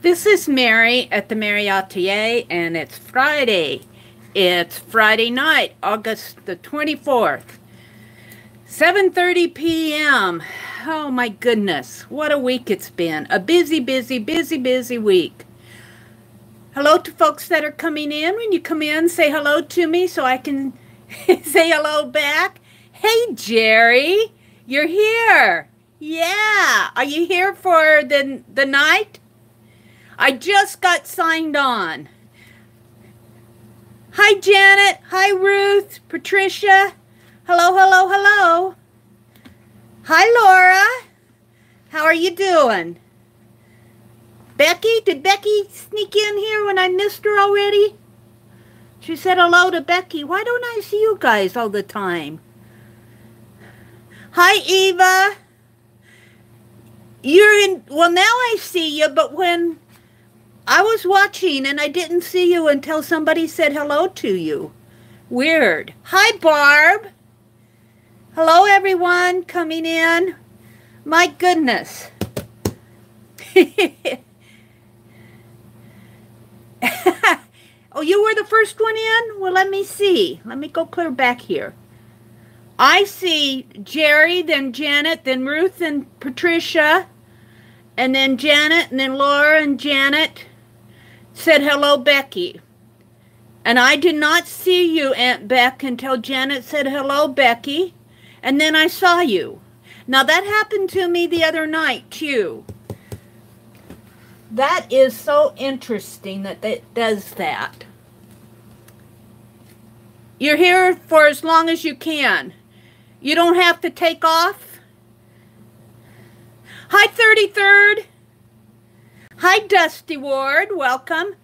This is Meri at the Meri Atelier, and it's Friday. It's Friday night, August the 24th, 7:30 p.m. Oh my goodness, what a week it's been. A busy week. Hello to folks that are coming in. When you come in, say hello to me so I can say hello back. Hey, Jerry, you're here. Yeah, are you here for the night? I just got signed on. Hi, Janet. Hi, Ruth. Patricia. Hello. Hi, Laura. How are you doing? Becky? Did Becky sneak in here when I missed her already? She said hello to Becky. Why don't I see you guys all the time? Hi, Eva. You're in... Well, now I see you, but when I was watching and I didn't see you until somebody said hello to you. Weird. Hi, Barb. Hello, everyone coming in. My goodness. Oh, you were the first one in? Well, let me see. Let me go clear back here. I see Jerry, then Janet, then Ruth, and Patricia, and then Janet, and then Laura and Janet. Said hello, Becky. And I did not see you, Aunt Beck, until Janet said hello, Becky. And then I saw you. Now, that happened to me the other night, too. That is so interesting that it does that. You're here for as long as you can. You don't have to take off. Hi, 33rd. Hi, Dusty Ward. Welcome.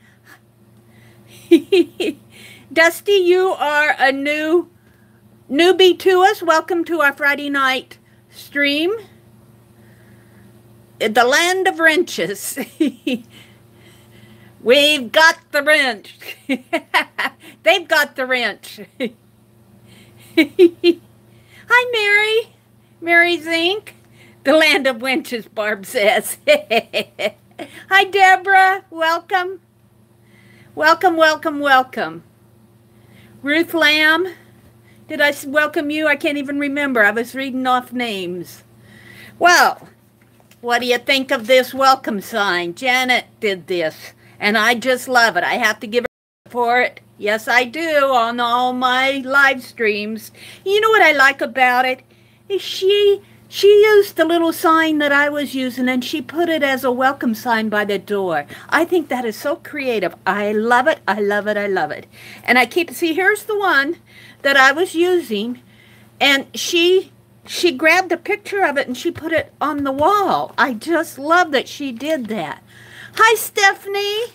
Dusty, you are a newbie to us. Welcome to our Friday night stream. The land of wrenches. We've got the wrench. They've got the wrench. Hi, Mary. Mary's Inc. The land of wenches, Barb says. Hi, Deborah. Welcome. Welcome. Ruth Lamb. Did I welcome you? I can't even remember. I was reading off names. Well, what do you think of this welcome sign? Janet did this, and I just love it. I have to give her for it. Yes, I do, on all my live streams. You know what I like about it? Is she used the little sign that I was using, and she put it as a welcome sign by the door. I think that is so creative. I love it. And I keep, see, here's the one that I was using, and she grabbed a picture of it and she put it on the wall. I just love that she did that. Hi, Stephanie.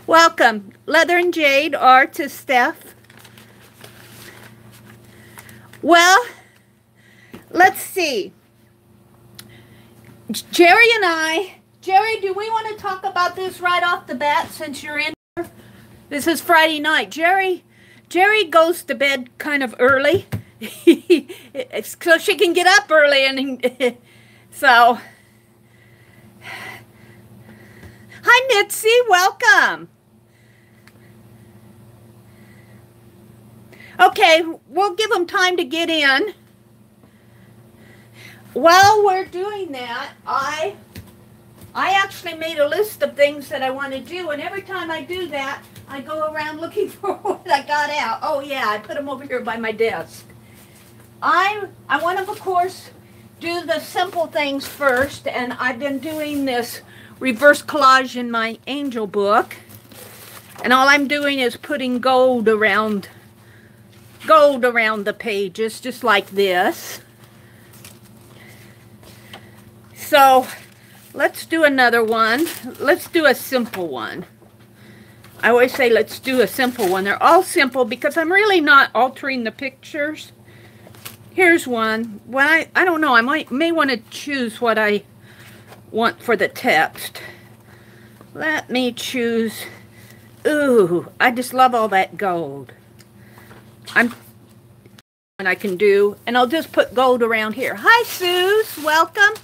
Welcome. Leather and Jade are to Steph. Well, let's see. Jerry, do we want to talk about this right off the bat since you're in here? This is Friday night. Jerry goes to bed kind of early so she can get up early, and so hi, Mitzi, welcome. Okay, we'll give them time to get in. While we're doing that, I actually made a list of things that I want to do, and every time I do that, I go around looking for what I got out. Oh yeah, I put them over here by my desk. I want to, of course, do the simple things first, and I've been doing this reverse collage in my angel book, and all I'm doing is putting gold around the pages, just like this. So let's do another one. Let's do a simple one. I always say let's do a simple one. They're all simple because I'm really not altering the pictures. Here's one. Well, I don't know. I may want to choose what I want for the text. Let me choose. Ooh, I just love all that gold. I can do, and I'll just put gold around here. Hi, Suze. Welcome.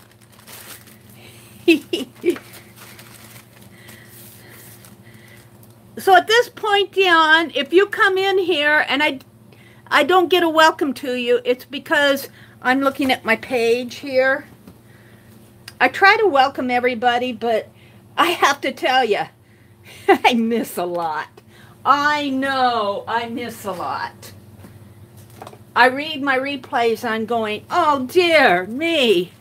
So at this point, Dion, if you come in here and I don't get a welcome to you, it's because I'm looking at my page here. I try to welcome everybody, but I have to tell you, I miss a lot. I know I miss a lot. I read my replays, I'm going, oh dear me.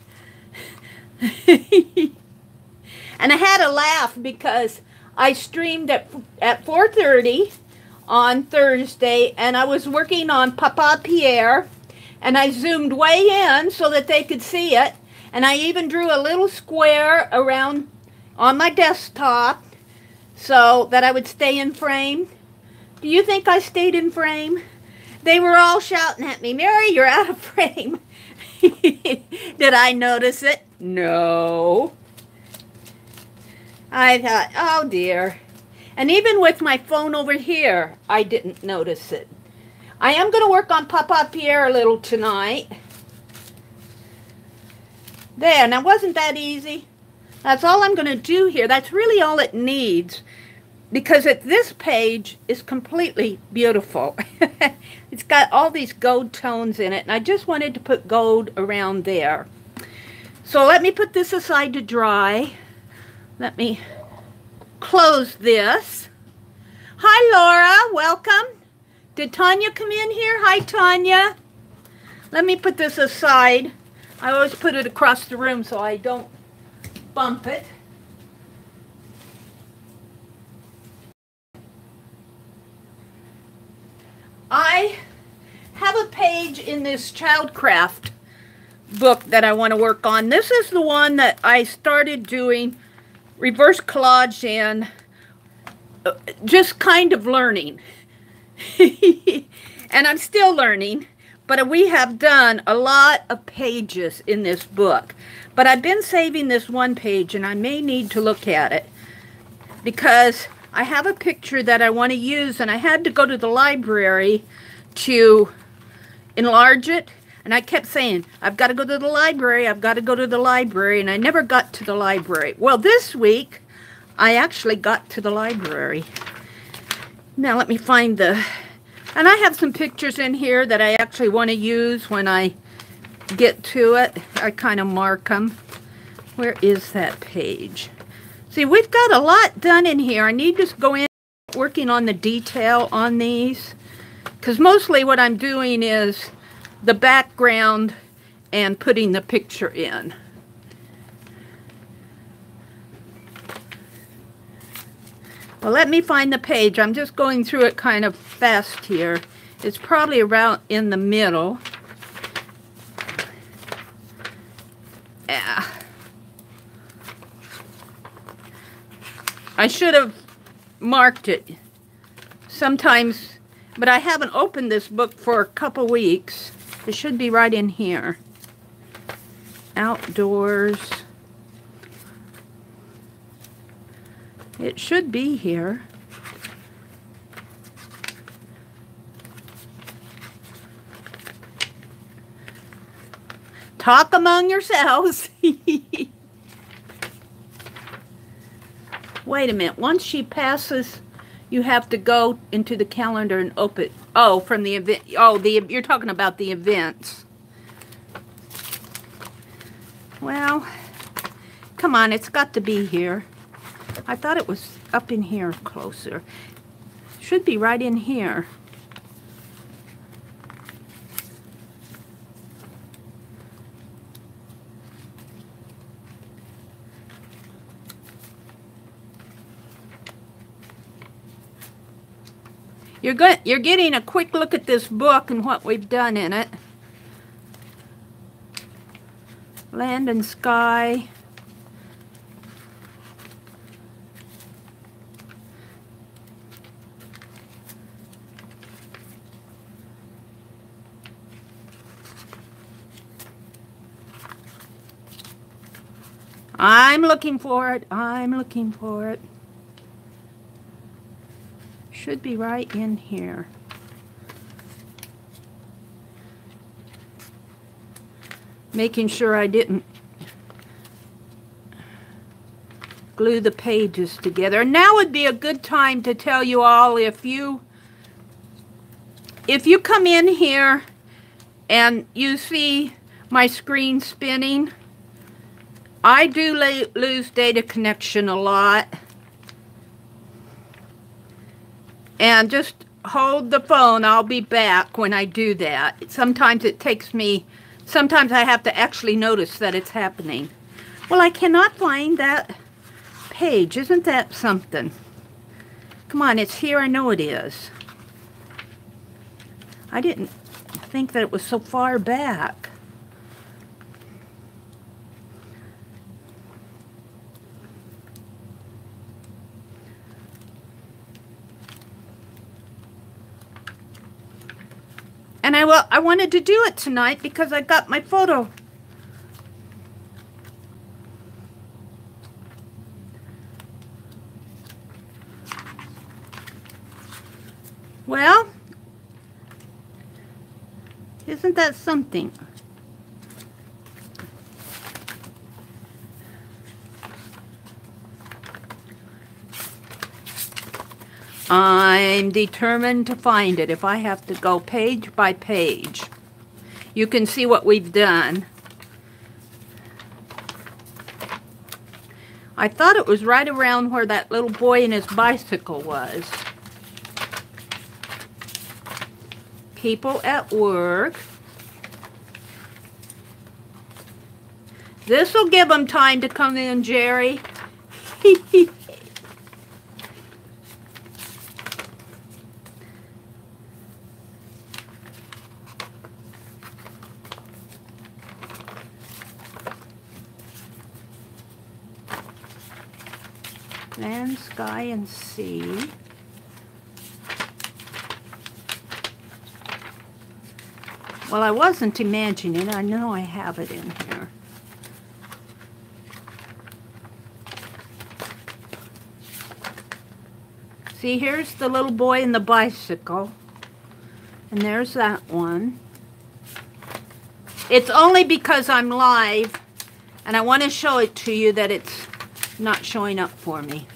And I had to laugh because I streamed at 4:30 on Thursday, and I was working on Papa Pierre, and I zoomed way in so that they could see it, and I even drew a little square around on my desktop so that I would stay in frame. Do you think I stayed in frame? They were all shouting at me, Meri, you're out of frame. Did I notice it? No. I thought, oh dear. And even with my phone over here, I didn't notice it. I am going to work on Papa Pierre a little tonight. There, now wasn't that easy? That's all I'm going to do here. That's really all it needs. Because this page is completely beautiful. It's got all these gold tones in it, and I just wanted to put gold around there. So let me put this aside to dry. Let me close this. Hi, Laura. Welcome. Did Tanya come in here? Hi, Tanya. Let me put this aside. I always put it across the room so I don't bump it. I have a page in this Childcraft book that I want to work on. This is the one that I started doing reverse collage in, just kind of learning. And I'm still learning, but we have done a lot of pages in this book. But I've been saving this one page, and I may need to look at it because I have a picture that I want to use, and I had to go to the library to enlarge it. And I kept saying, I've got to go to the library, I've got to go to the library, and I never got to the library. Well, this week, I actually got to the library. Now, let me find and I have some pictures in here that I actually want to use when I get to it. I kind of mark them. Where is that page? See, we've got a lot done in here. I need to go in working on the detail on these, because mostly what I'm doing is the background and putting the picture in. Well, let me find the page. I'm just going through it kind of fast here. It's probably around in the middle. Yeah. I should have marked it sometimes, but I haven't opened this book for a couple weeks. It should be right in here. Outdoors. It should be here. Talk among yourselves. Wait a minute. Once she passes, you have to go into the calendar and open it. Oh, from the event. Oh, you're talking about the events. Well, come on. It's got to be here. I thought it was up in here closer. Should be right in here. You're getting a quick look at this book and what we've done in it. Land and sky. I'm looking for it. I'm looking for it. Should be right in here. Making sure I didn't glue the pages together. And now would be a good time to tell you all, if you come in here and you see my screen spinning, I do lose data connection a lot. And just hold the phone. I'll be back when I do that. Sometimes it takes me, sometimes I have to actually notice that it's happening. Well, I cannot find that page. Isn't that something? Come on, it's here. I know it is. I didn't think that it was so far back. And I wanted to do it tonight because I got my photo. Well, isn't that something? I'm determined to find it if I have to go page by page. You can see what we've done. I thought it was right around where that little boy and his bicycle was. People at work. This will give them time to come in, Jerry. Land, sky, and sea. Well, I wasn't imagining. I know I have it in here. See, here's the little boy and the bicycle. And there's that one. It's only because I'm live and I want to show it to you that it's not showing up for me.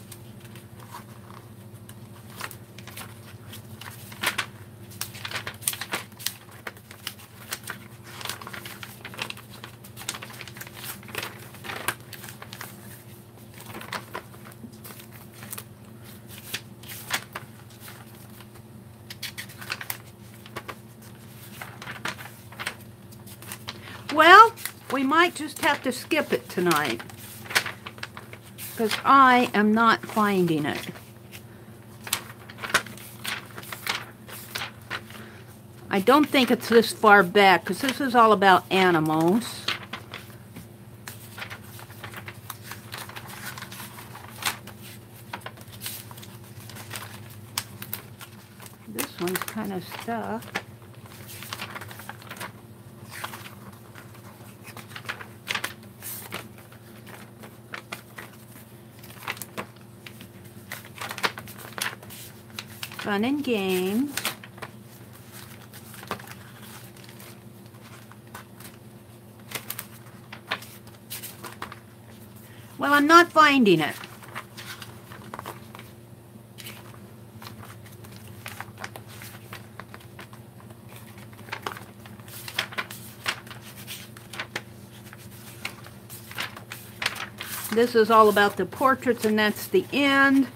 Well, we might just have to skip it tonight, because I am not finding it. I don't think it's this far back, because this is all about animals. This one's kind of stuck. Fun and games. Well, I'm not finding it. This is all about the portraits, and that's the end.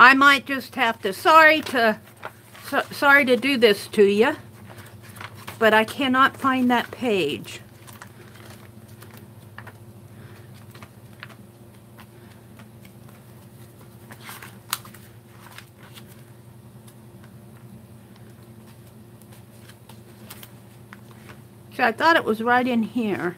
I might just have to, sorry to do this to you, but I cannot find that page. So I thought it was right in here.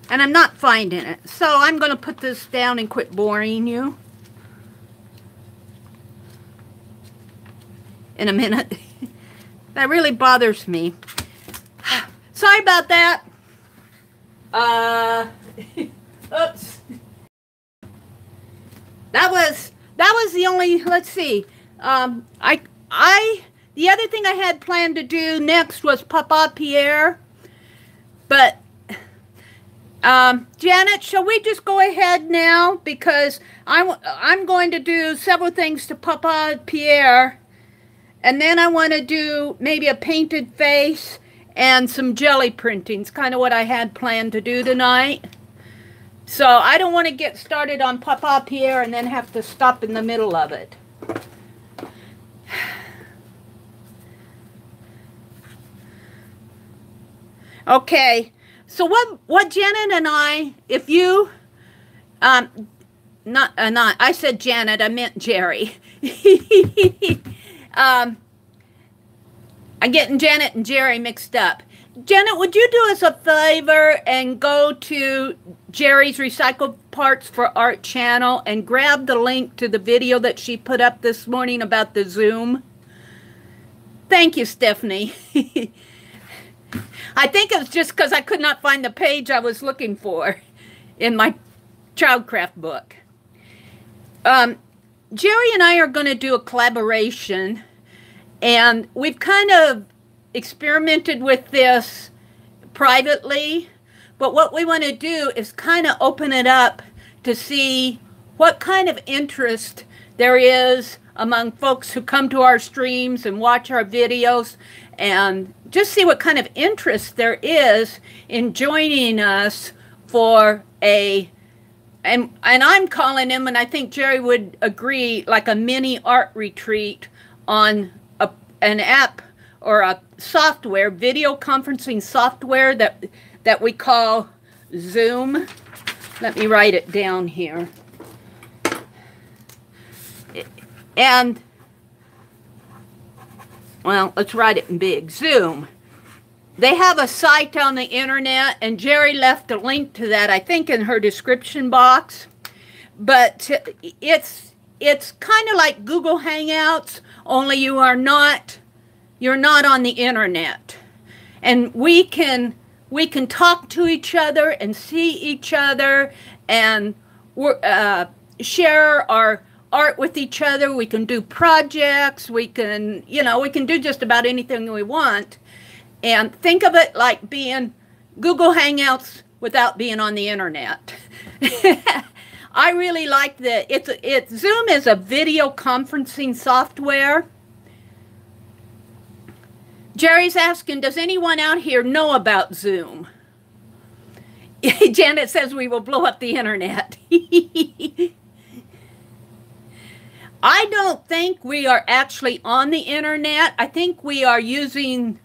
And I'm not finding it. So I'm going to put this down and quit boring you in a minute. That really bothers me. Sorry about that. Oops. was the only, let's see. The other thing I had planned to do next was Papa Pierre. But, Janet, shall we just go ahead now? Because I'm going to do several things to Papa Pierre. And then I want to do maybe a painted face and some jelly printings, kind of what I had planned to do tonight. So I don't want to get started on Papa Pierre and then have to stop in the middle of it. Okay, so what Janet and I, if you, I said Janet, I meant Jerry. I'm getting Janet and Jerry mixed up. Janet, would you do us a favor and go to Jerry's Recycled Parts for Art channel and grab the link to the video that she put up this morning about the Zoom? Thank you, Stephanie. I think it was just because I could not find the page I was looking for in my Childcraft book. Jerry and I are going to do a collaboration, and we've kind of experimented with this privately, but what we want to do is kind of open it up to see what kind of interest there is among folks who come to our streams and watch our videos, and just see what kind of interest there is in joining us for a, and I'm calling him, and I think Jerry would agree, like a mini art retreat on an app or a software, video conferencing software that we call Zoom. Let me write it down here. And, well, let's write it in big. Zoom. They have a site on the internet, and Jerry left a link to that, I think, in her description box. But it's kind of like Google Hangouts, only you're not on the internet. And we can talk to each other and see each other and share our art with each other. We can do projects. We can do just about anything we want. And think of it like being Google Hangouts without being on the internet. I really like that. Zoom is a video conferencing software. Jerry's asking, does anyone out here know about Zoom? Janet says we will blow up the internet. I don't think we are actually on the internet. I think we are using,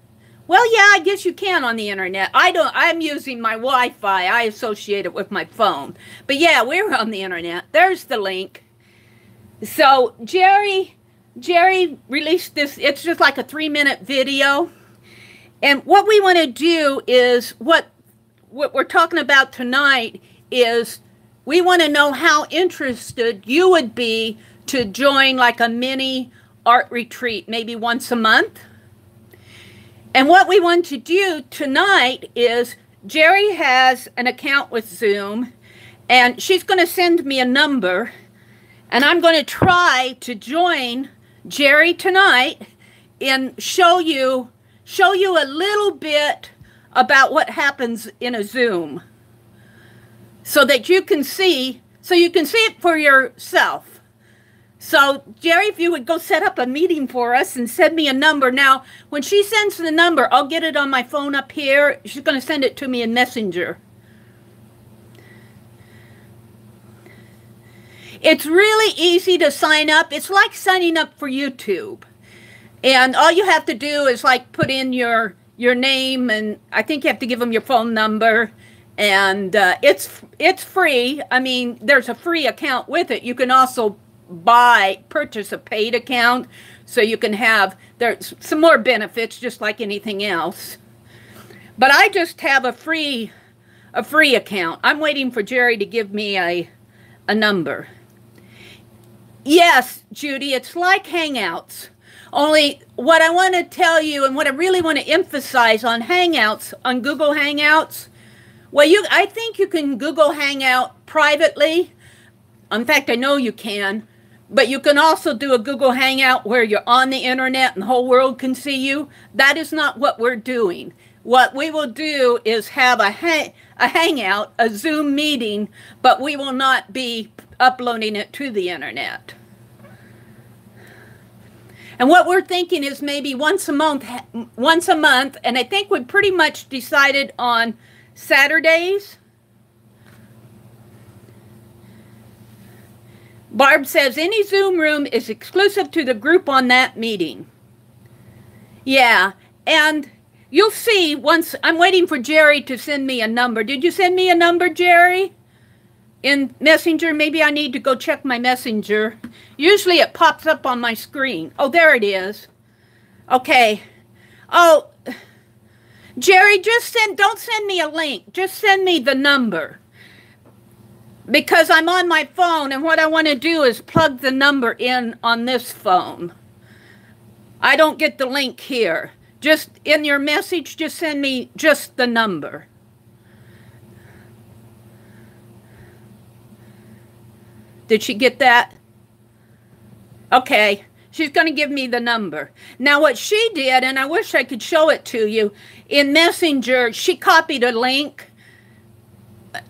well, yeah, I guess you can on the internet. I'm using my Wi-Fi. I associate it with my phone. But yeah, we're on the internet. There's the link. So Jerry released this. It's just like a 3-minute video. And what we want to do is, what we're talking about tonight is, we want to know how interested you would be to join like a mini art retreat, maybe once a month. And what we want to do tonight is, Jerry has an account with Zoom, and she's going to send me a number, and I'm going to try to join Jerry tonight and show you a little bit about what happens in a Zoom, so that you can see it for yourself. So, Jerry, if you would go set up a meeting for us and send me a number. Now, when she sends the number, I'll get it on my phone up here. She's going to send it to me in Messenger. It's really easy to sign up. It's like signing up for YouTube. And all you have to do is like put in your name, and I think you have to give them your phone number. And it's free. I mean, there's a free account with it. You can also purchase a paid account, so you can have, there's some more benefits just like anything else. But I just have a free account. I'm waiting for Jerry to give me a number. Yes, Judy, it's like Hangouts. Only what I want to tell you, and what I really want to emphasize on Hangouts, on Google Hangouts, well, I think you can Google Hangout privately. In fact, I know you can, but you can also do a Google Hangout where you're on the internet and the whole world can see you. That is not what we're doing. What we will do is have a hangout, a Zoom meeting, but we will not be uploading it to the internet. And what we're thinking is maybe once a month, and I think we pretty much decided on Saturdays. Barb says any Zoom room is exclusive to the group on that meeting. Yeah, and you'll see once. I'm waiting for Jerry to send me a number. Did you send me a number, Jerry? In Messenger? Maybe I need to go check my Messenger. Usually it pops up on my screen. Oh, there it is. Okay. Oh, Jerry, don't send me a link. Just send me the number. Because I'm on my phone, and what I want to do is plug the number in on this phone. I don't get the link here. Just in your message, just send me just the number. Did she get that? Okay. She's going to give me the number. Now, what she did, and I wish I could show it to you, in Messenger, she copied a link,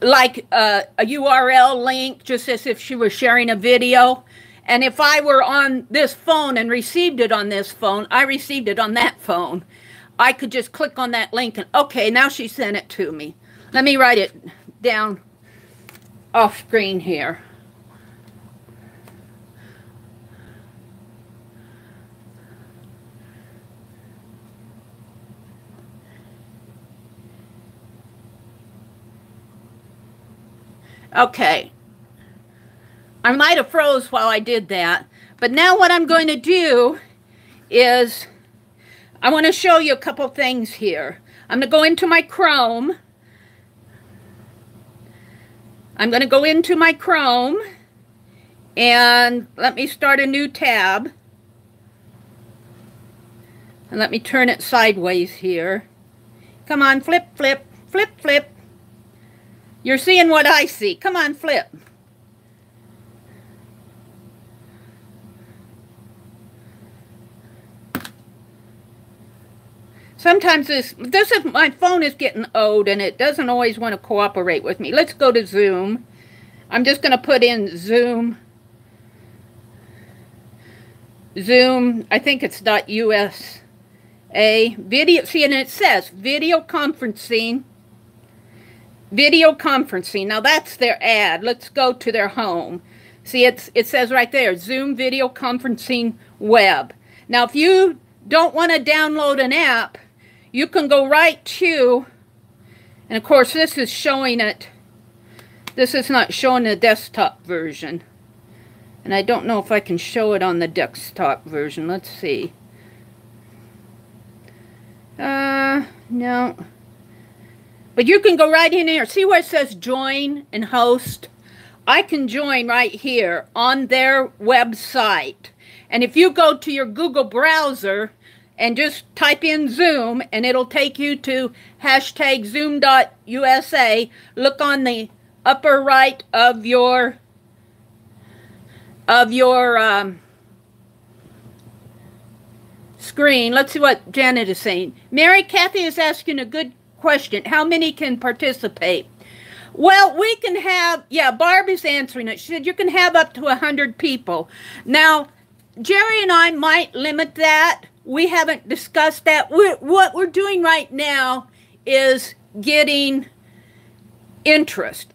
like a URL link, just as if she was sharing a video. And if I were on this phone and received it on this phone, I received it on that phone. I could just click on that link and, okay, now she sent it to me. Let me write it down off screen here. Okay, I might have froze while I did that, but now what I'm going to do is I want to show you a couple things here. I'm going to go into my Chrome. I'm going to go into my Chrome and let me start a new tab. And let me turn it sideways here. Come on, flip, flip, flip, flip. You're seeing what I see. Come on, flip. Sometimes my phone is getting old and it doesn't always want to cooperate with me. Let's go to Zoom. I'm just going to put in Zoom. Zoom, I think it's .USA. Video, see, and it says video conferencing. Video conferencing. Now that's their ad. Let's go to their home. See, it says right there, Zoom video conferencing web. Now, if you don't want to download an app, you can go right to, and of course this is showing it. This is not showing the desktop version. And I don't know if I can show it on the desktop version. Let's see. No. But you can go right in here. See where it says join and host? I can join right here on their website. And if you go to your Google browser and just type in Zoom, and it'll take you to hashtag zoom.usa, look on the upper right of your screen. Let's see what Janet is saying. Mary, Kathy is asking a good question. How many can participate? Well, we can have, yeah, Barb is answering it. She said you can have up to 100 people. Now, Jerry and I might limit that. We haven't discussed that. What we're doing right now is getting interest.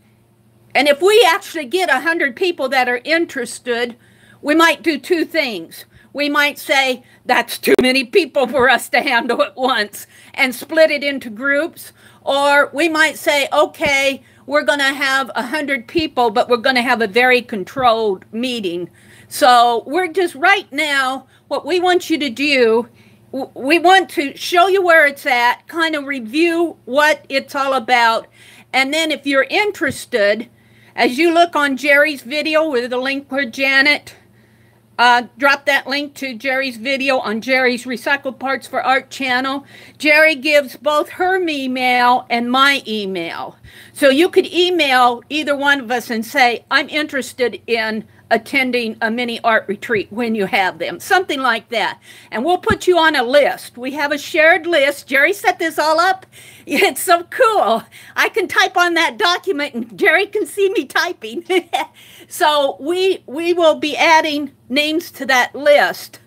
And if we actually get 100 people that are interested, we might do two things. We might say, that's too many people for us to handle at once, and split it into groups. Or we might say, okay, we're going to have 100 people, but we're going to have a very controlled meeting. So we're just right now, what we want you to do, we want to show you where it's at, kind of review what it's all about. And then if you're interested, as you look on Jerry's video with the link where Janet drop that link to Jerry's video on Jerry's Recycled Parts for Art channel. Jerry gives both her email and my email. So you could email either one of us and say, I'm interested in attending a mini art retreat when you have them. Something like that. And we'll put you on a list. We have a shared list. Jerry set this all up. It's so cool. I can type on that document and Jerry can see me typing. So we will be adding names to that list.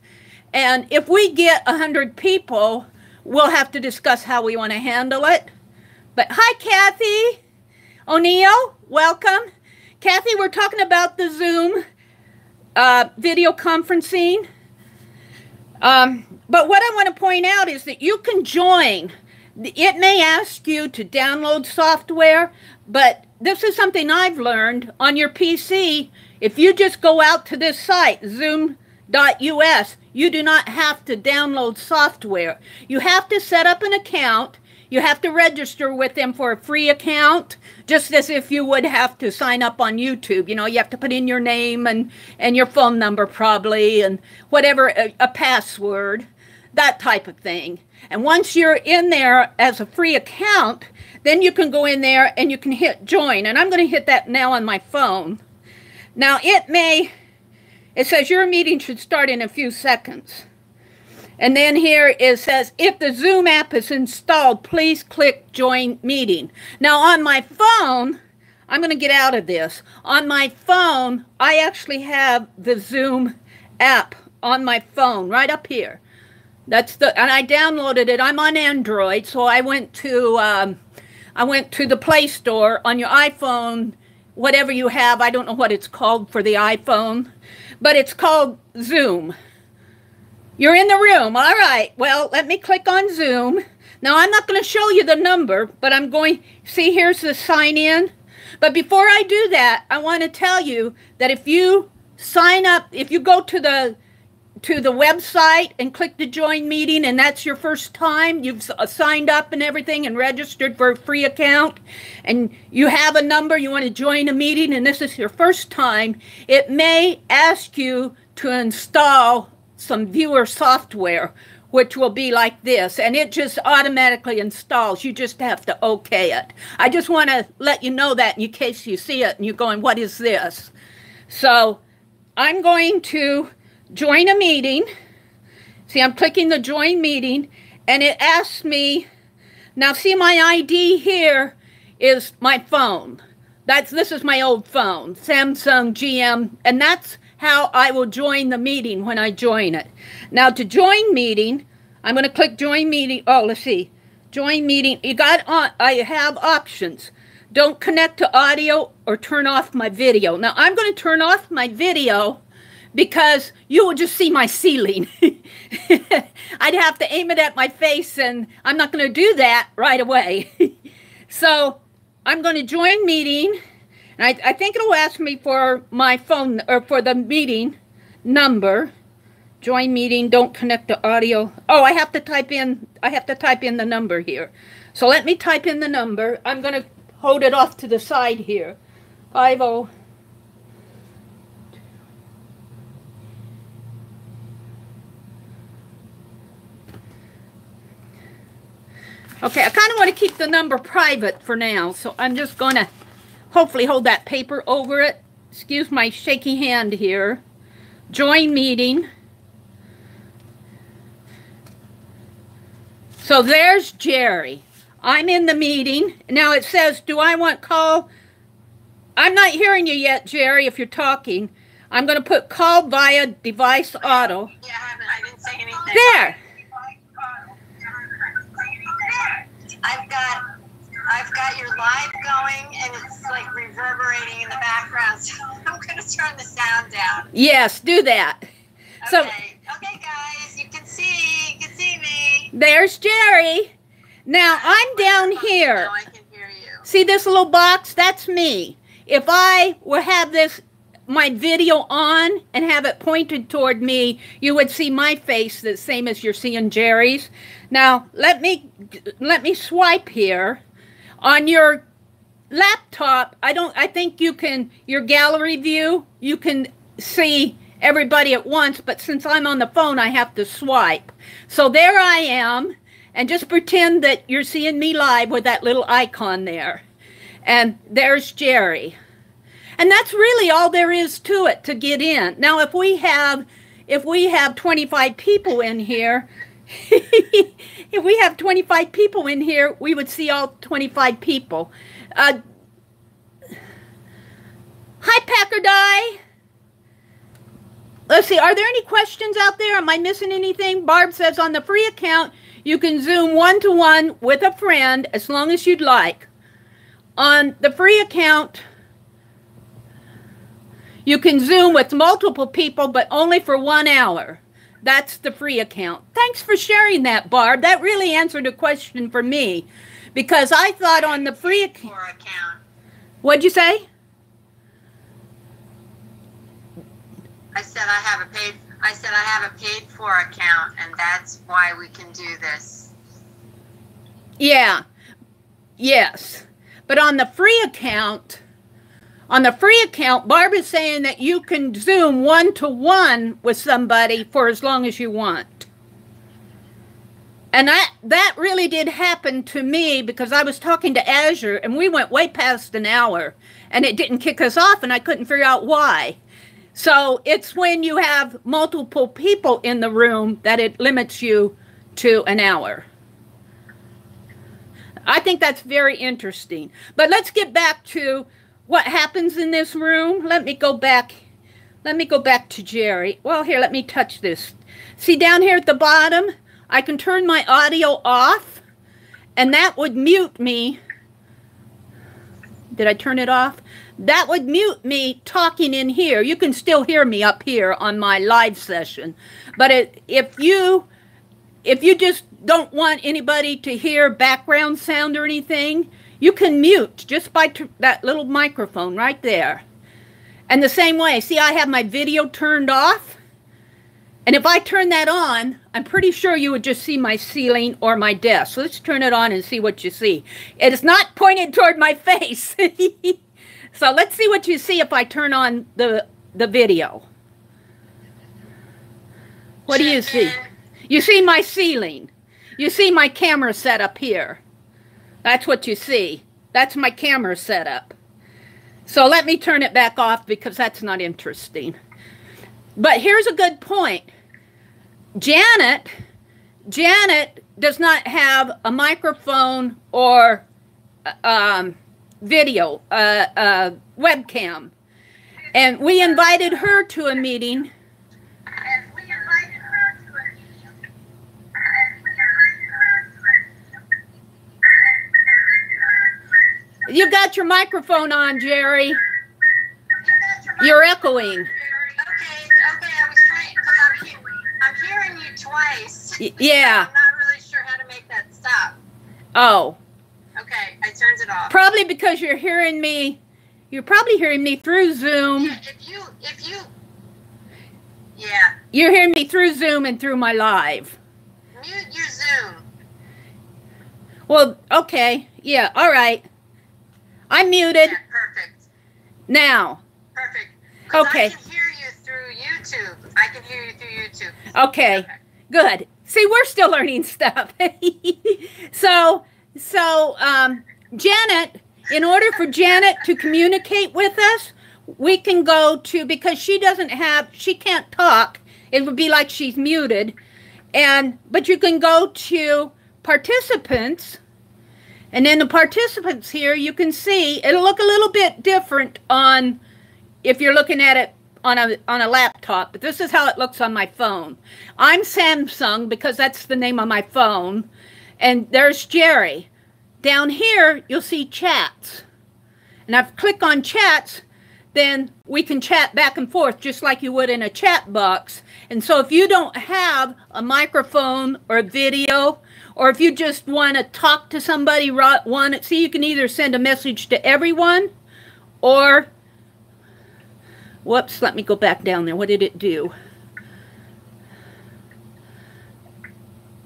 And if we get 100 people, we'll have to discuss how we want to handle it. But hi, Kathy O'Neill. Welcome. Kathy, we're talking about the Zoom video conferencing. But what I want to point out is that you can join. It may ask you to download software, but this is something I've learned on your PC. If you just go out to this site, zoom.us, you do not have to download software. You have to set up an account. You have to register with them for a free account, just as if you would have to sign up on YouTube. You know, you have to put in your name and your phone number probably, and whatever, a password, that type of thing. And once you're in there as a free account, then you can go in there and you can hit join. And I'm going to hit that now on my phone. Now it says your meeting should start in a few seconds. And then here it says, if the Zoom app is installed, please click Join Meeting. Now on my phone, I'm going to get out of this. On my phone, I actually have the Zoom app on my phone right up here. And I downloaded it. I'm on Android, so I went to the Play Store on your iPhone, whatever you have. I don't know what it's called for the iPhone, but it's called Zoom. You're in the room. All right. Well, let me click on Zoom. Now, I'm not going to show you the number, but I'm going, see, here's the sign in. But before I do that, I want to tell you that if you sign up, if you go to the website and click the join meeting, and that's your first time, you've signed up and everything and registered for a free account, and you have a number, you want to join a meeting, and this is your first time, it may ask you to install some viewer software, which will be like this, and it just automatically installs. You just have to okay it. I just want to let you know that in case you see it and you're going, what is this? So I'm going to join a meeting. See, I'm clicking the join meeting, and it asks me, now see, my ID here is my phone. This is my old phone, Samsung GM, and that's how I will join the meeting when I join it. Now to join meeting, I'm going to click join meeting. Oh, let's see. Join meeting. I have options. Don't connect to audio or turn off my video. Now I'm going to turn off my video because you will just see my ceiling. I'd have to aim it at my face, and I'm not going to do that right away. So I'm going to join meeting. I think it'll ask me for my phone, or for the meeting number. Join meeting, don't connect to audio. Oh, I have to type in the number here. So let me type in the number. I'm going to hold it off to the side here. 50. Okay, I kind of want to keep the number private for now, so I'm just going to hopefully hold that paper over it. Excuse my shaky hand here. Join meeting. So there's Jerry. I'm in the meeting. Now it says, do I want call? I'm not hearing you yet, Jerry, if you're talking. I'm going to put call via device auto. Yeah, I didn't say anything. There. I've got your live going, and it's like reverberating in the background, so I'm going to turn the sound down. Yes, do that. Okay, guys, you can see me. There's Jerry. Now I'm down here. Now I can hear you. See this little box? That's me. If I will have my video on and have it pointed toward me, you would see my face the same as you're seeing Jerry's. Now let me swipe here. On your laptop, I think you can, your gallery view, you can see everybody at once, but since I'm on the phone, I have to swipe. So there I am, and just pretend that you're seeing me live with that little icon there. And there's Jerry. And that's really all there is to it to get in. Now, if we have 25 people in here, if we have 25 people in here, we would see all 25 people. Hi, Packer Die. Let's see, are there any questions out there? Am I missing anything? Barb says on the free account, you can Zoom one-to-one with a friend as long as you'd like. On the free account, you can Zoom with multiple people, but only for 1 hour. That's the free account. Thanks for sharing that, Barb. That really answered a question for me, because I thought on the free account. What'd you say? I said I have a paid for account, and that's why we can do this. Yeah. Yes. But on the free account, Barb is saying that you can Zoom one-to-one with somebody for as long as you want. And that really did happen to me, because I was talking to Azure and we went way past an hour and it didn't kick us off, and I couldn't figure out why. So it's when you have multiple people in the room that it limits you to an hour. I think that's very interesting. But let's get back to what happens in this room. Let me go back to Jerry. Well, here, let me touch this. See down here at the bottom, I can turn my audio off, and that would mute me. Did I turn it off? That would mute me talking in here. You can still hear me up here on my live session. But if you just don't want anybody to hear background sound or anything, you can mute just by that little microphone right there. And the same way, see, I have my video turned off. And if I turn that on, I'm pretty sure you would just see my ceiling or my desk. So let's turn it on and see what you see. It is not pointed toward my face. So let's see what you see if I turn on the video. What do you see? You see my ceiling. You see my camera set up here. That's what you see. That's my camera setup. So let me turn it back off, because that's not interesting. But here's a good point. Janet does not have a microphone or video, webcam. And we invited her to a meeting. You got your microphone on, Jerry. You're echoing. Okay, I was trying, because I'm hearing you twice. Yeah. I'm not really sure how to make that stop. Oh. Okay, I turned it off. Probably because you're probably hearing me through Zoom. Yeah, if you, yeah. You're hearing me through Zoom and through my live. Mute your Zoom. Well, okay. Yeah, all right. I'm muted. Yeah, perfect. Now. Perfect. Okay. I can hear you through YouTube. Okay. Good. See, we're still learning stuff. So, Janet, in order for Janet to communicate with us, we can go to, because she can't talk. It would be like she's muted. But you can go to participants. And in the participants here, you can see it'll look a little bit different if you're looking at it on a laptop, but this is how it looks on my phone. I'm Samsung because that's the name of my phone. And there's Jerry. Down here, you'll see chats. And if I click on chats, then we can chat back and forth just like you would in a chat box. And so if you don't have a microphone or a video, or if you just want to talk to somebody, see, you can either send a message to everyone, or, whoops, let me go back down there. What did it do?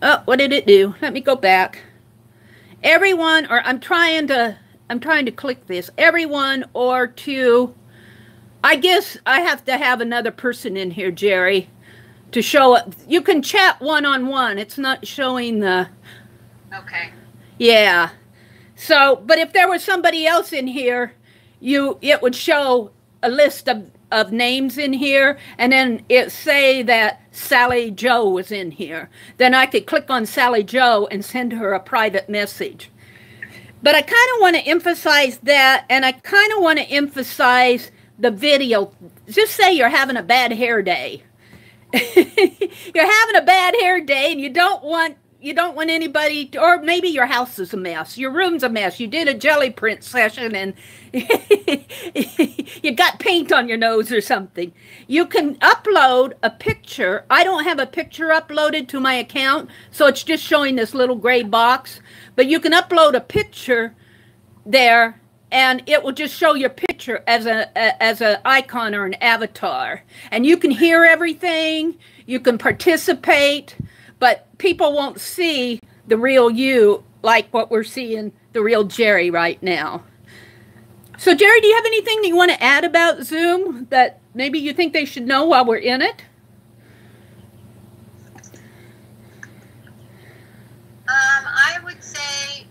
Oh, what did it do? Let me go back. Everyone, or I'm trying to click this. Everyone, or to I guess I have to have another person in here, Jerry, to show it. You can chat one-on-one. It's not showing the... Okay. Yeah. So, but if there was somebody else in here, it would show a list of names in here, and then it say that Sally Joe was in here. Then I could click on Sally Joe and send her a private message. But I kind of want to emphasize that, and I kind of want to emphasize the video. Just say you're having a bad hair day. You're having a bad hair day, and you don't want anybody to, or maybe your house is a mess, your room's a mess, you did a jelly print session and you got paint on your nose or something. You can upload a picture. I don't have a picture uploaded to my account, so it's just showing this little gray box. But you can upload a picture there, and it will just show your picture as an icon or an avatar. And you can hear everything, you can participate, but people won't see the real you like what we're seeing the real Jerry right now. So Jerry, do you have anything that you want to add about Zoom that maybe you think they should know while we're in it? I would say,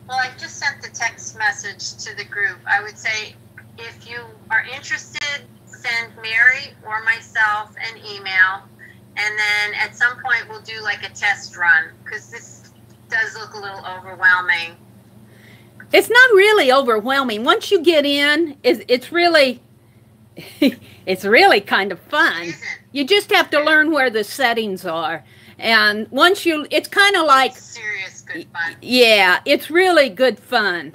well, I just sent the text message to the group. I would say if you are interested, send Meri or myself an email, and then at some point we'll do like a test run, because this does look a little overwhelming. It's not really overwhelming. Once you get in, it's really it's really kind of fun. You just have to learn where the settings are. And once it's kind of like... It's serious good fun. Yeah, it's really good fun.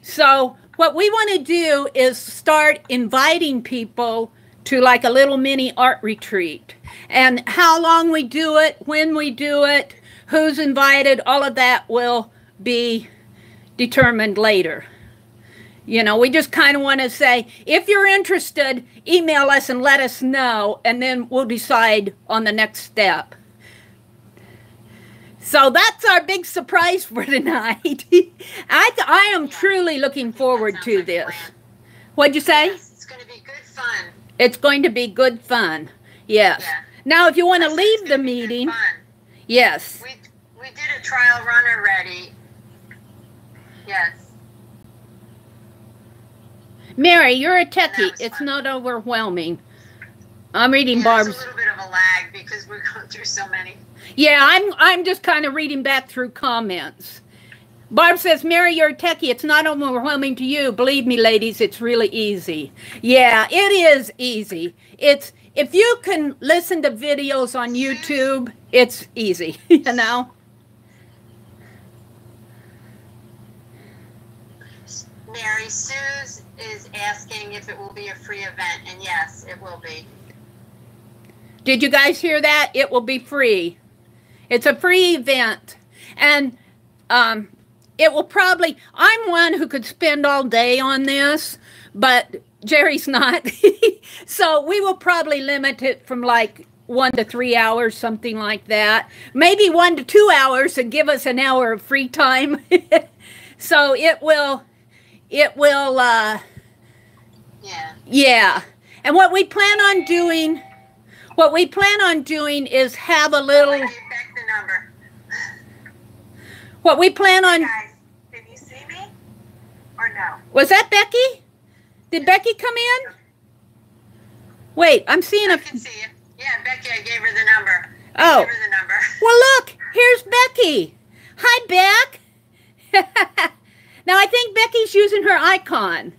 So what we want to do is start inviting people to like a little mini art retreat. And how long we do it, when we do it, who's invited, all of that will be determined later. You know, we just kind of want to say, if you're interested, email us and let us know, and then we'll decide on the next step. So that's our big surprise for tonight. I am truly looking forward to this. What'd you say? Yes, it's going to be good fun. It's going to be good fun. Yes. Yeah. Now, if you want to leave the meeting, yes. We did a trial run already. Yes. Meri, you're a techie. It's not overwhelming. I'm reading Barb's. There's a little bit of a lag because we're going through so many. Yeah, I'm just kind of reading back through comments. Barb says, Meri, you're a techie. It's not overwhelming to you. Believe me, ladies, it's really easy. Yeah, it is easy. If you can listen to videos on YouTube, it's easy, you know? Meri, Suze is asking if it will be a free event, and yes, it will be. Did you guys hear that? It will be free. It's a free event. And it will probably, I'm one who could spend all day on this, but Jerry's not. So we will probably limit it from like 1 to 3 hours, something like that. Maybe 1 to 2 hours and give us an hour of free time. So it will, yeah. And what we plan on doing is have a little... I'll give back the number. What we plan on... Hey guys, can you see me? Or no? Was that Becky? Did Becky come in? Wait, I'm seeing I can see you. Yeah, Becky, I gave her the number. Oh. I gave her the number. Well, look, here's Becky. Hi, Beck. Now, I think Becky's using her icon.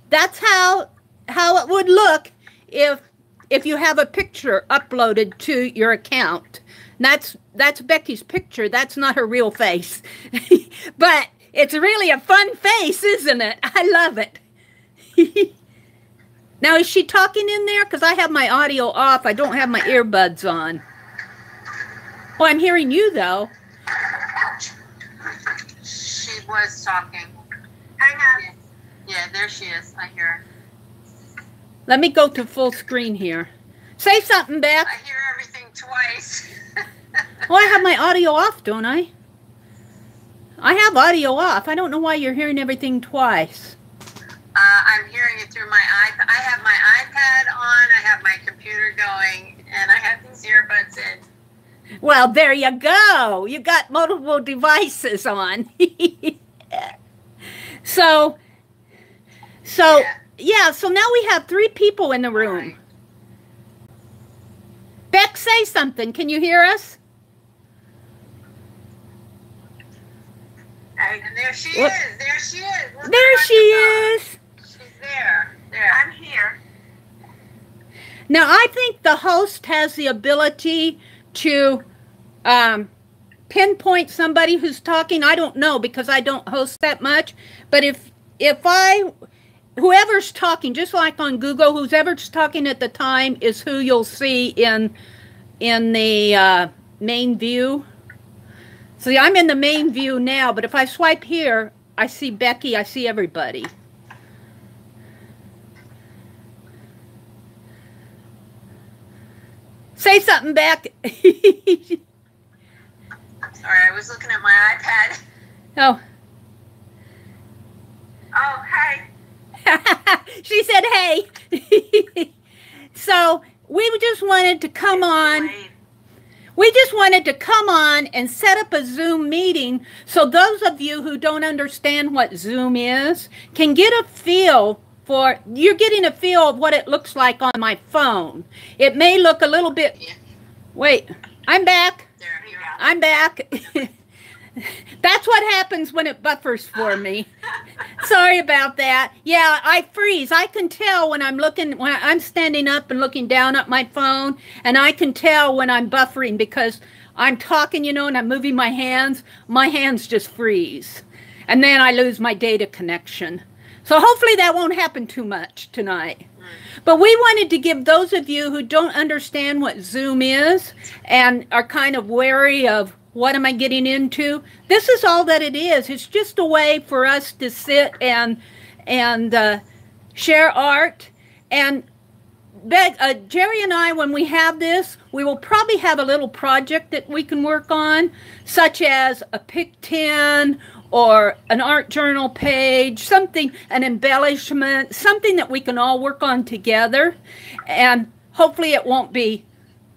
That's how it would look if you have a picture uploaded to your account. That's Becky's picture. That's not her real face. But it's really a fun face, isn't it? I love it. Now, is she talking in there? Because I have my audio off. I don't have my earbuds on. Oh, I'm hearing you, though. She was talking. Hang on. Yeah, there she is. I hear her. Let me go to full screen here. Say something, Beth. I hear everything twice. Oh, I have my audio off, don't I? I have audio off. I don't know why you're hearing everything twice. I'm hearing it through my iPad. I have my iPad on, I have my computer going, and I have these earbuds in. Well, there you go. You got multiple devices on. So yeah, so now we have 3 people in the room. Right. Beck, say something. Can you hear us? And there she is. There she is. Look, there she is. She's there. There. I'm here. Now, I think the host has the ability to pinpoint somebody who's talking. I don't know because I don't host that much. But whoever's talking, just like on Google, whoever's talking at the time is who you'll see in the main view. See, I'm in the main view now, but if I swipe here, I see Becky, I see everybody. Say something, Beck. Sorry, I was looking at my iPad. Oh. Oh, hey. She said, hey. So we just wanted to come on. We just wanted to come on and set up a Zoom meeting so those of you who don't understand what Zoom is can get a feel for, you're getting a feel of what it looks like on my phone. It may look a little bit, wait, I'm back. I'm back. That's what happens when it buffers for me. Sorry about that. Yeah, I freeze. I can tell when I'm standing up and looking down at my phone, and I can tell when I'm buffering because I'm talking, you know, and I'm moving my hands just freeze. And then I lose my data connection. So hopefully that won't happen too much tonight. But we wanted to give those of you who don't understand what Zoom is and are kind of wary of what am I getting into? This is all that it is. It's just a way for us to sit and share art. And Jerry and I, when we have this, we will probably have a little project that we can work on, such as a Pic 10 or an art journal page, something, an embellishment, something that we can all work on together. And hopefully it won't be,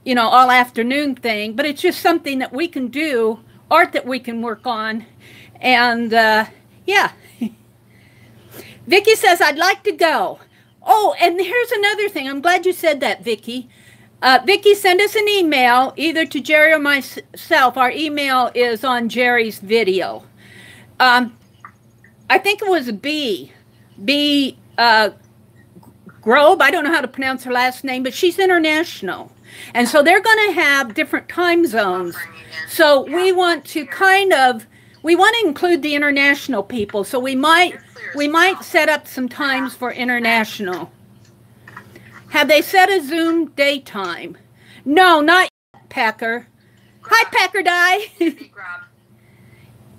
you know, all afternoon thing, but it's just something that we can do, art that we can work on. And yeah. Vicky says, I'd like to go. Oh, and here's another thing. I'm glad you said that, Vicky. Vicky, send us an email, either to Jerry or myself. Our email is on Jerry's video. I think it was B Grobe. I don't know how to pronounce her last name, but she's international. And so they're going to have different time zones. So we want to we want to include the international people. So we might set up some times for international. Have they set a Zoom daytime? No, not yet, Packer. Hi, Packer Die.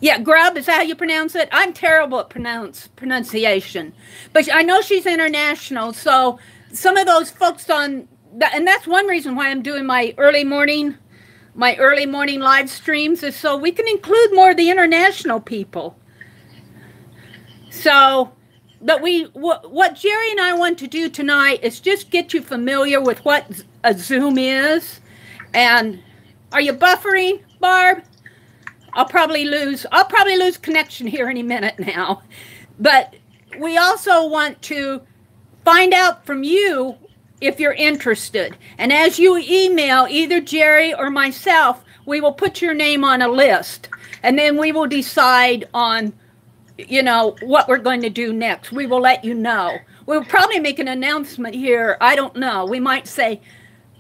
Yeah, Grub, is that how you pronounce it? I'm terrible at pronunciation. But I know she's international, so some of those folks on, and that's one reason why I'm doing my early morning live streams, is so we can include more of the international people. So, but what Jerry and I want to do tonight is just get you familiar with what a Zoom is. And are you buffering, Barb? I'll probably lose connection here any minute now. But we also want to find out from you if you're interested. And as you email either Jerry or myself, we will put your name on a list. And then we will decide on, you know, what we're going to do next. We will let you know. We'll probably make an announcement here. I don't know. We might say,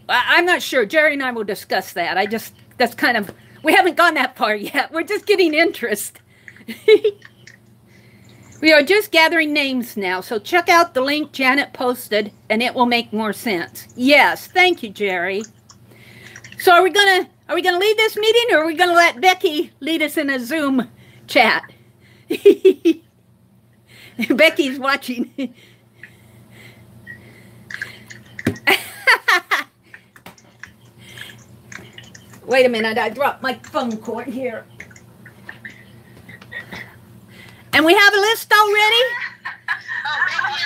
I'm not sure. Jerry and I will discuss that. That's kind of, we haven't gone that far yet. We're just getting interest. We are just gathering names now. So check out the link Janet posted and it will make more sense. Yes. Thank you, Jerry. So are we gonna leave this meeting, or are we gonna let Becky lead us in a Zoom chat? Becky's watching. Wait a minute, I dropped my phone cord here. And we have a list already? Oh, Becky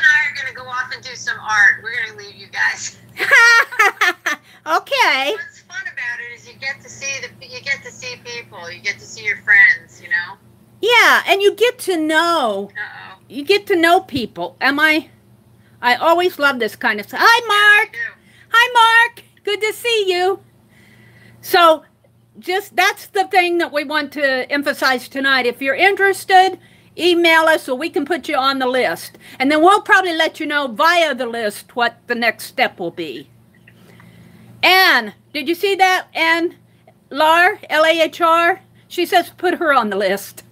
art. We're going to leave you guys. Okay. What's fun about it is you get to see people. You get to see your friends, you know? Yeah, and you get to know. Uh-oh. You get to know people. I always love this kind of stuff. Hi, Mark. Hi, Mark. Good to see you. So, that's the thing that we want to emphasize tonight. If you're interested, email us so we can put you on the list. And then we'll probably let you know via the list what the next step will be. Anne, did you see that? Anne Lahr, L-A-H-R? She says put her on the list.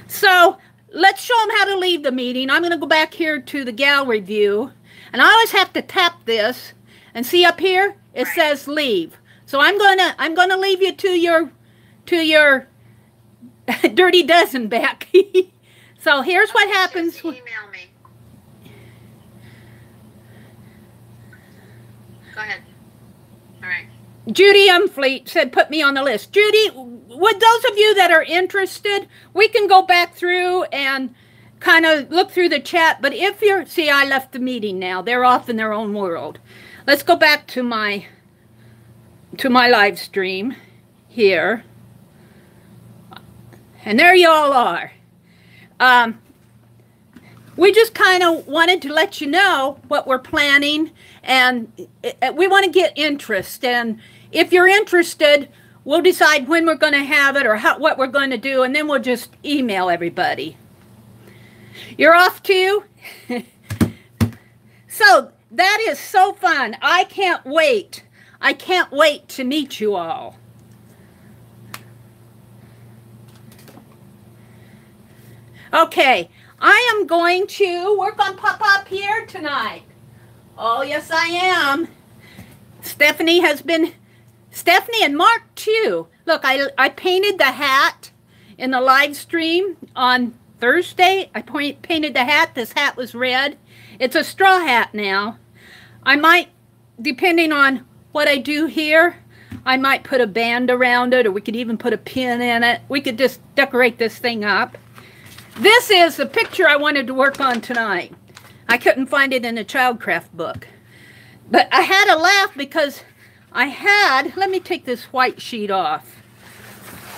So, let's show them how to leave the meeting. I'm going to go back here to the gallery view. And I always have to tap this. And see up here? It says leave. So I'm gonna leave you to your dirty dozen back. So here's what happens. Just email me. Go ahead. All right. Judy Umfleet said, put me on the list. Judy, would those of you that are interested, we can go back through and kind of look through the chat. But if you're, see, I left the meeting now. They're off in their own world. Let's go back to my live stream here. And there you all are. We just kind of wanted to let you know what we're planning, and we want to get interest. And if you're interested, we'll decide when we're going to have it or what we're going to do, and then we'll just email everybody. You're off too? So that is so fun. I can't wait. I can't wait to meet you all. Okay, I am going to work on Papa Pierre tonight. Oh, yes, I am. Stephanie and Mark too. Look, I painted the hat in the live stream on Thursday. I painted the hat. This hat was red. It's a straw hat now. I might, depending on what I do here, I might put a band around it, or we could even put a pin in it. We could just decorate this thing up. This is the picture I wanted to work on tonight. I couldn't find it in the Childcraft book. But I had to laugh because I had, let me take this white sheet off.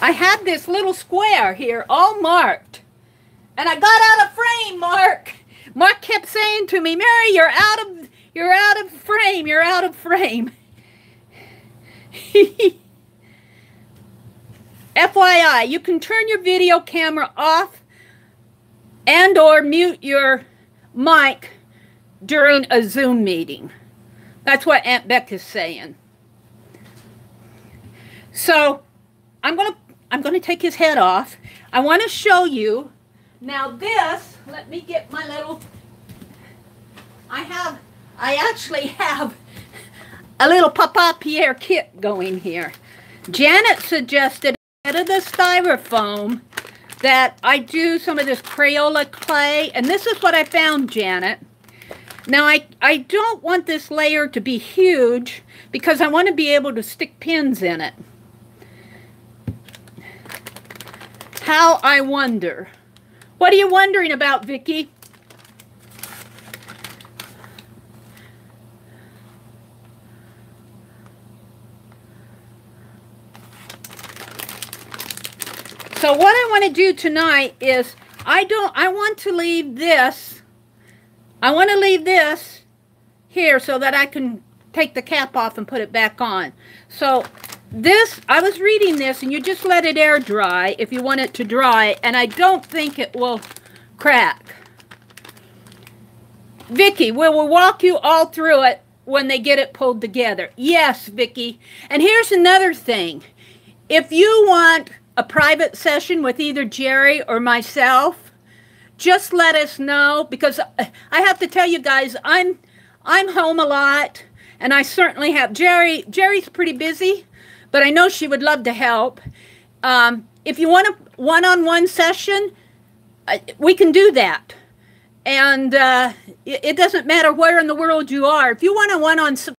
I had this little square here all marked. And I got out of frame, Mark. Mark kept saying to me, Meri, you're out of frame, you're out of frame. FYI, you can turn your video camera off and or mute your mic during a Zoom meeting. That's what Aunt Beck is saying. So I'm gonna take his head off. I want to show you. Now this, let me get my little, I actually have a little Papa Pierre kit going here. Janet suggested, instead of the styrofoam, that I do some of this Crayola clay, and this is what I found, Janet. Now I don't want this layer to be huge because I want to be able to stick pins in it. How I wonder. What are you wondering about, Vicki? So what I want to do tonight is I want to leave this. I want to leave this here so that I can take the cap off and put it back on. So this, I was reading this, and you just let it air dry if you want it to dry, and I don't think it will crack. Vicki, we will walk you all through it when they get it pulled together. Yes, Vicki. And here's another thing. If you want a private session with either Jerry or myself, just let us know, because I have to tell you guys, I'm home a lot, and I certainly have Jerry's pretty busy, but I know she would love to help. If you want a one-on-one session, we can do that. And it doesn't matter where in the world you are. If you want a one-on-one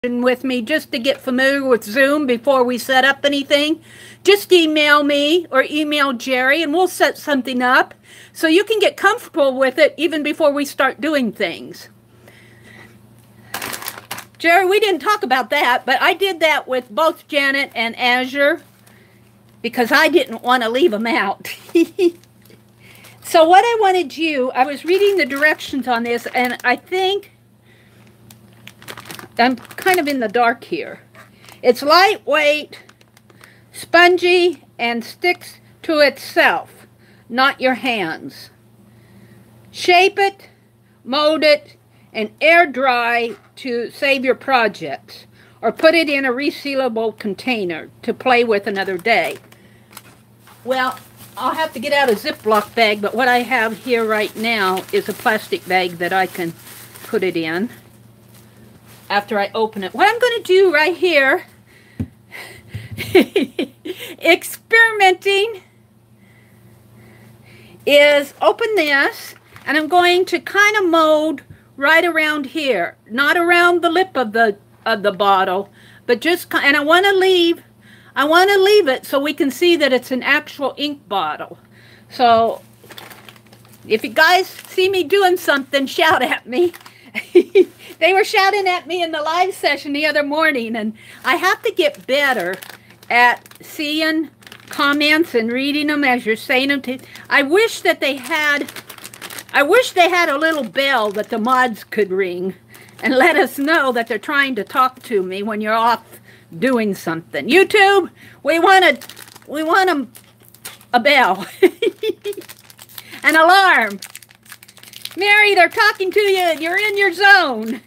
with me just to get familiar with Zoom before we set up anything, just email me or email Jerry and we'll set something up so you can get comfortable with it even before we start doing things. Jerry, we didn't talk about that, but I did that with both Janet and Azure because I didn't want to leave them out. So what I wanted you, I was reading the directions on this, and I think I'm kind of in the dark here. It's lightweight, spongy, and sticks to itself, not your hands. Shape it, mold it, and air dry to save your projects, or put it in a resealable container to play with another day. Well, I'll have to get out a Ziploc bag, but what I have here right now is a plastic bag that I can put it in after I open it. What I'm going to do right here, experimenting, is open this, and I'm going to kind of mold right around here, not around the lip of the bottle, but just, and I want to leave it so we can see that it's an actual ink bottle. So if you guys see me doing something, shout at me. They were shouting at me in the live session the other morning, and I have to get better at seeing comments and reading them as you're saying them. I wish they had a little bell that the mods could ring and let us know that they're trying to talk to me when you're off doing something. YouTube, we want a bell. An alarm. Meri, they're talking to you and you're in your zone.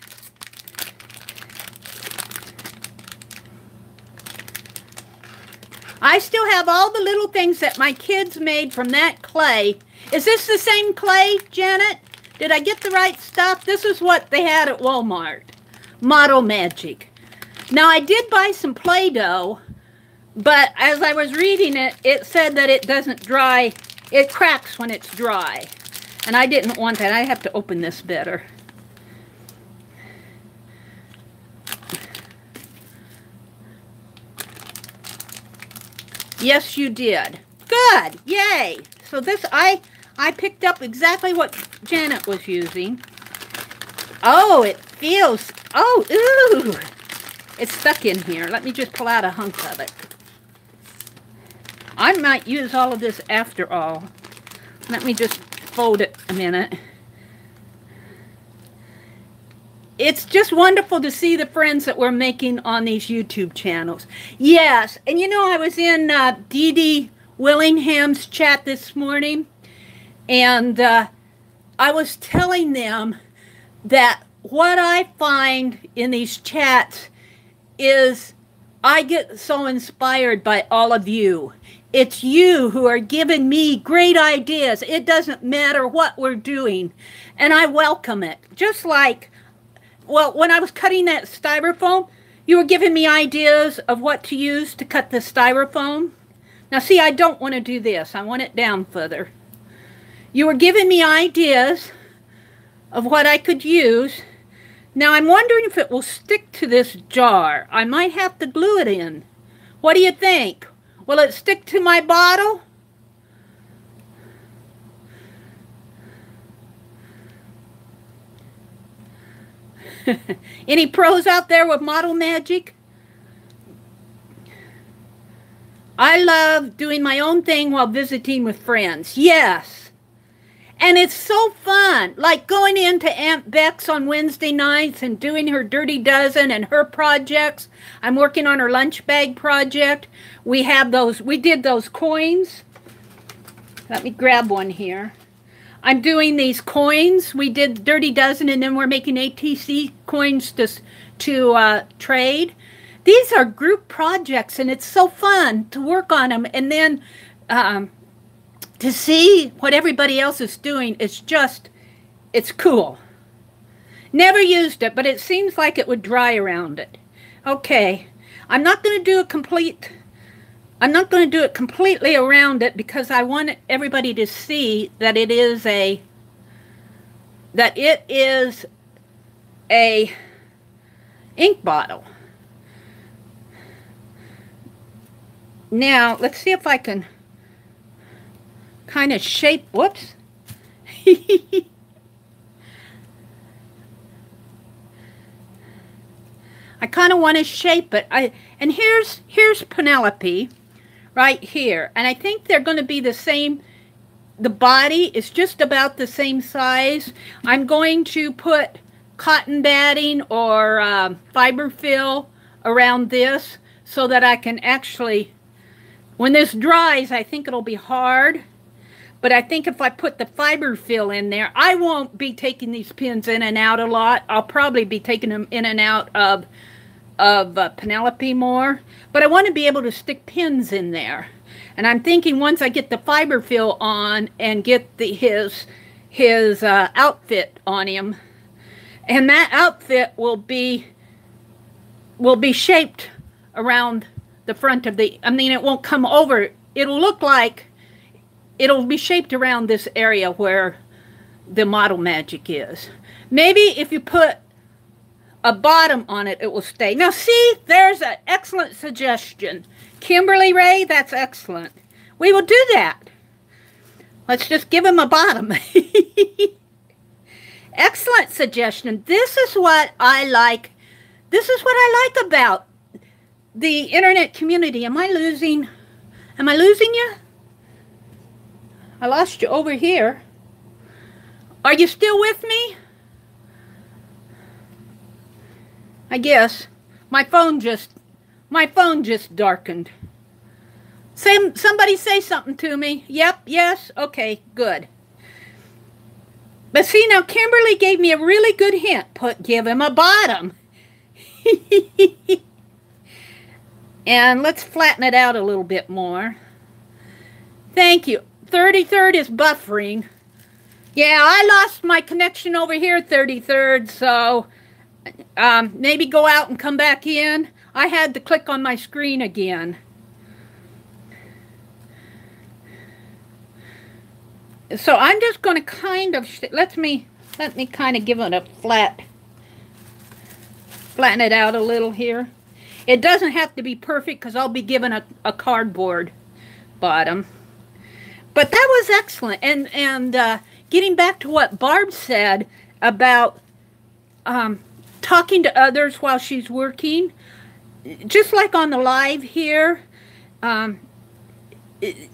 I still have all the little things that my kids made from that clay. Is this the same clay, Janet? Did I get the right stuff? This is what they had at Walmart. Model Magic. Now, I did buy some Play-Doh, but as I was reading it, it said that it doesn't dry. It cracks when it's dry. And I didn't want that. I have to open this better. Yes, you did. Good. Yay. So this, I picked up exactly what Janet was using. Oh, it feels, oh, ooh. It's stuck in here. Let me just pull out a hunk of it. I might use all of this after all. Let me just fold it a minute. It's just wonderful to see the friends that we're making on these YouTube channels. Yes, and you know, I was in Dee Dee Willingham's chat this morning, and I was telling them that what I find in these chats is I get so inspired by all of you. It's you who are giving me great ideas. It doesn't matter what we're doing, and I welcome it. Just like, well, when I was cutting that styrofoam, you were giving me ideas of what to use to cut the styrofoam. Now, see, I don't want to do this. I want it down further. You were giving me ideas of what I could use. Now, I'm wondering if it will stick to this jar. I might have to glue it in. What do you think? Will it stick to my bottle? Any pros out there with Model Magic? I love doing my own thing while visiting with friends. Yes. And it's so fun. Like going into Aunt Beck's on Wednesday nights and doing her Dirty Dozen and her projects. I'm working on her lunch bag project. We have those, we did those coins. Let me grab one here. I'm doing these coins. We did Dirty Dozen, and then we're making ATC coins to trade. These are group projects, and it's so fun to work on them. And then to see what everybody else is doing is just, it's cool. Never used it, but it seems like it would dry around it. Okay, I'm not going to do it completely around it because I want everybody to see that it is ink bottle. Now, let's see if I can kind of shape, whoops. I kind of want to shape it. And here's Penelope right here. And I think they're going to be the same. The body is just about the same size. I'm going to put cotton batting or fiber fill around this so that I can actually, when this dries, I think it'll be hard. But I think if I put the fiber fill in there, I won't be taking these pins in and out a lot. I'll probably be taking them in and out of Penelope more. But I want to be able to stick pins in there. And I'm thinking once I get the fiber fill on and get his outfit on him, and that outfit will be shaped around the front of the, I mean, it won't come over. It'll look like it'll be shaped around this area where the model magic is. Maybe if you put a bottom on it, it will stay. Now see, there's an excellent suggestion. Kimberly Ray, that's excellent. We will do that. Let's just give him a bottom. Excellent suggestion. This is what I like. This is what I like about the internet community. Am I losing you? I lost you over here. Are you still with me? I guess my phone just darkened. Somebody say something to me. Yep, yes, okay, good. But see, now Kimberly gave me a really good hint. Give him a bottom. And let's flatten it out a little bit more. Thank you. 33rd is buffering. Yeah, I lost my connection over here, 33rd, so maybe go out and come back in. I had to click on my screen again. So I'm just going to kind of, let me kind of give it a flatten it out a little here. It doesn't have to be perfect because I'll be given a cardboard bottom. But that was excellent. And getting back to what Barb said about talking to others while she's working, just like on the live here,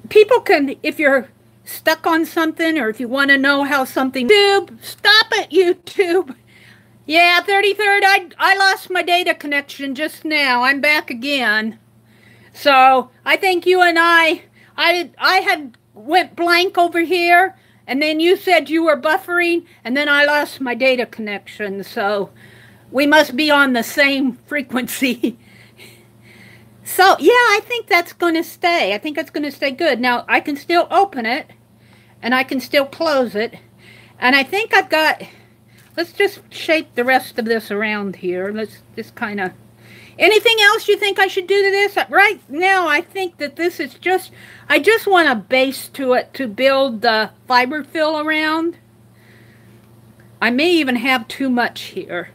people can, if you're stuck on something or if you want to know how something, YouTube, stop it, YouTube. Yeah, 33rd, I lost my data connection just now. I'm back again. So I think you and I had went blank over here, and then you said you were buffering, and then I lost my data connection. So we must be on the same frequency. So, yeah, I think that's going to stay. I think it's going to stay good. Now, I can still open it, and I can still close it. And I think I've got, let's just shape the rest of this around here. Let's just kind of, anything else you think I should do to this? Right now, I think that this is just, I just want a base to it to build the fiber fill around. I may even have too much here.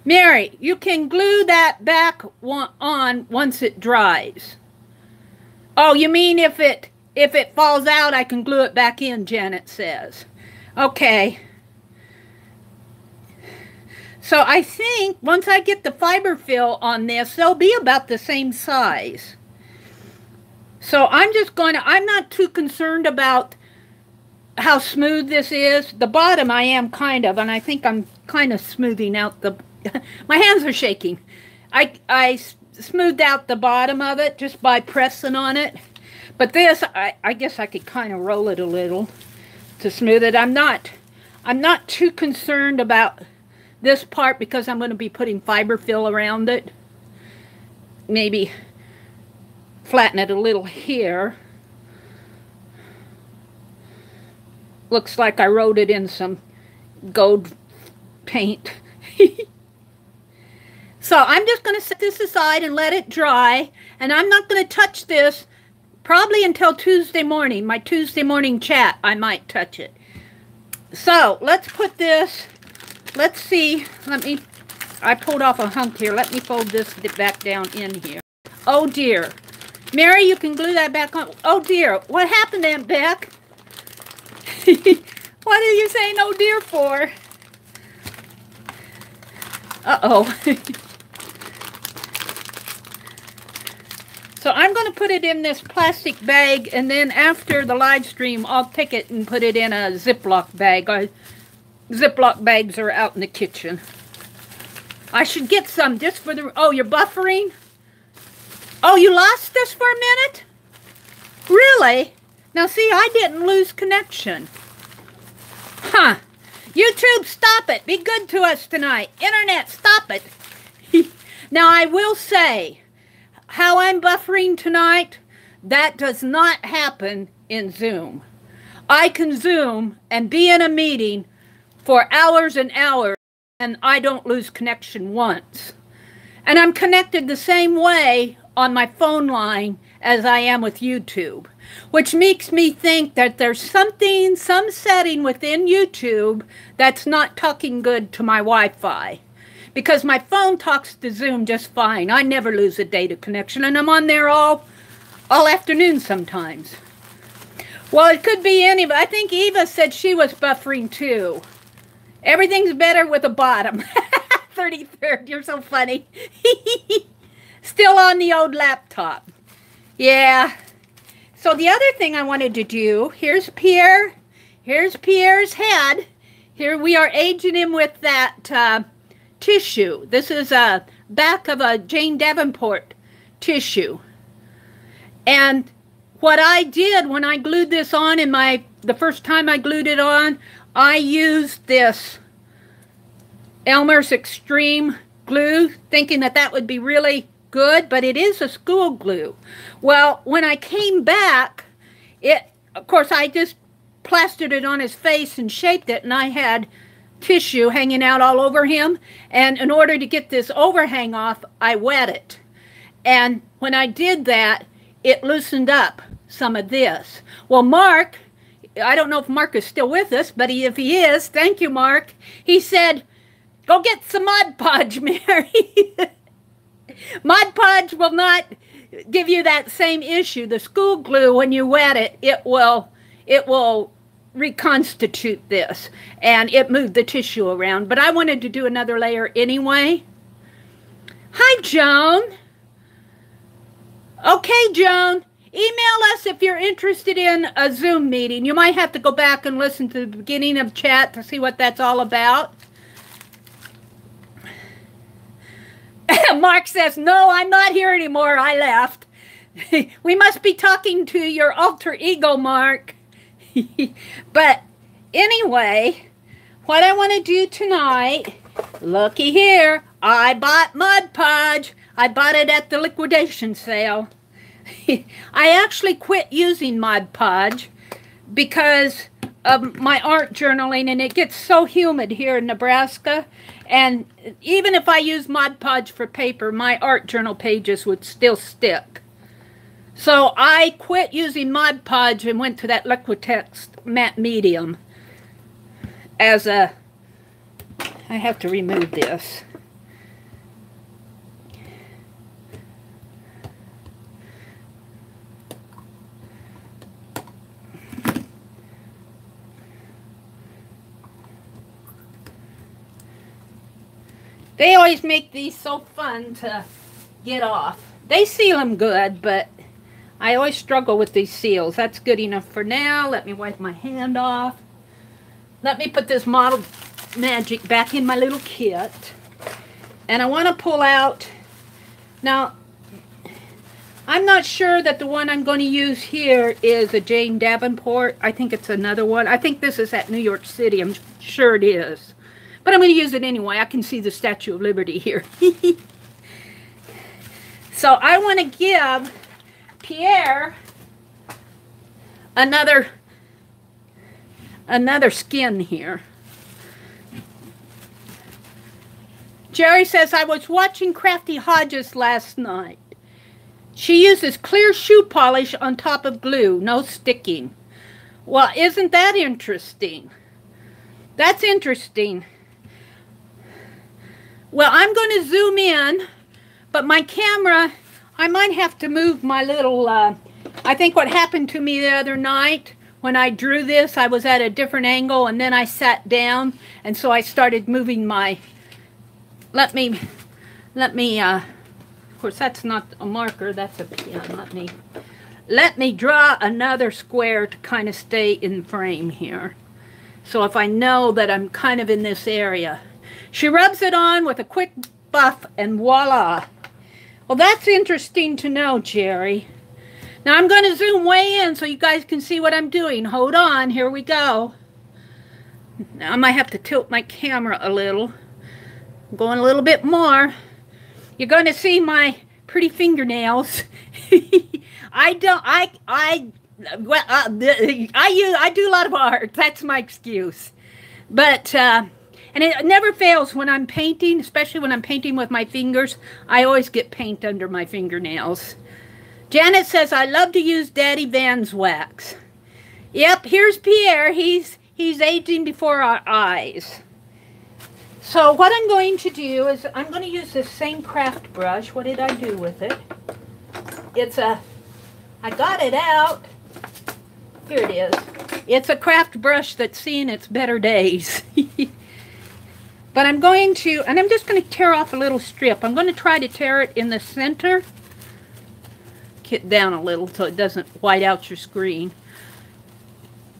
Mary, you can glue that back on once it dries. Oh, you mean if it falls out, I can glue it back in, Janet says. Okay. So I think once I get the fiber fill on this, they'll be about the same size. So I'm just going to, I'm not too concerned about how smooth this is. The bottom I am kind of, and I think I'm kind of smoothing out the, my hands are shaking. I smoothed out the bottom of it just by pressing on it. But this, I guess I could kind of roll it a little to smooth it. I'm not too concerned about this part because I'm going to be putting fiber fill around it. Maybe flatten it a little here. Looks like I wrote it in some gold paint. So I'm just going to set this aside and let it dry. And I'm not going to touch this probably until Tuesday morning. My Tuesday morning chat, I might touch it. So let's put this, let's see, let me I pulled off a hunk here. Let me fold this back down in here. Oh dear. Mary, you can glue that back on. Oh dear. What happened, Aunt Beck? What are you saying oh dear for? Uh-oh. So I'm going to put it in this plastic bag, and then after the live stream, I'll take it and put it in a Ziploc bag. Ziploc bags are out in the kitchen. I should get some just for the... Oh, you're buffering? Oh, you lost this for a minute? Really? Now, see, I didn't lose connection. Huh. YouTube, stop it. Be good to us tonight. Internet, stop it. Now, I will say, how I'm buffering tonight, that does not happen in Zoom. I can Zoom and be in a meeting for hours and hours, and I don't lose connection once. And I'm connected the same way on my phone line as I am with YouTube, which makes me think that there's something, some setting within YouTube that's not talking good to my Wi-Fi. Because my phone talks to Zoom just fine. I never lose a data connection, and I'm on there all afternoon sometimes. Well, it could be any, but I think Eva said she was buffering too. Everything's better with a bottom. 33rd, you're so funny. Still on the old laptop. Yeah. So the other thing I wanted to do, here's Pierre. Here's Pierre's head. Here we are aging him with that tissue. This is a back of a Jane Davenport tissue. And what I did when I glued this on in the first time I glued it on, I used this Elmer's Extreme glue, thinking that that would be really good, but it is a school glue. Well, when I came back, of course, I just plastered it on his face and shaped it, and I had tissue hanging out all over him. And in order to get this overhang off, I wet it. And when I did that, it loosened up some of this. Well, Mark, I don't know if Mark is still with us, but if he is, thank you, Mark. He said, go get some Mod Podge, Mary. Mod Podge will not give you that same issue. The school glue, when you wet it, it will reconstitute this, and it moved the tissue around. But I wanted to do another layer anyway. Hi, Joan. Okay, Joan. Email us if you're interested in a Zoom meeting. You might have to go back and listen to the beginning of chat to see what that's all about. Mark says, no, I'm not here anymore. I left. We must be talking to your alter ego, Mark. But anyway, what I want to do tonight, looky here, I bought Mod Podge. I bought it at the liquidation sale. I actually quit using Mod Podge because of my art journaling, and it gets so humid here in Nebraska. And even if I use Mod Podge for paper, my art journal pages would still stick. So I quit using Mod Podge and went to that Liquitex matte medium as a... I have to remove this. They always make these so fun to get off. They seal them good, but I always struggle with these seals. That's good enough for now. Let me wipe my hand off. Let me put this Model Magic back in my little kit. And I want to pull out... Now, I'm not sure that the one I'm going to use here is a Jane Davenport. I think it's another one. I think this is at New York City. I'm sure it is. But I'm going to use it anyway. I can see the Statue of Liberty here. So I want to give Pierre another skin here. Jerry says, I was watching Crafty Hodges last night. She uses clear shoe polish on top of glue, no sticking. Well, isn't that interesting? That's interesting. Well, I'm going to zoom in, but my camera, I might have to move my little, I think what happened to me the other night when I drew this, I was at a different angle and then I sat down, and so I started moving my, let me, of course that's not a marker, that's a pen. Let me draw another square to kind of stay in frame here. So if I know that I'm kind of in this area. She rubs it on with a quick buff and voila. Well, that's interesting to know, Jerry. Now I'm going to zoom way in so you guys can see what I'm doing. Hold on, here we go. Now I might have to tilt my camera a little. I'm going a little bit more. You're going to see my pretty fingernails. I do a lot of art. That's my excuse. But, and it never fails when I'm painting, especially when I'm painting with my fingers. I always get paint under my fingernails. Janet says, I love to use Daddy Van's wax. Yep, here's Pierre. He's aging before our eyes. So what I'm going to do is I'm going to use this same craft brush. What did I do with it? I got it out. Here it is. It's a craft brush that's seen its better days. But I'm going to, and I'm just going to tear off a little strip. I'm going to try to tear it in the center. Get down a little so it doesn't white out your screen.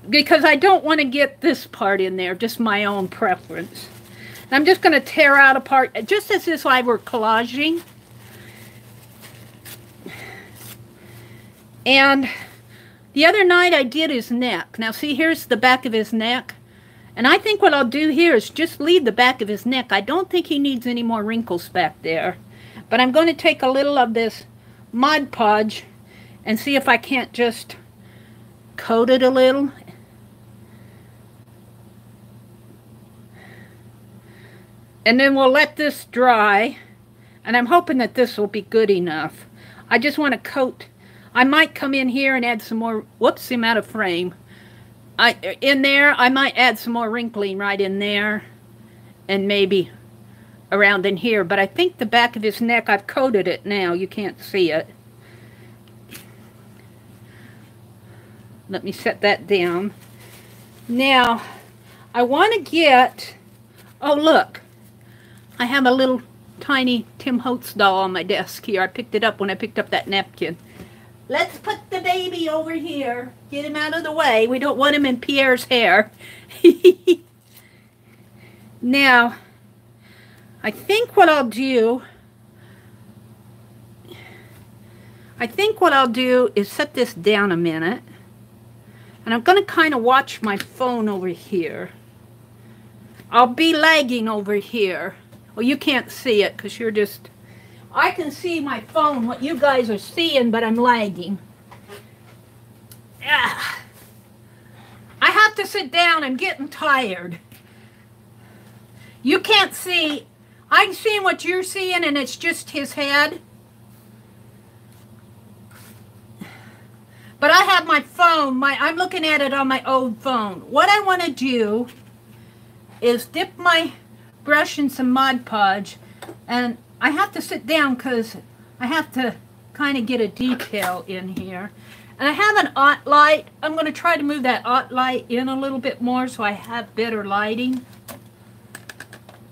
Because I don't want to get this part in there, just my own preference. And I'm just going to tear out a part, just as if I were collaging. And the other night I did his neck. Now see, here's the back of his neck. And I think what I'll do here is just leave the back of his neck. I don't think he needs any more wrinkles back there. But I'm going to take a little of this Mod Podge and see if I can't just coat it a little. And then we'll let this dry. And I'm hoping that this will be good enough. I just want to coat. I might come in here and add some more. Whoops, I'm out of frame. In there, I might add some more wrinkling right in there. And maybe around in here. But I think the back of his neck, I've coated it now. You can't see it. Let me set that down. Now, I want to get, oh look, I have a little tiny Tim Holtz doll on my desk here. I picked it up when I picked up that napkin. Let's put the baby over here. Get him out of the way. We don't want him in Pierre's hair. Now, I think what I'll do is set this down a minute. And I'm going to kind of watch my phone over here. I'll be lagging over here. Well, you can't see it because you're just... I can see my phone, what you guys are seeing, but I'm lagging. Ah. I have to sit down. I'm getting tired. You can't see. I'm seeing what you're seeing, and it's just his head. But I have my phone. I'm looking at it on my old phone. What I want to do is dip my brush in some Mod Podge, and I have to sit down because I have to kind of get a detail in here. And I have an aught light. I'm going to try to move that aught light in a little bit more so I have better lighting.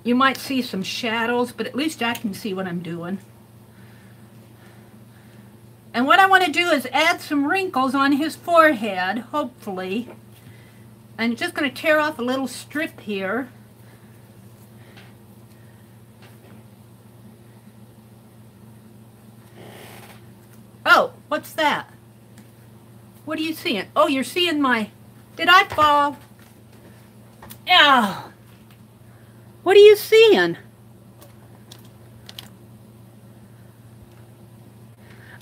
You might see some shadows, but at least I can see what I'm doing. And what I want to do is add some wrinkles on his forehead, hopefully. I'm just going to tear off a little strip here. Oh, what's that? What are you seeing? Oh, you're seeing my... Did I fall? Yeah. What are you seeing?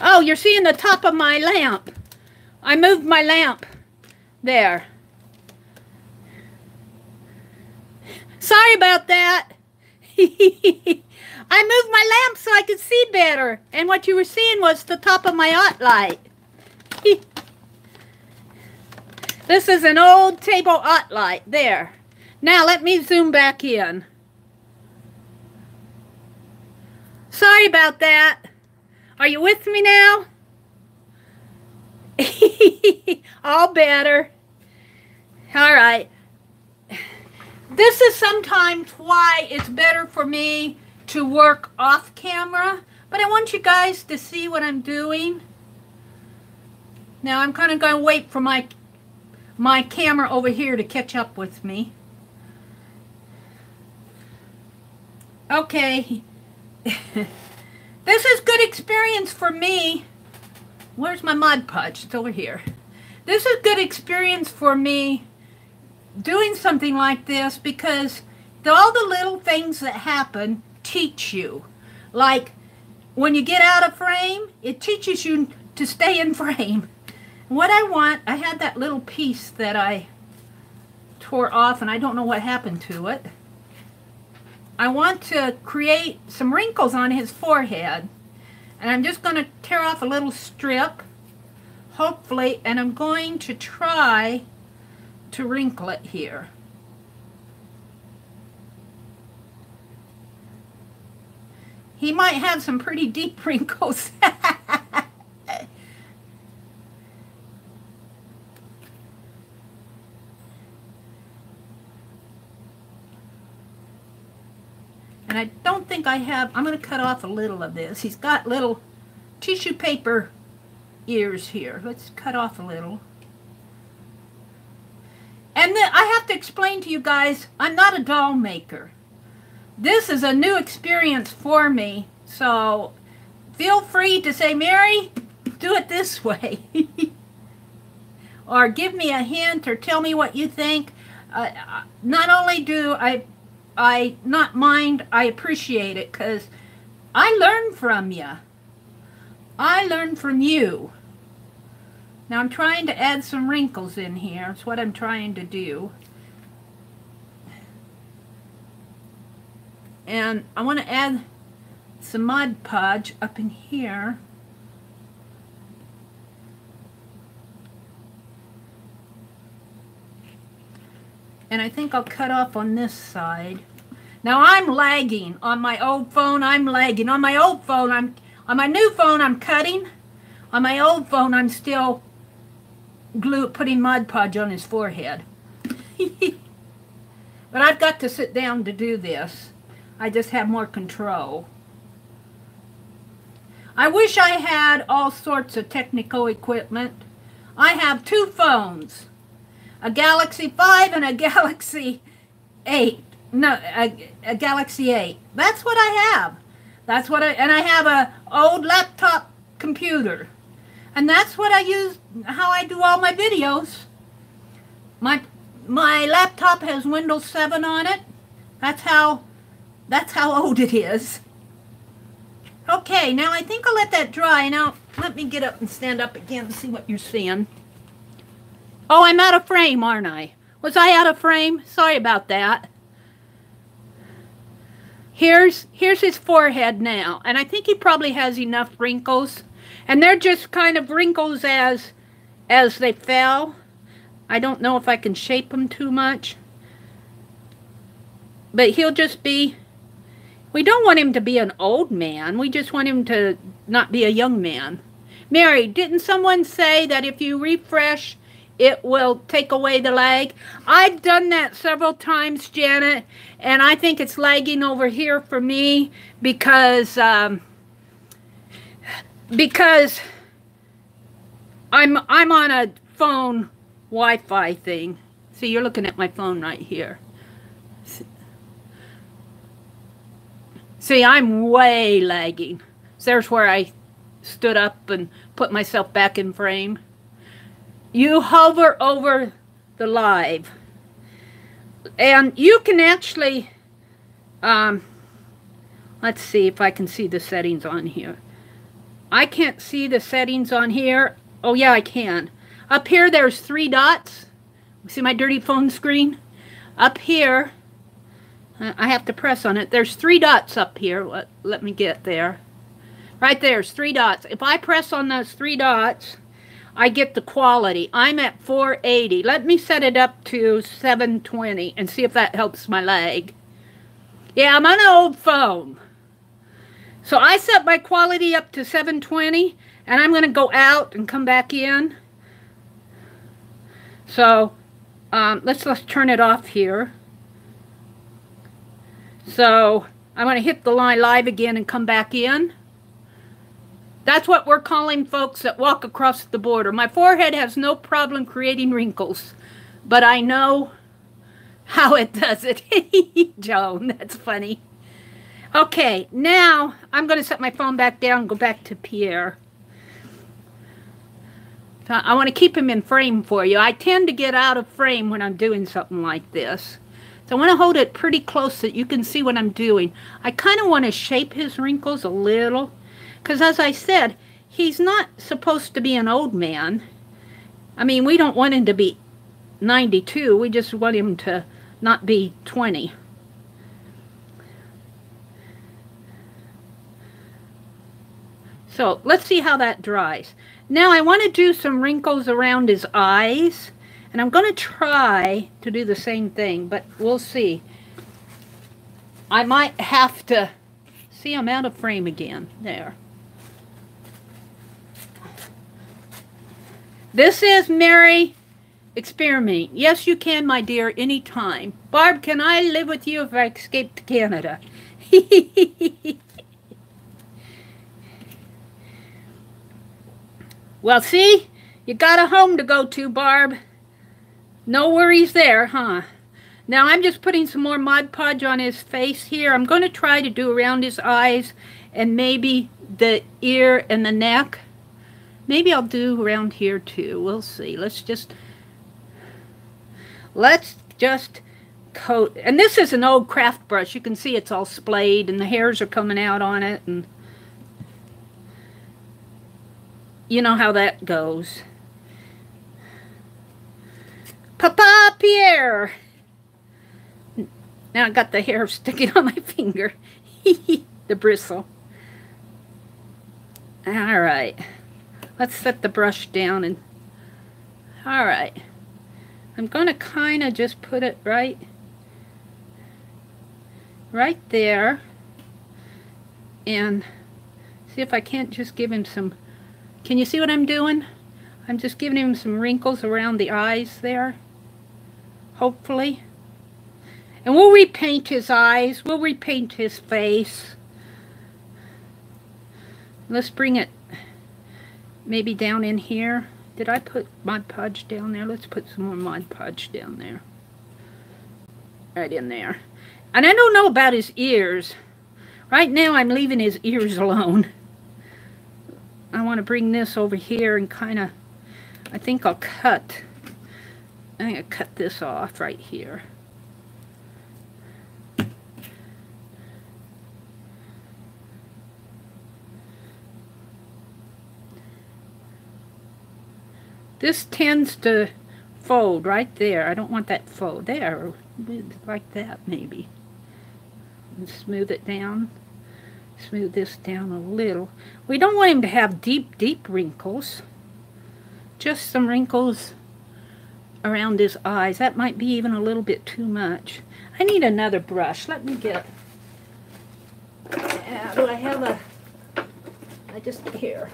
Oh, you're seeing the top of my lamp. I moved my lamp. There. Sorry about that. I moved my lamp so I could see better. And what you were seeing was the top of my aught light. This is an old table aught light. There. Now let me zoom back in. Sorry about that. Are you with me now? All better. All right. This is sometimes why it's better for me to work off camera, but I want you guys to see what I'm doing. Now I'm kind of going to wait for my camera over here to catch up with me. Okay. This is good experience for me. Where's my Mod Podge? It's over here. This is good experience for me doing something like this because all the little things that happen teach you. Like when you get out of frame, it teaches you to stay in frame. What I want, I had that little piece that I tore off and I don't know what happened to it. I want to create some wrinkles on his forehead. And I'm just going to tear off a little strip, hopefully, and I'm going to try to wrinkle it here. He might have some pretty deep wrinkles. And I don't think I have, I'm going to cut off a little of this. He's got little tissue paper ears here. Let's cut off a little. And then I have to explain to you guys, I'm not a doll maker. This is a new experience for me. So feel free to say, Meri, do it this way. Or give me a hint or tell me what you think. Not only do I not mind, I appreciate it because I learn from you. I learn from you. Now I'm trying to add some wrinkles in here. That's what I'm trying to do. And I want to add some Mod Podge up in here. And I think I'll cut off on this side. Now I'm lagging on my old phone. I'm lagging on my old phone. On my new phone. I'm cutting. On my old phone, I'm still putting Mod Podge on his forehead. But I've got to sit down to do this. I just have more control. I wish I had all sorts of technical equipment. I have two phones. A Galaxy 5 and a Galaxy 8. No, a Galaxy 8. That's what I have. That's what and I have a old laptop computer. And that's what I use, how I do all my videos. My laptop has Windows 7 on it. That's how old it is. Okay, now I think I'll let that dry. Now, let me get up and stand up again and see what you're seeing. Oh, I'm out of frame, aren't I? Was I out of frame? Sorry about that. Here's his forehead now. And I think he probably has enough wrinkles. And they're just kind of wrinkles as they fell. I don't know if I can shape them too much. But he'll just be... We don't want him to be an old man. We just want him to not be a young man. Meri, didn't someone say that if you refresh, it will take away the lag? I've done that several times, Janet, and I think it's lagging over here for me because I'm on a phone Wi-Fi thing. See, you're looking at my phone right here. See, I'm way lagging. So there's where I stood up and put myself back in frame. You hover over the live. And you can actually, let's see if I can see the settings on here. I can't see the settings on here. Oh yeah, I can. Up here there's 3 dots. See my dirty phone screen? Up here, I have to press on it. There's 3 dots up here. Let me get there. Right there's 3 dots. If I press on those 3 dots, I get the quality. I'm at 480. Let me set it up to 720 and see if that helps my lag. Yeah, I'm on an old phone. So I set my quality up to 720, and I'm going to go out and come back in. So let's turn it off here. So I'm going to hit the line live again and come back in. That's what we're calling folks that walk across the border. My forehead has no problem creating wrinkles, but I know how it does it. Joan, that's funny. Okay, now I'm going to set my phone back down and go back to Pierre. So I want to keep him in frame for you. I tend to get out of frame when I'm doing something like this. So I want to hold it pretty close so that you can see what I'm doing. I kind of want to shape his wrinkles a little. Because as I said, he's not supposed to be an old man. I mean, we don't want him to be 92. We just want him to not be 20. So let's see how that dries. Now I want to do some wrinkles around his eyes. And I'm going to try to do the same thing, but we'll see. I might have to... See, I'm out of frame again. There. This is Meri Experiment. Yes, you can, my dear, anytime. Barb, can I live with you if I escape to Canada? Well, see? You got a home to go to, Barb. No worries there, huh? Now I'm just putting some more Mod Podge on his face here. I'm going to try to do around his eyes and maybe the ear and the neck. Maybe I'll do around here too. We'll see. Let's just coat. And this is an old craft brush. You can see it's all splayed and the hairs are coming out on it. And you know how that goes. Papa Pierre. Now I got the hair sticking on my finger. The bristle. All right. Let's set the brush down and... All right. I'm going to kind of just put it right there. And see if I can't just give him some... Can you see what I'm doing? I'm just giving him some wrinkles around the eyes there. Hopefully. And we'll repaint his eyes. We'll repaint his face. Let's bring it maybe down in here. Did I put Mod Podge down there? Let's put some more Mod Podge down there. Right in there. And I don't know about his ears. Right now I'm leaving his ears alone. I want to bring this over here and kind of... I think I'll cut this off right here. This tends to fold right there. I don't want that fold there. Like that maybe. And smooth it down. Smooth this down a little. We don't want him to have deep, deep wrinkles. Just some wrinkles around his eyes. That might be even a little bit too much. I need another brush. Let me get... do I have a... I just... Here.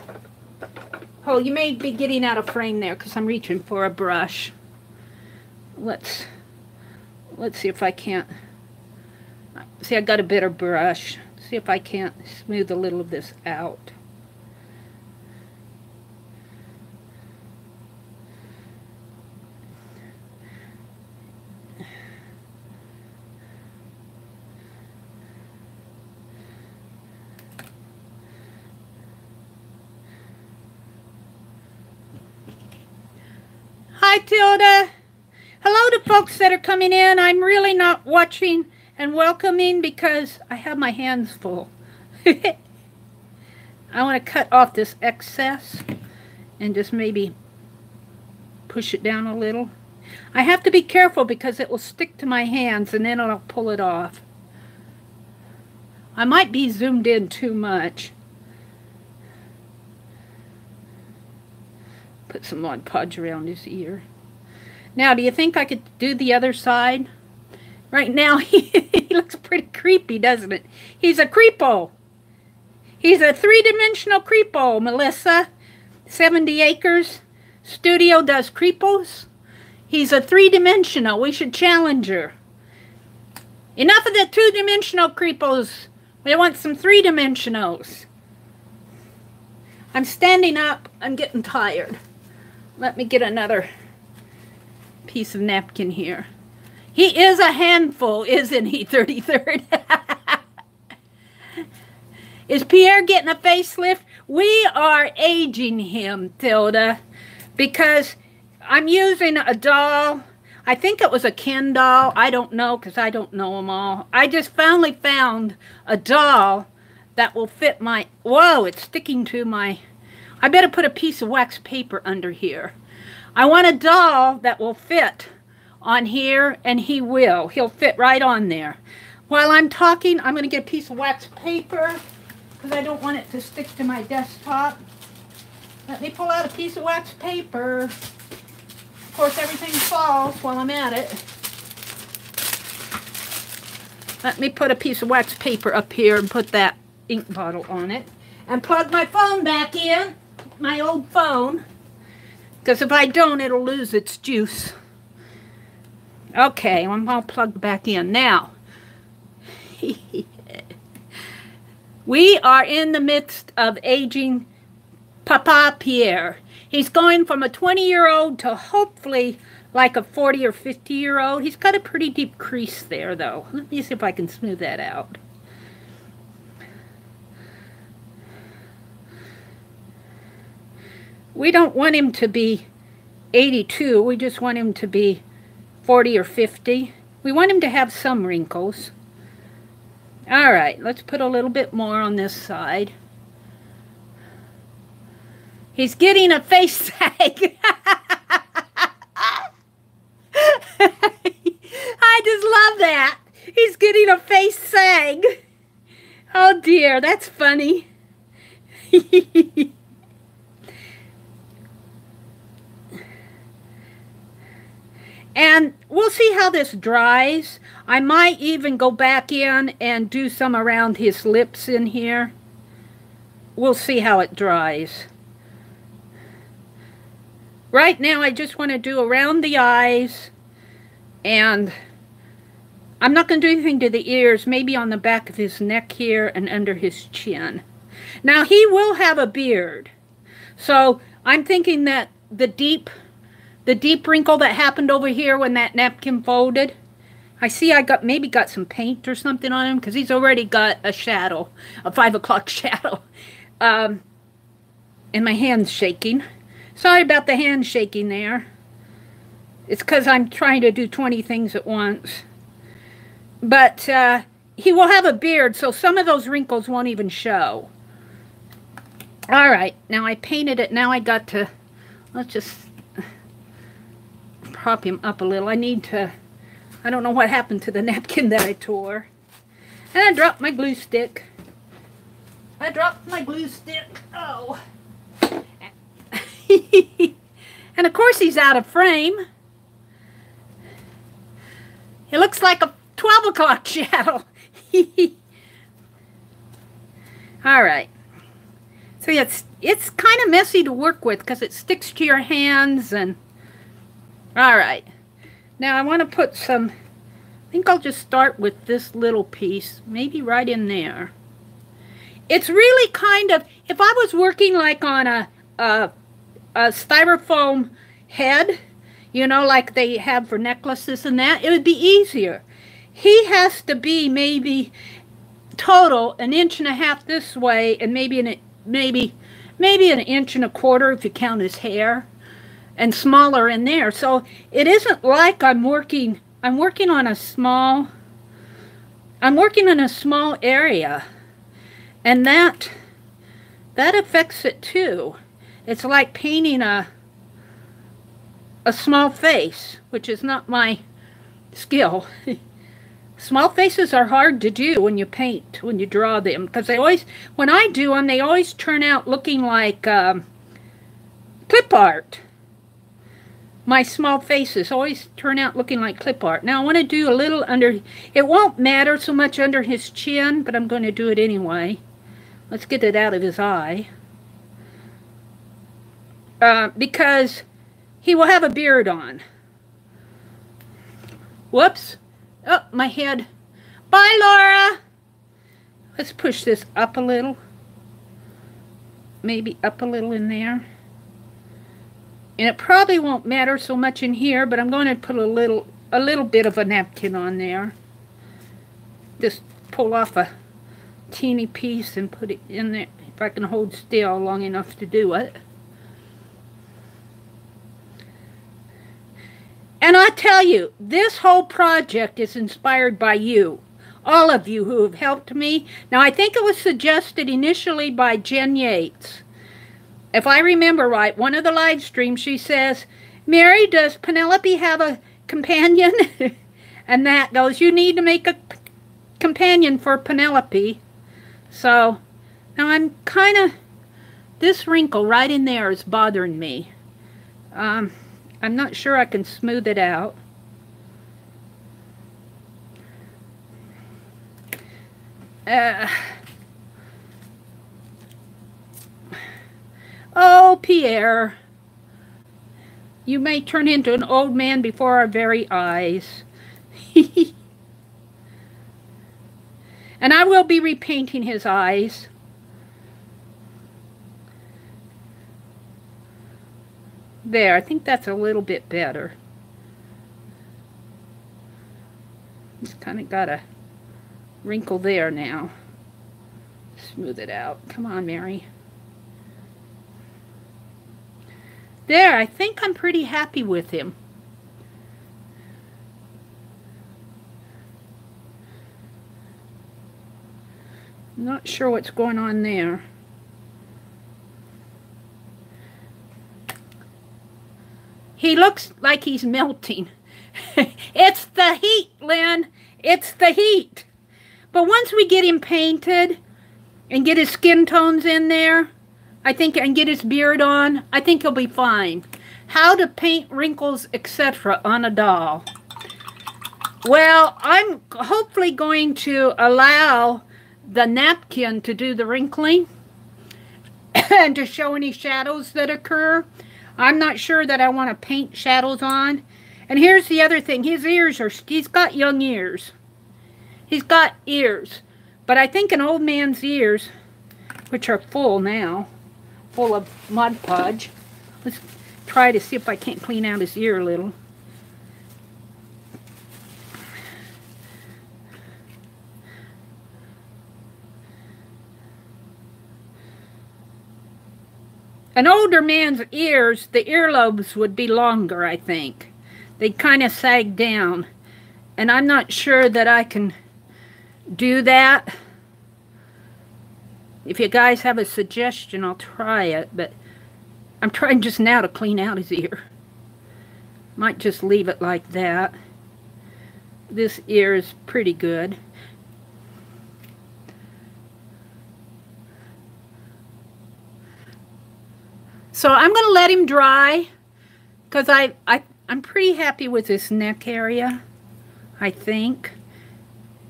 Oh, you may be getting out of frame there because I'm reaching for a brush. Let's see if I can't... See, I got a better brush. See if I can't smooth a little of this out. Hi, Tilda. Hello to folks that are coming in. I'm really not watching and welcoming because I have my hands full. I want to cut off this excess and just maybe push it down a little. I have to be careful because it will stick to my hands and then I'll pull it off. I might be zoomed in too much. Put some Mod Podge around his ear. Now, do you think I could do the other side? Right now, he looks pretty creepy, doesn't it? He's a creepo. He's a three-dimensional creepo, Melissa. 70 acres. Studio does creepos. He's a three-dimensional. We should challenge her. Enough of the two-dimensional creepos. We want some three-dimensionals. I'm standing up. I'm getting tired. Let me get another piece of napkin here. He is a handful, isn't he, 33rd? Is Pierre getting a facelift? We are aging him, Tilda, because I'm using a doll. I think it was a Ken doll. I don't know, because I don't know them all. I just finally found a doll that will fit my... Whoa, it's sticking to my... I better put a piece of wax paper under here. I want a doll that will fit on here, and he will. He'll fit right on there. While I'm talking, I'm going to get a piece of wax paper, because I don't want it to stick to my desktop. Let me pull out a piece of wax paper. Of course, everything falls while I'm at it. Let me put a piece of wax paper up here and put that ink bottle on it. And plug my phone back in, my old phone. Because if I don't, it'll lose its juice. Okay, I'm all plugged back in. Now, we are in the midst of aging Papa Pierre. He's going from a 20-year-old to hopefully like a 40 or 50-year-old. He's got a pretty deep crease there, though. Let me see if I can smooth that out. We don't want him to be 82. We just want him to be 40 or 50. We want him to have some wrinkles. All right, let's put a little bit more on this side. He's getting a face sag. I just love that. He's getting a face sag. Oh dear, that's funny. And we'll see how this dries. I might even go back in and do some around his lips in here. We'll see how it dries. Right now, I just want to do around the eyes. And I'm not going to do anything to the ears. Maybe on the back of his neck here and under his chin. Now, he will have a beard. So, I'm thinking that the deep wrinkle that happened over here when that napkin folded, I see I maybe got some paint or something on him because he's already got a shadow, a 5 o'clock shadow. And my hand's shaking. Sorry about the hand shaking there. It's because I'm trying to do 20 things at once. But he will have a beard, so some of those wrinkles won't even show. All right, now I painted it. Now I got to, let's just prop him up a little. I need to, I don't know what happened to the napkin that I tore. And I dropped my glue stick. I dropped my glue stick. Oh. And of course he's out of frame. It looks like a 12 o'clock shadow. All right. So it's kind of messy to work with because it sticks to your hands and... All right. Now I want to put some... I think I'll just start with this little piece. Maybe right in there. It's really kind of... If I was working like on a styrofoam head, you know, like they have for necklaces and that, it would be easier. He has to be maybe total 1.5 inches this way, and maybe an 1.25 inches if you count his hair, and smaller in there. So it isn't like I'm working on a small area, and that affects it too. It's like painting a small face, which is not my skill. Small faces are hard to do when you paint, when you draw them, because they always, when I do them, they always turn out looking like clip art. My small faces always turn out looking like clip art. Now I want to do a little under, it won't matter so much under his chin, but I'm going to do it anyway. Let's get it out of his eye. Because he will have a beard on. Whoops. Oh, my head. Bye, Laura. Let's push this up a little. Maybe up a little in there. And it probably won't matter so much in here, but I'm going to put a little bit of a napkin on there. Just pull off a teeny piece and put it in there, if I can hold still long enough to do it. And I tell you, this whole project is inspired by you. All of you who have helped me. Now, I think it was suggested initially by Jen Yates. If I remember right, one of the live streams, she says, Meri, does Penelope have a companion? And that goes, you need to make a companion for Penelope. So, now I'm kind of, this wrinkle right in there is bothering me. I'm not sure I can smooth it out. Oh, Pierre, you may turn into an old man before our very eyes. And I will be repainting his eyes. There, I think that's a little bit better. He's kind of got a wrinkle there now. Smooth it out. Come on, Meri. There, I think I'm pretty happy with him. Not sure what's going on there. He looks like he's melting. It's the heat, Lynn. It's the heat. But once we get him painted and get his skin tones in there, I think, and get his beard on, I think he'll be fine. How to paint wrinkles, etc. on a doll. Well, I'm hopefully going to allow the napkin to do the wrinkling and to show any shadows that occur. I'm not sure that I want to paint shadows on. And here's the other thing. His ears are, he's got young ears. He's got ears. But I think an old man's ears, which are full now, full of Mod Podge. Let's try to see if I can't clean out his ear a little. An older man's ears, the earlobes would be longer, I think. They'd kind of sag down. And I'm not sure that I can do that. If you guys have a suggestion, I'll try it. But I'm trying just now to clean out his ear. Might just leave it like that. This ear is pretty good. So I'm going to let him dry, because I'm pretty happy with this neck area, I think.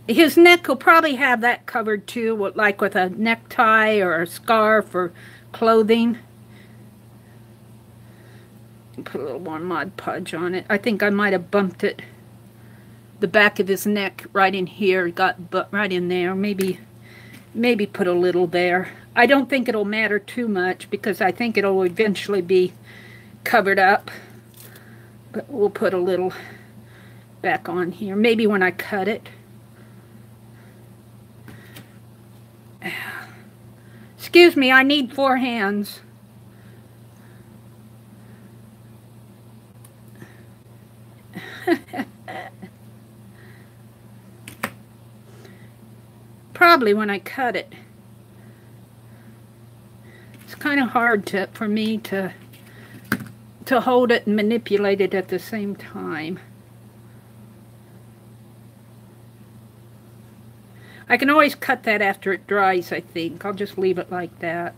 His neck will probably have that covered too, like with a necktie or a scarf or clothing. Put a little more Mod Podge on it. I think I might have bumped it. The back of his neck right in here got right in there. Maybe put a little there. I don't think it'll matter too much because I think it'll eventually be covered up. But we'll put a little back on here. Maybe when I cut it. Excuse me, I need 4 hands. Probably when I cut it. It's kind of hard for me to hold it and manipulate it at the same time. I can always cut that after it dries, I think. I'll just leave it like that.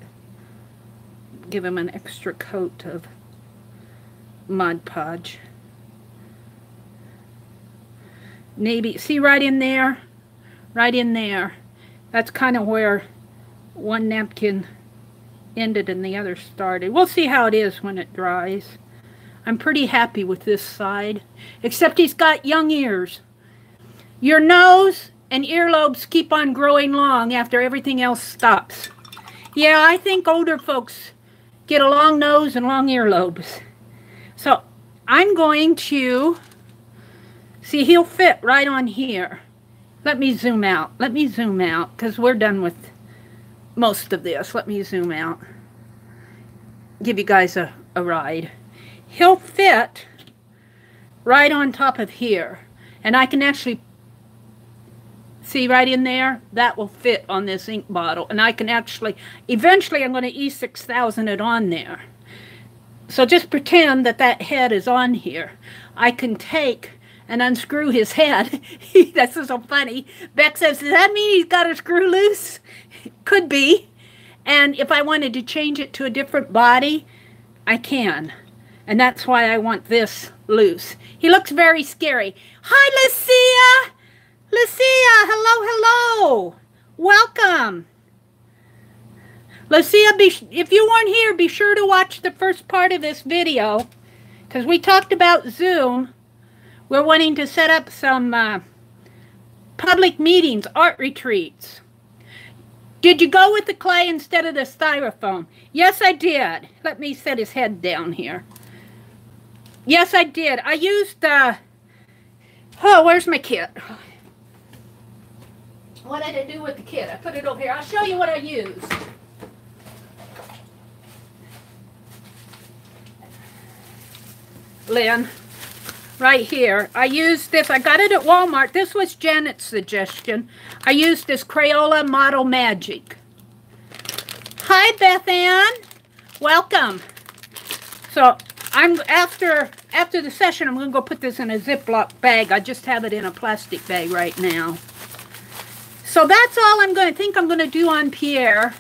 Give him an extra coat of Mod Podge. Maybe, see right in there? Right in there. That's kind of where one napkin ended and the other started. We'll see how it is when it dries. I'm pretty happy with this side, except he's got young ears. Your nose and earlobes keep on growing long after everything else stops. Yeah, I think older folks get a long nose and long earlobes. So I'm going to, see, he'll fit right on here. Let me zoom out. Let me zoom out because we're done with most of this. Let me zoom out. Give you guys a ride. He'll fit right on top of here. And I can actually see right in there. That will fit on this ink bottle. And I can actually, eventually I'm going to E6000 it on there. So just pretend that that head is on here. I can take and unscrew his head. That's so funny. Beck says, does that mean he's got a screw loose? Could be. And if I wanted to change it to a different body, I can. And that's why I want this loose. He looks very scary. Hi, Lucia! Lucia, hello, hello. Welcome. Lucia, if you weren't here, be sure to watch the first part of this video, because we talked about Zoom. We're wanting to set up some public meetings, art retreats. Did you go with the clay instead of the styrofoam? Yes, I did. Let me set his head down here. Yes, I did. I used, oh, where's my kit? What did I do with the kit? I put it over here. I'll show you what I used. Lynn, right here. I used this. I got it at Walmart. This was Janet's suggestion. I used this Crayola Model Magic. Hi, Beth Ann. Welcome. So I'm after the session, I'm going to go put this in a Ziploc bag. I just have it in a plastic bag right now. So that's all I'm going to do on Pierre.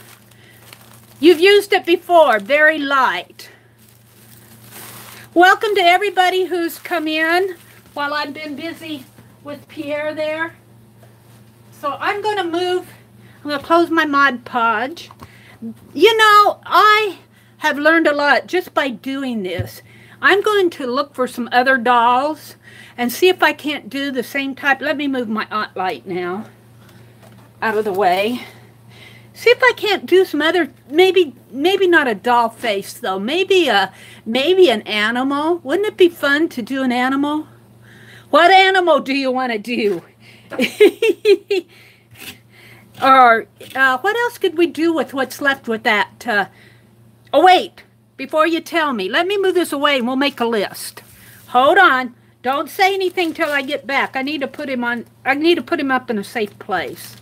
You've used it before. Very light. Welcome to everybody who's come in while I've been busy with Pierre there. So I'm going to close my Mod Podge. You know, I have learned a lot just by doing this. I'm going to look for some other dolls and see if I can't do the same type. Let me move my Aunt Light now out of the way. See if I can't do some other, maybe not a doll face though. Maybe an animal. Wouldn't it be fun to do an animal? What animal do you want to do? Or what else could we do with what's left with that? Oh wait, before you tell me, let me move this away and we'll make a list. Hold on. Don't say anything till I get back. I need to put him up in a safe place.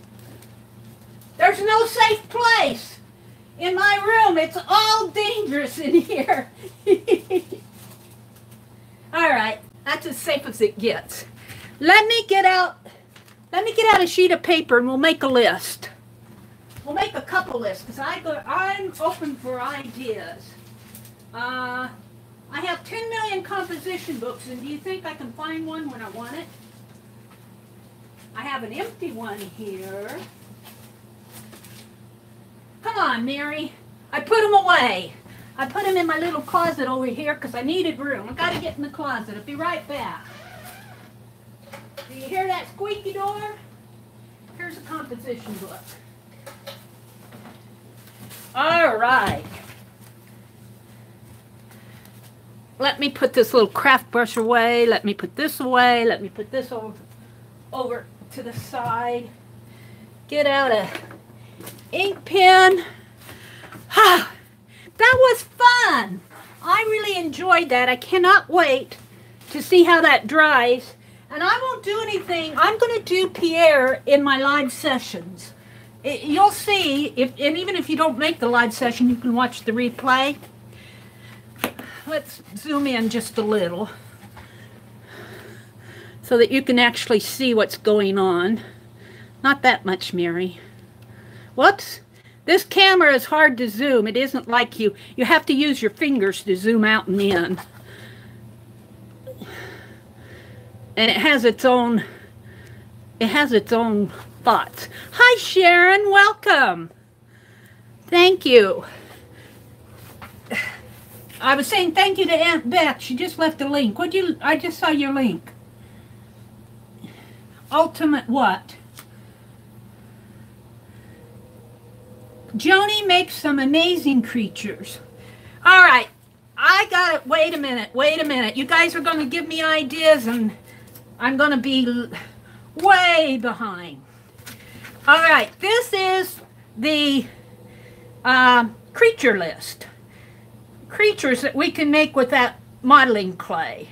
There's no safe place in my room. It's all dangerous in here. All right, that's as safe as it gets. Let me get out a sheet of paper and we'll make a list. We'll make a couple lists because I'm open for ideas. I have 10 million composition books, and do you think I can find one when I want it? I have an empty one here. Come on, Mary. I put them away. I put them in my little closet over here because I needed room. I got to get in the closet. I'll be right back. Do you hear that squeaky door? Here's a composition book. All right. Let me put this little craft brush away. Let me put this away. Let me put this over to the side. Get out a ink pen. That was fun. I really enjoyed that. I cannot wait to see how that dries. And I won't do anything. I'm going to do Pierre in my live sessions. You'll see, and even if you don't make the live session, you can watch the replay. Let's zoom in just a little so that you can actually see what's going on. Not that much, Mary. Whoops. This camera is hard to zoom. It isn't like you have to use your fingers to zoom out and in. And it has its own thoughts. Hi, Sharon. Welcome. Thank you. I was saying thank you to Aunt Beth. She just left a link. I just saw your link. Ultimate what? Joni makes some amazing creatures. All right. I got it. Wait a minute. You guys are going to give me ideas and I'm going to be way behind. All right. This is the creature list. Creatures that we can make with that modeling clay.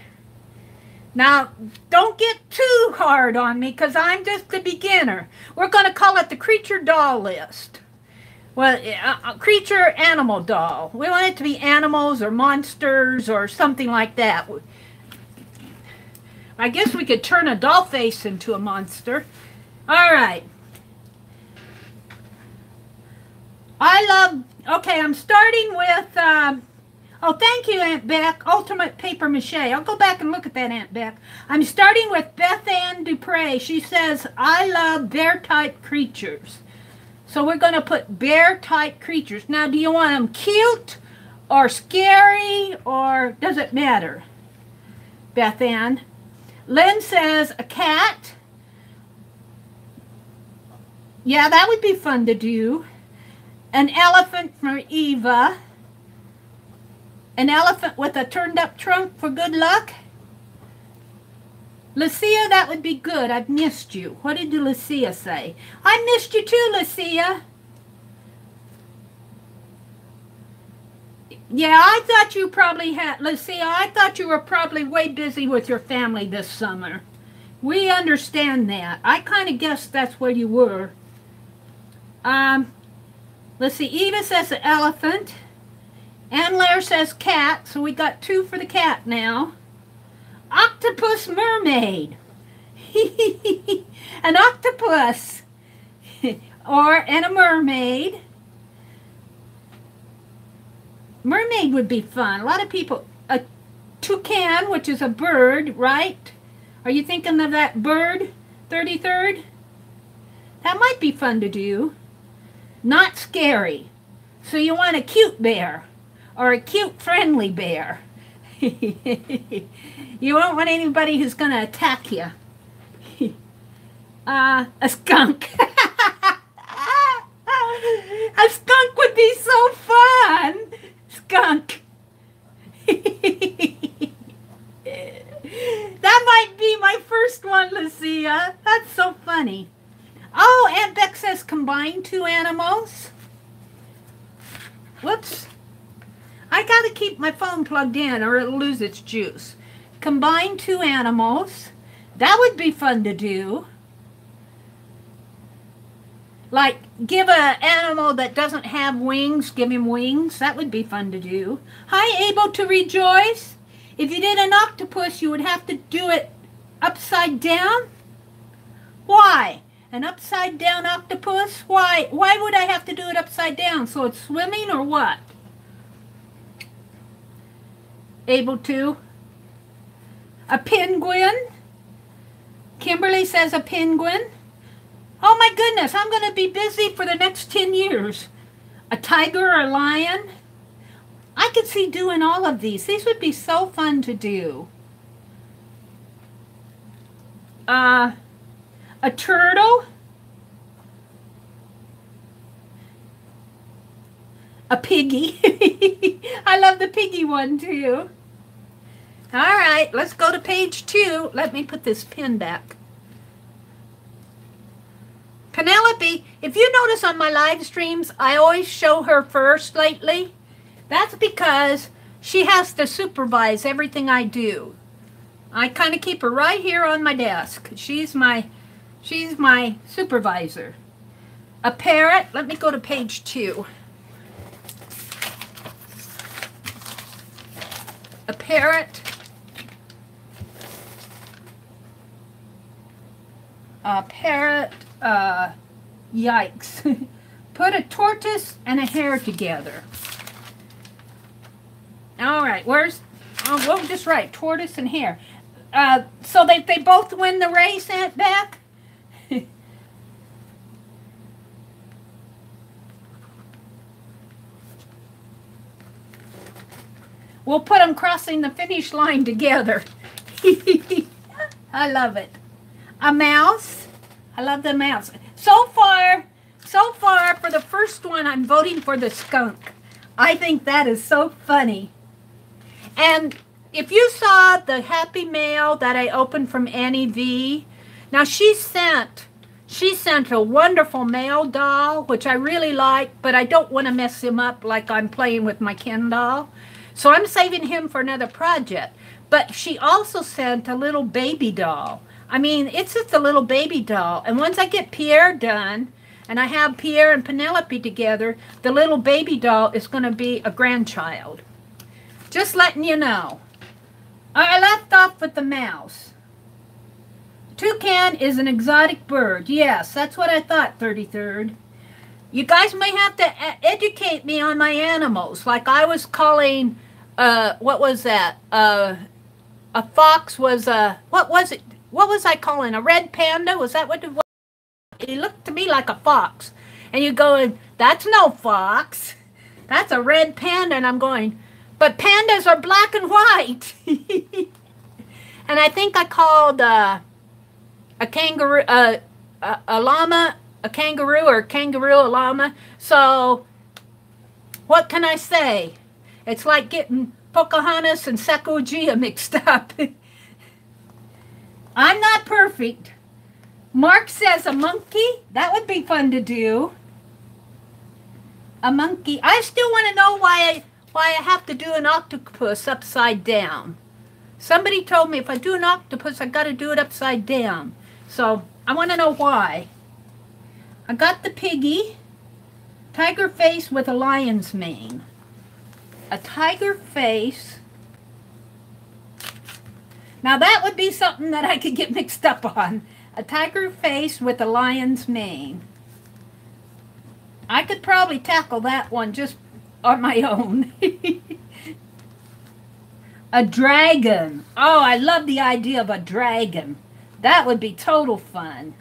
Now, don't get too hard on me because I'm just a beginner. We're going to call it the creature doll list. Well, a creature animal doll. We want it to be animals or monsters or something like that. I guess we could turn a doll face into a monster. All right. Okay, I'm starting with... oh, thank you, Aunt Beck. Ultimate paper mache. I'll go back and look at that, Aunt Beck. I'm starting with Beth Ann Dupre. She says, I love bear-type creatures. So we're going to put bear-type creatures. Now, do you want them cute or scary or does it matter? Beth Ann. Lynn says, a cat. Yeah, that would be fun to do. An elephant for Eva. An elephant with a turned-up trunk for good luck. Lucia, that would be good. I've missed you. What did Lucia say? I missed you too, Lucia. Yeah, I thought you probably had... Lucia, I thought you were probably way busy with your family this summer. We understand that. I kind of guessed that's where you were. Let's see. Eva says the elephant. Ann Lair says cat, so we got 2 for the cat now. Octopus mermaid. An octopus. And a mermaid. Mermaid would be fun. A lot of people... A toucan, which is a bird, right? Are you thinking of that bird? 33rd? That might be fun to do. Not scary. So you want a cute bear. Or a cute, friendly bear. You won't want anybody who's going to attack you. A skunk. A skunk would be so fun. Skunk. That might be my first one, Lucia. That's so funny. Oh, Aunt Beck says combine 2 animals. Whoops. I got to keep my phone plugged in or it'll lose its juice. Combine 2 animals. That would be fun to do. Like, give an animal that doesn't have wings, give him wings. That would be fun to do. Hi, Able to Rejoice. If you did an octopus, you would have to do it upside down. Why? An upside down octopus? Why would I have to do it upside down? So it's swimming or what? Able to. A penguin. Kimberly says a penguin. Oh my goodness, I'm going to be busy for the next 10 years. A tiger or a lion. I could see doing all of these. These would be so fun to do. A turtle. A piggy. I love the piggy one too. All right, let's go to page 2. Let me put this pen back. Penelope, if you notice on my live streams, I always show her first lately. That's because she has to supervise everything I do. I kind of keep her right here on my desk. She's my supervisor. A parrot. Let me go to page 2. A parrot. A parrot. Yikes. Put a tortoise and a hare together. All right, where's... Oh, we'll just write tortoise and hare. So they both win the race, Aunt Beck? We'll put them crossing the finish line together. I love it. A mouse. I love the mouse. So far, for the first one, I'm voting for the skunk. I think that is so funny. And if you saw the happy mail that I opened from Annie V, now she sent a wonderful mail doll, which I really like, but I don't want to mess him up like I'm playing with my Ken doll. So I'm saving him for another project. But she also sent a little baby doll. I mean, it's just a little baby doll. And once I get Pierre done, and I have Pierre and Penelope together, the little baby doll is going to be a grandchild. Just letting you know. I left off with the mouse. Toucan is an exotic bird. Yes, that's what I thought, 33rd. You guys may have to educate me on my animals. Like I was calling, what was that? A fox was a, what was it? What was I calling? A red panda? Was that what it was? It looked to me like a fox. And you go, that's no fox. That's a red panda. And I'm going, but pandas are black and white. And I think I called a kangaroo, a llama, a kangaroo, or kangaroo, a llama. So what can I say? It's like getting Pocahontas and Sacagawea mixed up. I'm not perfect. Mark says a monkey. That would be fun to do. A monkey. I still want to know why I have to do an octopus upside down. Somebody told me if I do an octopus, I got to do it upside down. So I want to know why. I got the piggy. Tiger face with a lion's mane. A tiger face. Now that would be something that I could get mixed up on. A tiger face with a lion's mane. I could probably tackle that one just on my own. A dragon. Oh, I love the idea of a dragon. That would be total fun.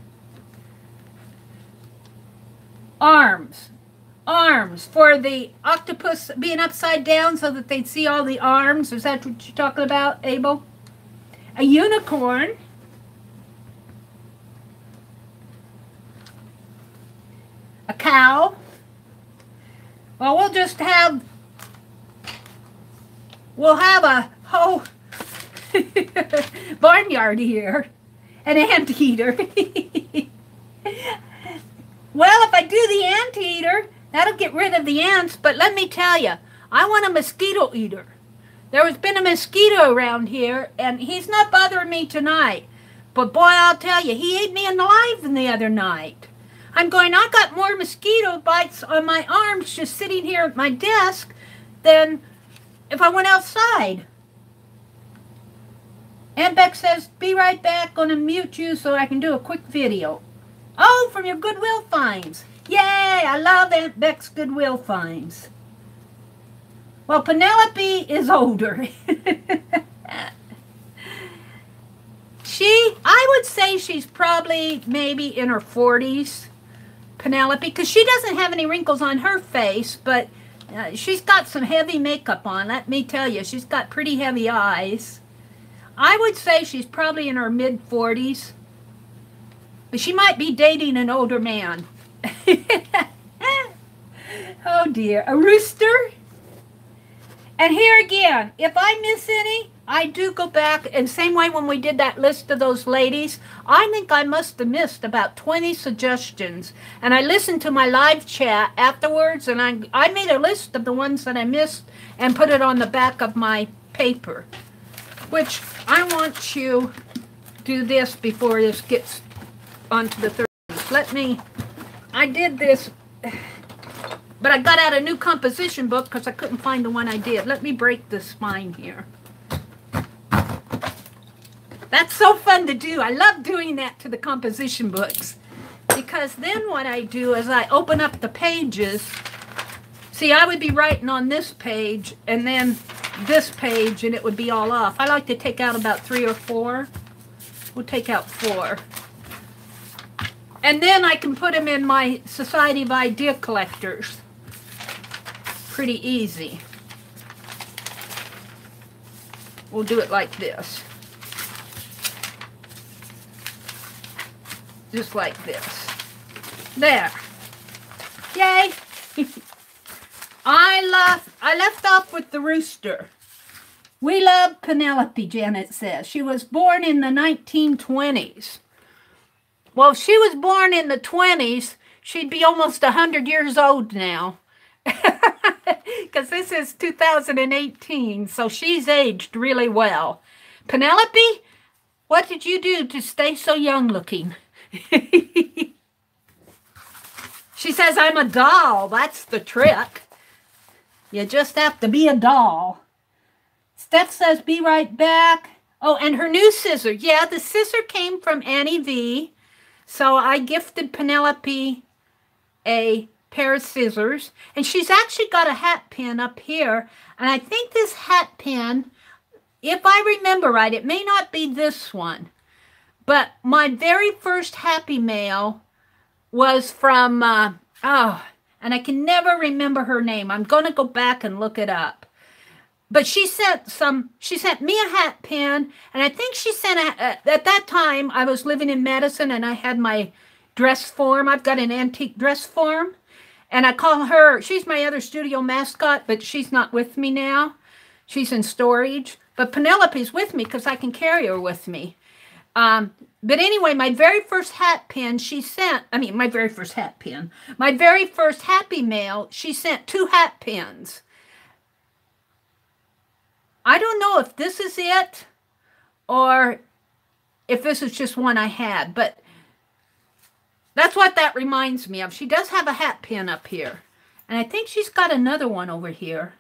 Arms. Arms for the octopus being upside down so that they'd see all the arms. Is that what you're talking about, Abel? A unicorn. A cow. Well, we'll have a whole barnyard here. An anteater. Well, if I do the anteater, that'll get rid of the ants. But let me tell you, I want a mosquito eater. There has been a mosquito around here, and he's not bothering me tonight. But boy, I'll tell you, he ate me alive the other night. I'm going, I got more mosquito bites on my arms just sitting here at my desk than if I went outside. Aunt Beck says, be right back, gonna mute you so I can do a quick video. Oh, from your Goodwill finds. Yay, I love Aunt Beck's Goodwill finds. Well, Penelope is older. I would say she's probably maybe in her 40s, Penelope, because she doesn't have any wrinkles on her face, but she's got some heavy makeup on, let me tell you. She's got pretty heavy eyes. I would say she's probably in her mid-40s, but she might be dating an older man. Oh, dear. A rooster? And here again, if I miss any, I do go back, and same way when we did that list of those ladies, I think I must have missed about 20 suggestions. And I listened to my live chat afterwards, and I made a list of the ones that I missed and put it on the back of my paper, which I want to do this before this gets onto the 30s. I did this, but I got out a new composition book because I couldn't find the one I did. Let me break the spine here. That's so fun to do. I love doing that to the composition books, because then what I do is I open up the pages. See, I would be writing on this page and then this page, and it would be all off. I like to take out about 3 or 4. We'll take out 4. And then I can put them in my Society of Idea Collectors. Pretty easy. we'll do it like this. Just like this. There. Yay! I left off with the rooster. We love Penelope, Janet says. She was born in the 1920s. Well, if she was born in the 20s, she'd be almost 100 years old now. Because this is 2018, so she's aged really well. Penelope, what did you do to stay so young looking? She says, I'm a doll. That's the trick. You just have to be a doll. Steph says, be right back. Oh, and her new scissor. Yeah, the scissor came from Annie V. So I gifted Penelope a pair of scissors. And she's actually got a hat pin up here. And I think this hat pin, if I remember right, it may not be this one. But my very first Happy Mail was from, and I can never remember her name. I'm going to go back and look it up. But she sent me a hat pin, and I think she sent, at that time, I was living in Madison, and I had my dress form. I've got an antique dress form, and I call her, she's my other studio mascot, but she's not with me now. She's in storage. But Penelope's with me because I can carry her with me. But anyway, my very first hat pin she sent, my very first hat pin, my very first Happy Mail, she sent 2 hat pins. I don't know if this is it or if this is just one I had, but that's what that reminds me of. She does have a hat pin up here, and I think she's got another one over here,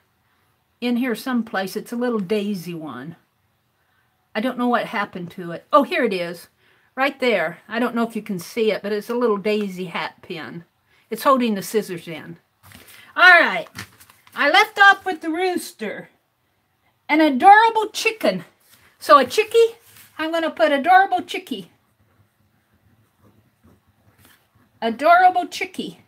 in here someplace. It's a little daisy one. I don't know what happened to it. Oh, here it is. Right there. I don't know if you can see it, but it's a little daisy hat pin. It's holding the scissors in. All right. I left off with the rooster. An adorable chicken. So a chickie, I'm going to put adorable chickie. Adorable chickie.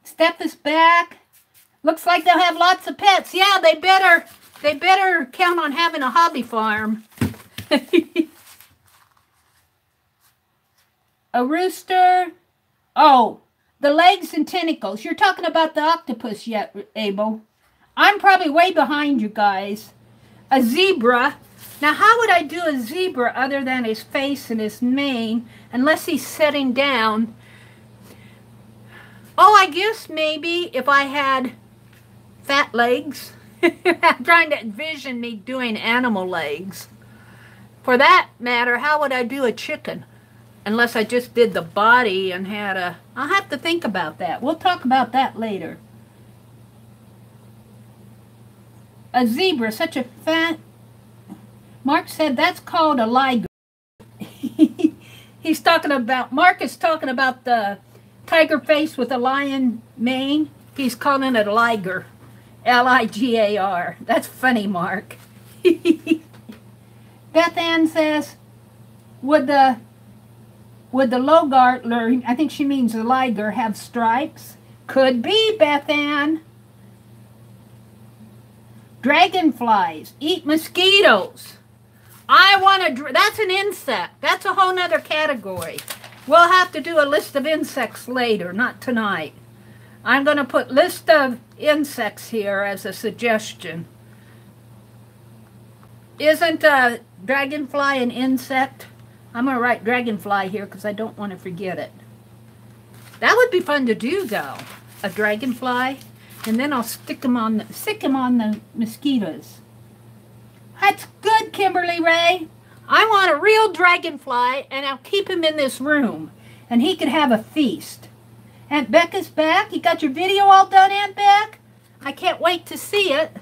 Steph is back. Looks like they'll have lots of pets. Yeah, they better count on having a hobby farm. A rooster. Oh, the legs and tentacles. You're talking about the octopus yet, Abel? I'm probably way behind you guys. A zebra. Now, how would I do a zebra other than his face and his mane, unless he's sitting down? Oh, I guess maybe if I had fat legs. I'm trying to envision me doing animal legs. For that matter, how would I do a chicken? Unless I just did the body and had a... I'll have to think about that. We'll talk about that later. A zebra, such a fat... Mark said that's called a liger. He's talking about... Mark is talking about the tiger face with a lion mane. He's calling it a liger. L-I-G-A-R. That's funny, Mark. Beth Ann says, would the Logartler, I think she means the liger, have stripes? Could be, Beth Ann. Dragonflies eat mosquitoes. I want to, that's an insect. That's a whole nother category. We'll have to do a list of insects later, not tonight. I'm going to put list of insects here as a suggestion. Isn't a dragonfly an insect? I'm going to write dragonfly here because I don't want to forget it. That would be fun to do, though. A dragonfly. And then I'll stick him on the mosquitoes. That's good, Kimberly Ray. I want a real dragonfly, and I'll keep him in this room. And he could have a feast. Aunt Becca's back. You got your video all done, Aunt Beck? I can't wait to see it.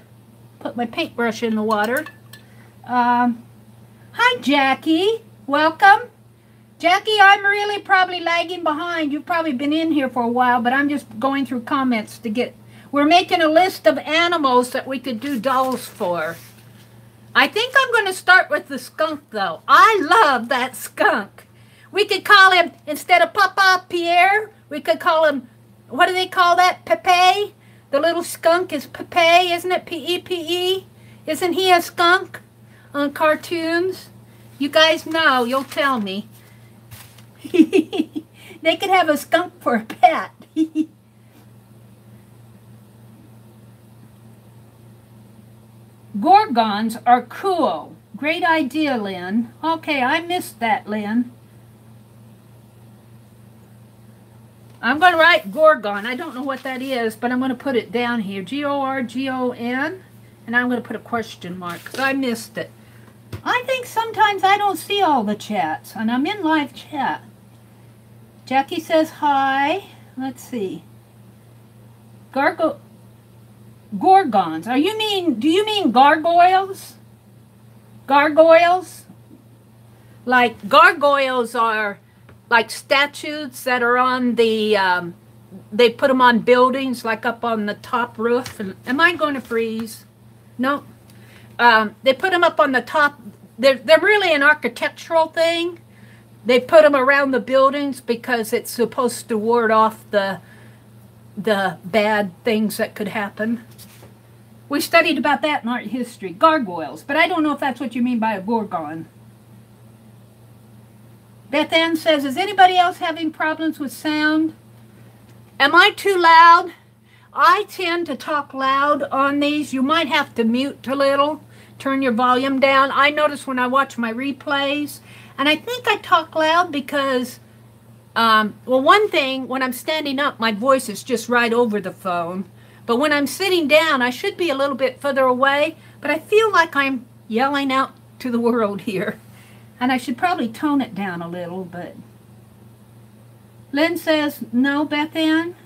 Put my paintbrush in the water. Hi, Jackie. Welcome. Jackie, I'm really probably lagging behind. You've probably been in here for a while, but I'm just going through comments to get... We're making a list of animals that we could do dolls for. I think I'm going to start with the skunk, though. I love that skunk. We could call him, instead of Papa Pierre, we could call him, what do they call that, Pepe? The little skunk is Pepe, isn't it? P-E-P-E? Isn't he a skunk on cartoons? You guys know, you'll tell me. They could have a skunk for a pet. Gorgons are cool. Great idea, Lynn. Okay, I missed that, Lynn. I'm going to write Gorgon. I don't know what that is, but I'm going to put it down here. G-O-R-G-O-N. And I'm going to put a question mark because I missed it. I think sometimes I don't see all the chats, and I'm in live chat. Jackie says hi. Let's see. Gorgons. Do you mean gargoyles? Gargoyles? Like gargoyles are like statues that are on the, they put them on buildings, like up on the top roof. And, am I going to freeze? No. They put them up on the top. They're really an architectural thing. They put them around the buildings because it's supposed to ward off the bad things that could happen. We studied about that in art history. Gargoyles. But I don't know if that's what you mean by a gorgon. Beth Ann says, is anybody else having problems with sound? Am I too loud? I tend to talk loud on these. You might have to mute a little. Turn your volume down. I notice when I watch my replays, and I think I talk loud because, well, one thing, when I'm standing up, my voice is just right over the phone. But when I'm sitting down, I should be a little bit further away, but I feel like I'm yelling out to the world here. And I should probably tone it down a little, but... Lynn says, no, Beth Ann,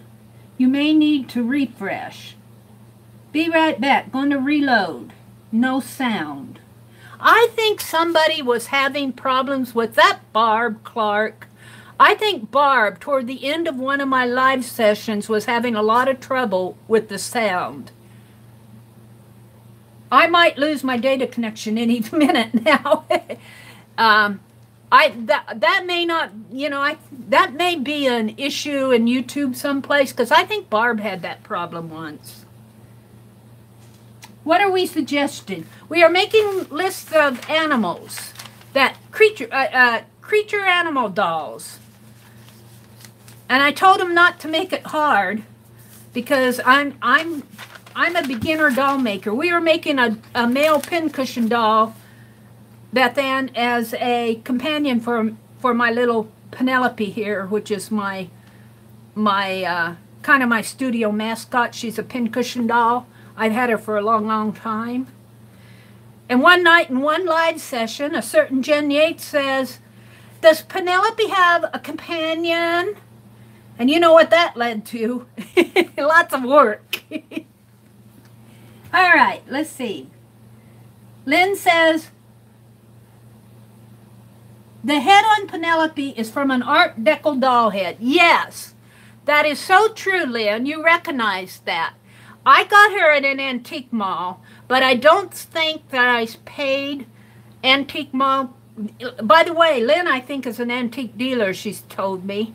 you may need to refresh. Be right back. Going to reload. No sound. I think somebody was having problems with that Barb Clark. I think Barb, toward the end of one of my live sessions, was having a lot of trouble with the sound. I might lose my data connection any minute now. That may not, you know, that may be an issue in YouTube someplace, because I think Barb had that problem once. What are we suggesting? We are making lists of animals, that creature animal dolls. And I told him not to make it hard because I'm a beginner doll maker. We are making a male pincushion doll, Beth Ann, as a companion for my little Penelope here, which is my kind of my studio mascot. She's a pincushion doll. I've had her for a long, long time. And one night in one live session, a certain Jen Yates says, does Penelope have a companion? And you know what that led to. Lots of work. All right, let's see. Lynn says, the head on Penelope is from an Art Deco doll head. Yes, that is so true, Lynn. You recognize that. I got her at an antique mall, but I don't think that I paid antique mall. By the way, Lynn, I think, is an antique dealer, she's told me.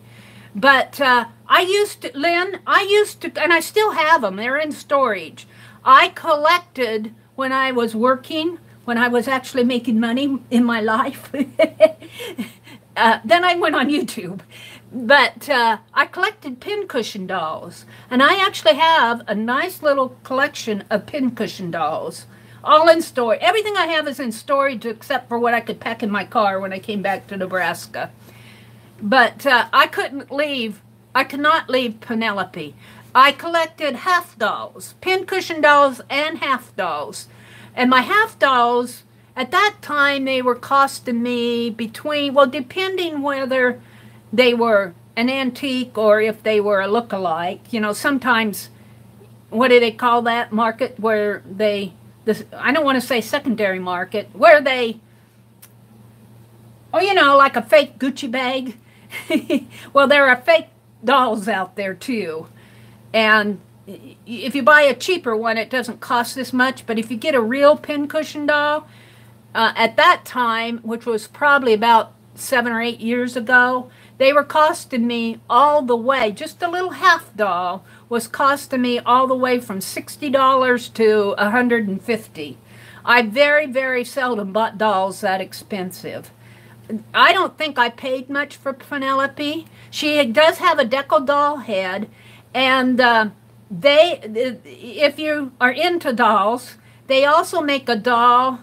But I used to, Lynn, and I still have them. They're in storage. I collected when I was working, when I was actually making money in my life. Then I went on YouTube. But I collected pincushion dolls. And I actually have a nice little collection of pincushion dolls. All in storage. Everything I have is in storage except for what I could pack in my car when I came back to Nebraska. But I could not leave Penelope. I collected half dolls, pincushion dolls and half dolls. And my half dolls, at that time, they were costing me between, well, depending whether they were an antique or if they were a look-alike. You know, sometimes, what do they call that market where they, I don't want to say secondary market, where they, oh, you know, like a fake Gucci bag. Well, there are fake dolls out there too. And if you buy a cheaper one, it doesn't cost this much. But if you get a real pincushion doll, at that time, which was probably about 7 or 8 years ago, they were costing me all the way, just a little half doll was costing me all the way from $60 to $150. I very, very seldom bought dolls that expensive. I don't think I paid much for Penelope. She does have a decal doll head, and if you are into dolls, they also make a doll,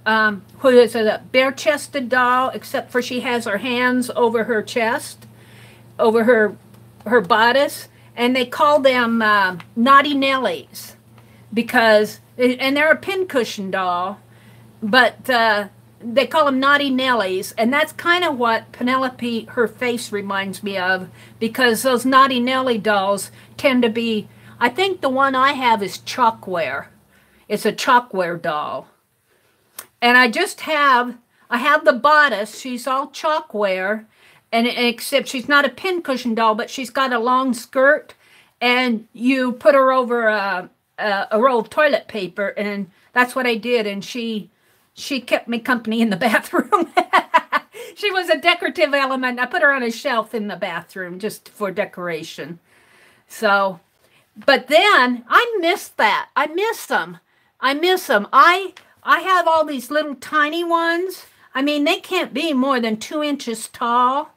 who is a bare-chested doll, except for she has her hands over her chest, over her bodice, and they call them Naughty Nellies, because, and they're a pincushion doll, but they call them Naughty Nellies, and that's kind of what Penelope, her face reminds me of, because those Naughty Nellie dolls tend to be, I think the one I have is Chalkware. It's a Chalkware doll. And I have the bodice, she's all Chalkware, and except she's not a pincushion doll, but she's got a long skirt, and you put her over a roll of toilet paper, and that's what I did, and she kept me company in the bathroom. She was a decorative element. I put her on a shelf in the bathroom just for decoration. So, but then I miss that. I miss them. I have all these little tiny ones. I mean, they can't be more than 2 inches tall.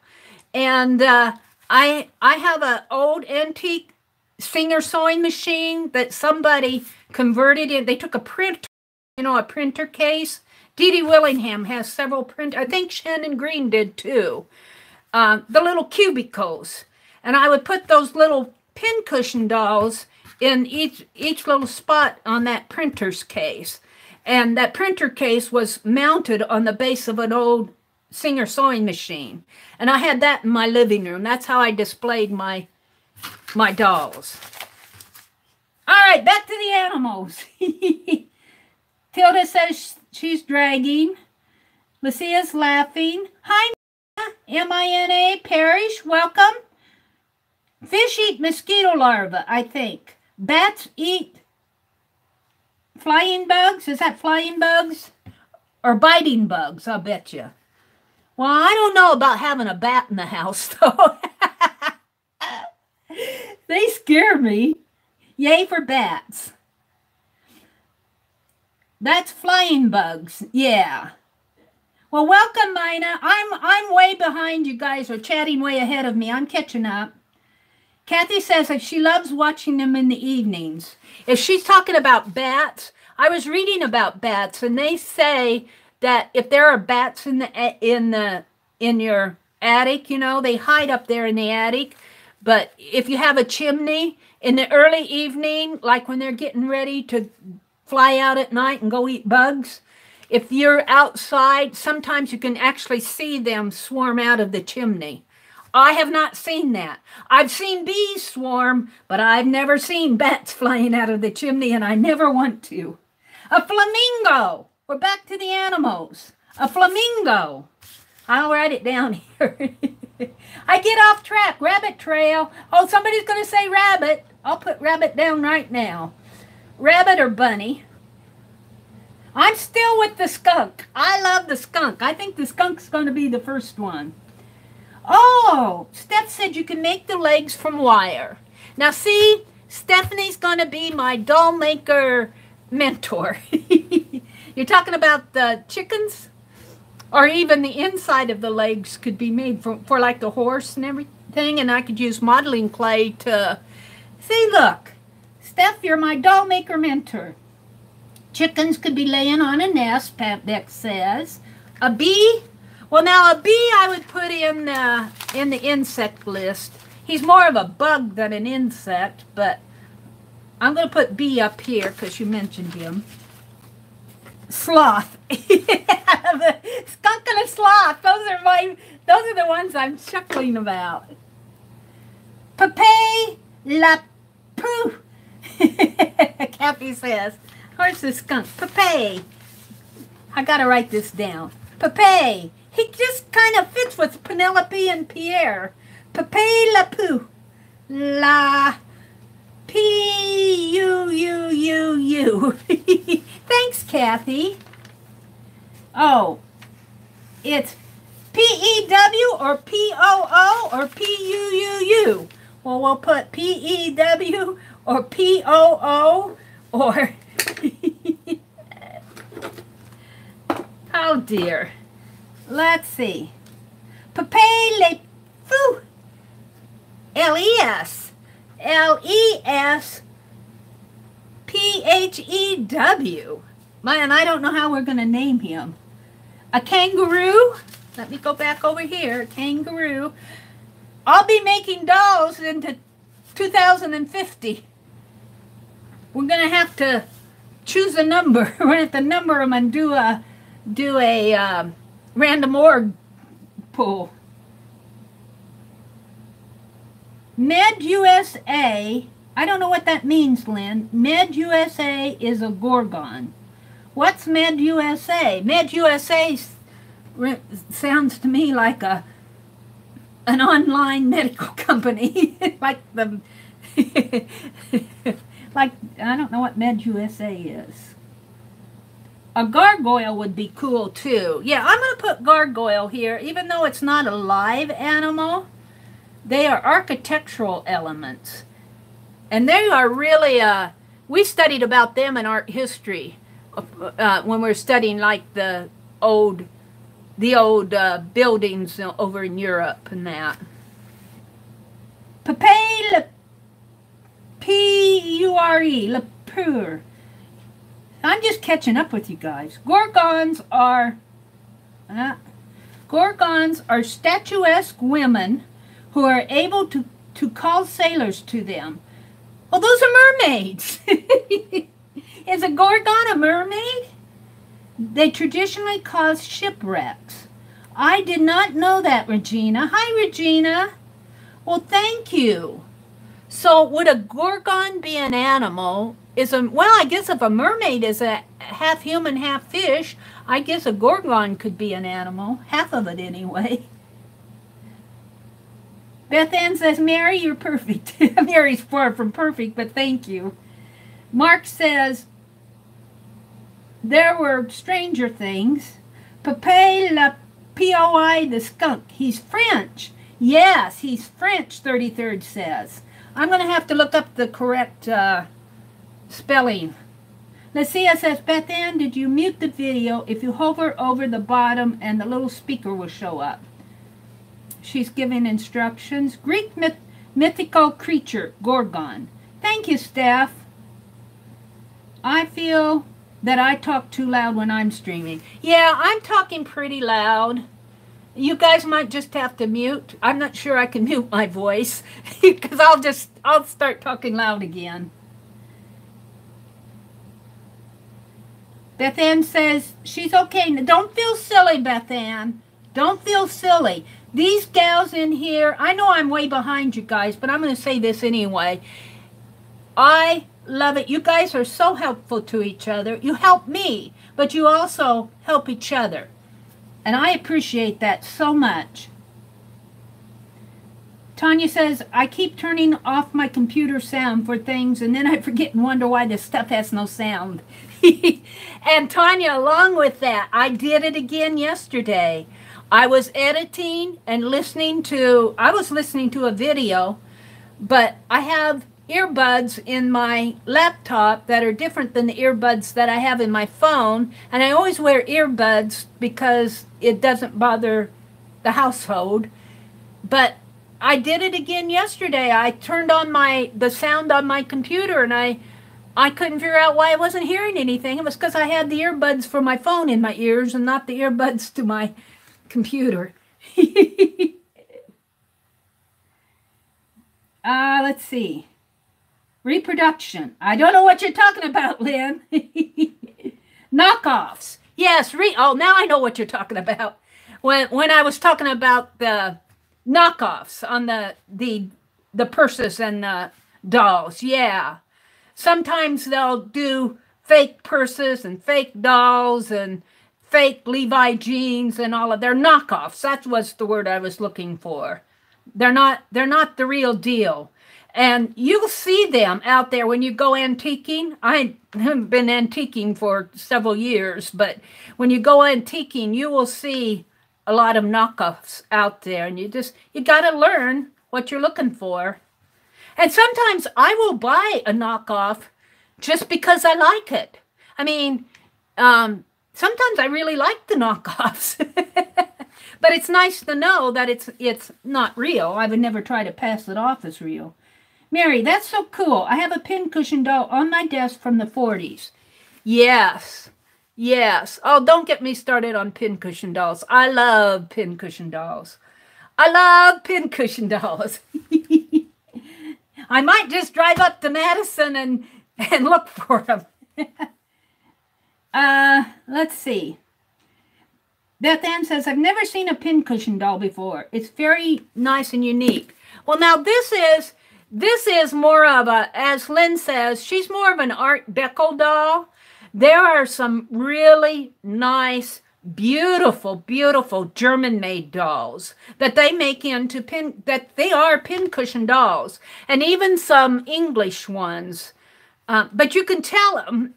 And I have an old antique Singer sewing machine that somebody converted in. They took a printer, a printer case. Dee Dee Willingham has several printers. I think Shannon Green did too. The little cubicles. And I would put those little pincushion dolls in each little spot on that printer's case. And that printer case was mounted on the base of an old Singer sewing machine. And I had that in my living room. That's how I displayed my dolls. All right, back to the animals. Tilda says she's dragging. Lucia's laughing. Hi, Mina, Parrish, welcome. Fish eat mosquito larvae, I think. Bats eat flying bugs. Is that flying bugs? Or biting bugs, I'll bet you. Well, I don't know about having a bat in the house, though. They scare me. Yay for bats. That's flying bugs. Yeah. Well, welcome, Mina. I'm way behind. You guys are chatting way ahead of me. I'm catching up. Kathy says that she loves watching them in the evenings. If she's talking about bats, I was reading about bats, and they say that if there are bats in your attic, they hide up there in the attic. But if you have a chimney in the early evening, like when they're getting ready to fly out at night and go eat bugs, if you're outside, sometimes you can actually see them swarm out of the chimney. I have not seen that. I've seen bees swarm, but I've never seen bats flying out of the chimney, and I never want to. A flamingo. We're back to the animals. A flamingo. I'll write it down here. I get off track. Rabbit trail. Oh, somebody's going to say rabbit. I'll put rabbit down right now. Rabbit or bunny. I'm still with the skunk. I love the skunk. I think the skunk's going to be the first one. Oh, Steph said you can make the legs from wire. Now see, Stephanie's going to be my doll maker mentor. You're talking about the chickens? Or even the inside of the legs could be made for like a horse and everything. And I could use modeling clay to... See, look. Steph, you're my doll maker mentor. Chickens could be laying on a nest, Pat Beck says. A bee? Well, now a bee I would put in the insect list. He's more of a bug than an insect, but I'm going to put bee up here because you mentioned him. Sloth. The skunk and a sloth. Those are the ones I'm chuckling about. Pepe la poo. Kathy says, where's the skunk? Pepe. I got to write this down. Pepe. He just kind of fits with Penelope and Pierre. Pepe la poo. La P-U-U-U-U. Thanks, Kathy. Oh, it's P-E-W or P-O-O or P-U-U-U. Well, we'll put P-E-W or P-O-O or... Oh, dear. Let's see. Pape le fou. L-E-S. L-E-S-P-H-E-W. Man, I don't know how we're going to name him. A kangaroo. Let me go back over here. A kangaroo. I'll be making dolls into 2050. We're going to have to choose a number. We're going to have to number them and do a random org pool. Med USA, I don't know what that means, Lynn. Med USA is a Gorgon. What's Med USA? Med USA sounds to me like an online medical company. Like the like, I don't know what Med USA is. A gargoyle would be cool too. Yeah, I'm going to put gargoyle here, even though it's not a live animal. They are architectural elements. And they are really, we studied about them in art history when we were studying like the old buildings over in Europe and that. Pape le P-U-R-E, le pure. I'm just catching up with you guys. Gorgons are statuesque women who are able to call sailors to them. Well, those are mermaids. Is a Gorgon a mermaid? They traditionally cause shipwrecks. I did not know that, Regina. Hi, Regina. Well, thank you. So would a Gorgon be an animal? Well, I guess if a mermaid is a half human, half fish, I guess a Gorgon could be an animal. Half of it anyway. Beth Ann says, Mary, you're perfect. Mary's far from perfect, but thank you. Mark says, there were stranger things. Pape le P-O-I, the skunk. He's French. Yes, he's French, 33rd says. I'm going to have to look up the correct spelling. Lucia says, Beth Ann, did you mute the video? If you hover over the bottom and the little speaker will show up. She's giving instructions. Greek mythical creature, Gorgon. Thank you, Steph. I feel that I talk too loud when I'm streaming. Yeah, I'm talking pretty loud. You guys might just have to mute. I'm not sure I can mute my voice because I'll start talking loud again. Beth Ann says she's okay. Don't feel silly, Beth Ann. Don't feel silly. These gals in here, I know I'm way behind you guys, but I'm going to say this anyway. I love it. You guys are so helpful to each other. You help me, but you also help each other. And I appreciate that so much. Tanya says, I keep turning off my computer sound for things, and then I forget and wonder why this stuff has no sound. And Tanya, along with that, I did it again yesterday. I was editing and I was listening to a video, but I have earbuds in my laptop that are different than the earbuds that I have in my phone, and I always wear earbuds because it doesn't bother the household. But I did it again yesterday. I turned on the sound on my computer, and I couldn't figure out why I wasn't hearing anything. It was because I had the earbuds for my phone in my ears and not the earbuds to my computer. Let's see. Reproduction. I don't know what you're talking about, Lynn. Knockoffs. Yes, oh, now I know what you're talking about. When I was talking about the knockoffs on the purses and the dolls, yeah. Sometimes they'll do fake purses and fake dolls and fake Levi jeans and all of their knockoffs. That was the word I was looking for. They're not the real deal. And you'll see them out there when you go antiquing. I haven't been antiquing for several years, but when you go antiquing, you will see a lot of knockoffs out there. And you got to learn what you're looking for. And sometimes I will buy a knockoff just because I like it. I mean, sometimes I really like the knockoffs. But it's nice to know that it's not real. I would never try to pass it off as real. Mary, that's so cool. I have a pincushion doll on my desk from the 40s. Yes. Yes. Oh, don't get me started on pincushion dolls. I love pincushion dolls. I love pincushion dolls. I might just drive up to Madison and look for them. Let's see. Beth Ann says, I've never seen a pincushion doll before. It's very nice and unique. Well, now this is more of a, as Lynn says, she's more of an Art Deco doll. There are some really nice, beautiful, beautiful German-made dolls that they make into they are pincushion dolls, and even some English ones. But you can tell them,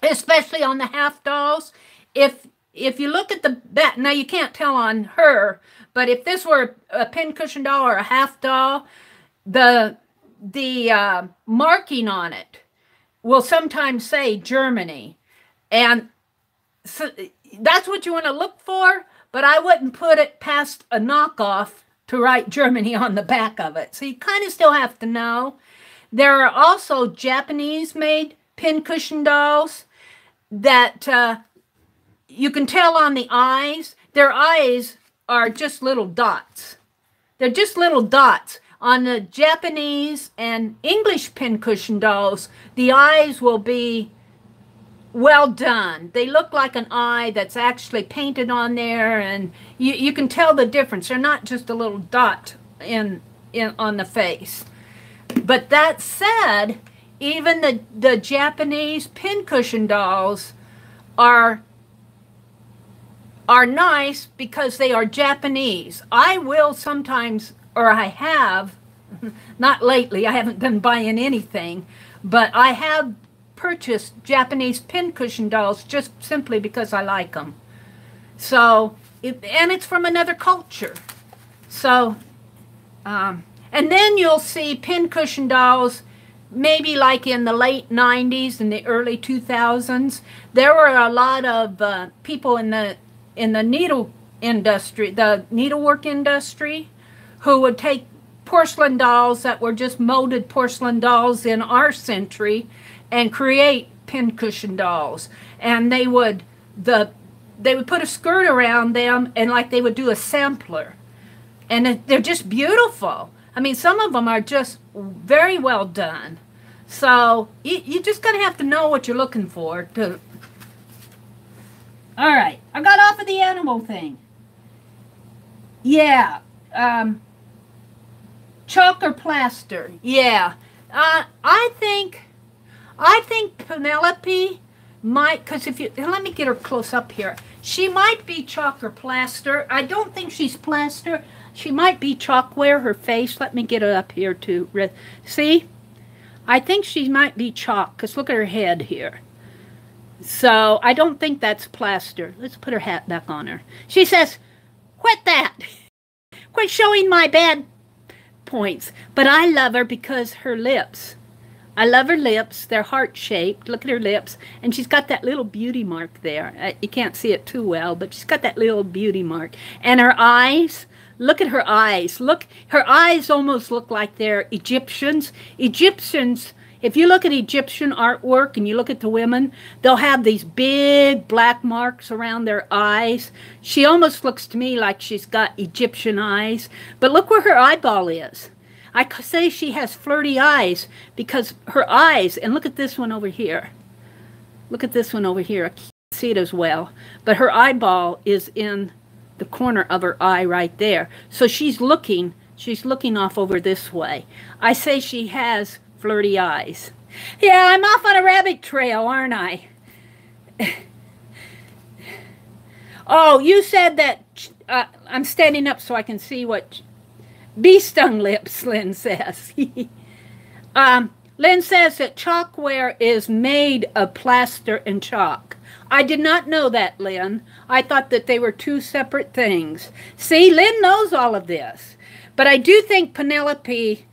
especially on the half dolls, if you look at the back, now you can't tell on her, but if this were a pincushion doll or a half doll, the marking on it will sometimes say Germany. And so that's what you want to look for, but I wouldn't put it past a knockoff to write Germany on the back of it. So you kind of still have to know. There are also Japanese-made pincushion dolls that you can tell on the eyes. Their eyes are just little dots. They're just little dots. On the Japanese and English pincushion dolls, the eyes will be well done. They look like an eye that's actually painted on there, and you can tell the difference. They're not just a little dot on the face. But that said, even the Japanese pincushion dolls are nice because they are Japanese. I will sometimes, or I have, not lately, I haven't been buying anything, but I have purchased Japanese pincushion dolls just simply because I like them. So, and it's from another culture. So, and then you'll see pincushion dolls maybe like in the late 90s and the early 2000s. There were a lot of people in the needle industry, the needlework industry, who would take porcelain dolls that were just molded porcelain dolls in our century and create pincushion dolls. And they would put a skirt around them, and like they would do a sampler. And they're just beautiful. I mean, some of them are just very well done. So you just gotta have to know what you're looking for. All right, I got off of the animal thing. Yeah, chalk or plaster? Yeah, I think Penelope might, because if you let me get her close up here, she might be chalk or plaster. I don't think she's plaster. She might be chalkware, her face. Let me get her up here too. See? I think she might be chalk, because look at her head here. So I don't think that's plaster. Let's put her hat back on her. She says, quit that. Quit showing my bad points. But I love her because her lips. I love her lips. They're heart-shaped. Look at her lips. And she's got that little beauty mark there. You can't see it too well, but she's got that little beauty mark. And her eyes. Look at her eyes. Look, her eyes almost look like they're Egyptians. Egyptians, if you look at Egyptian artwork and you look at the women, they'll have these big black marks around their eyes. She almost looks to me like she's got Egyptian eyes. But look where her eyeball is. I say she has flirty eyes because her eyes, and look at this one over here. Look at this one over here. I can't see it as well. But her eyeball is in the corner of her eye right there. So she's looking off over this way. I say she has flirty eyes. Yeah, I'm off on a rabbit trail, aren't I? Oh, you said that I'm standing up so I can see what bee-stung lips, Lynn says. Lynn says that chalkware is made of plaster and chalk. I did not know that, Lynn. I thought that they were two separate things. See, Lynn knows all of this. But I do think Penelope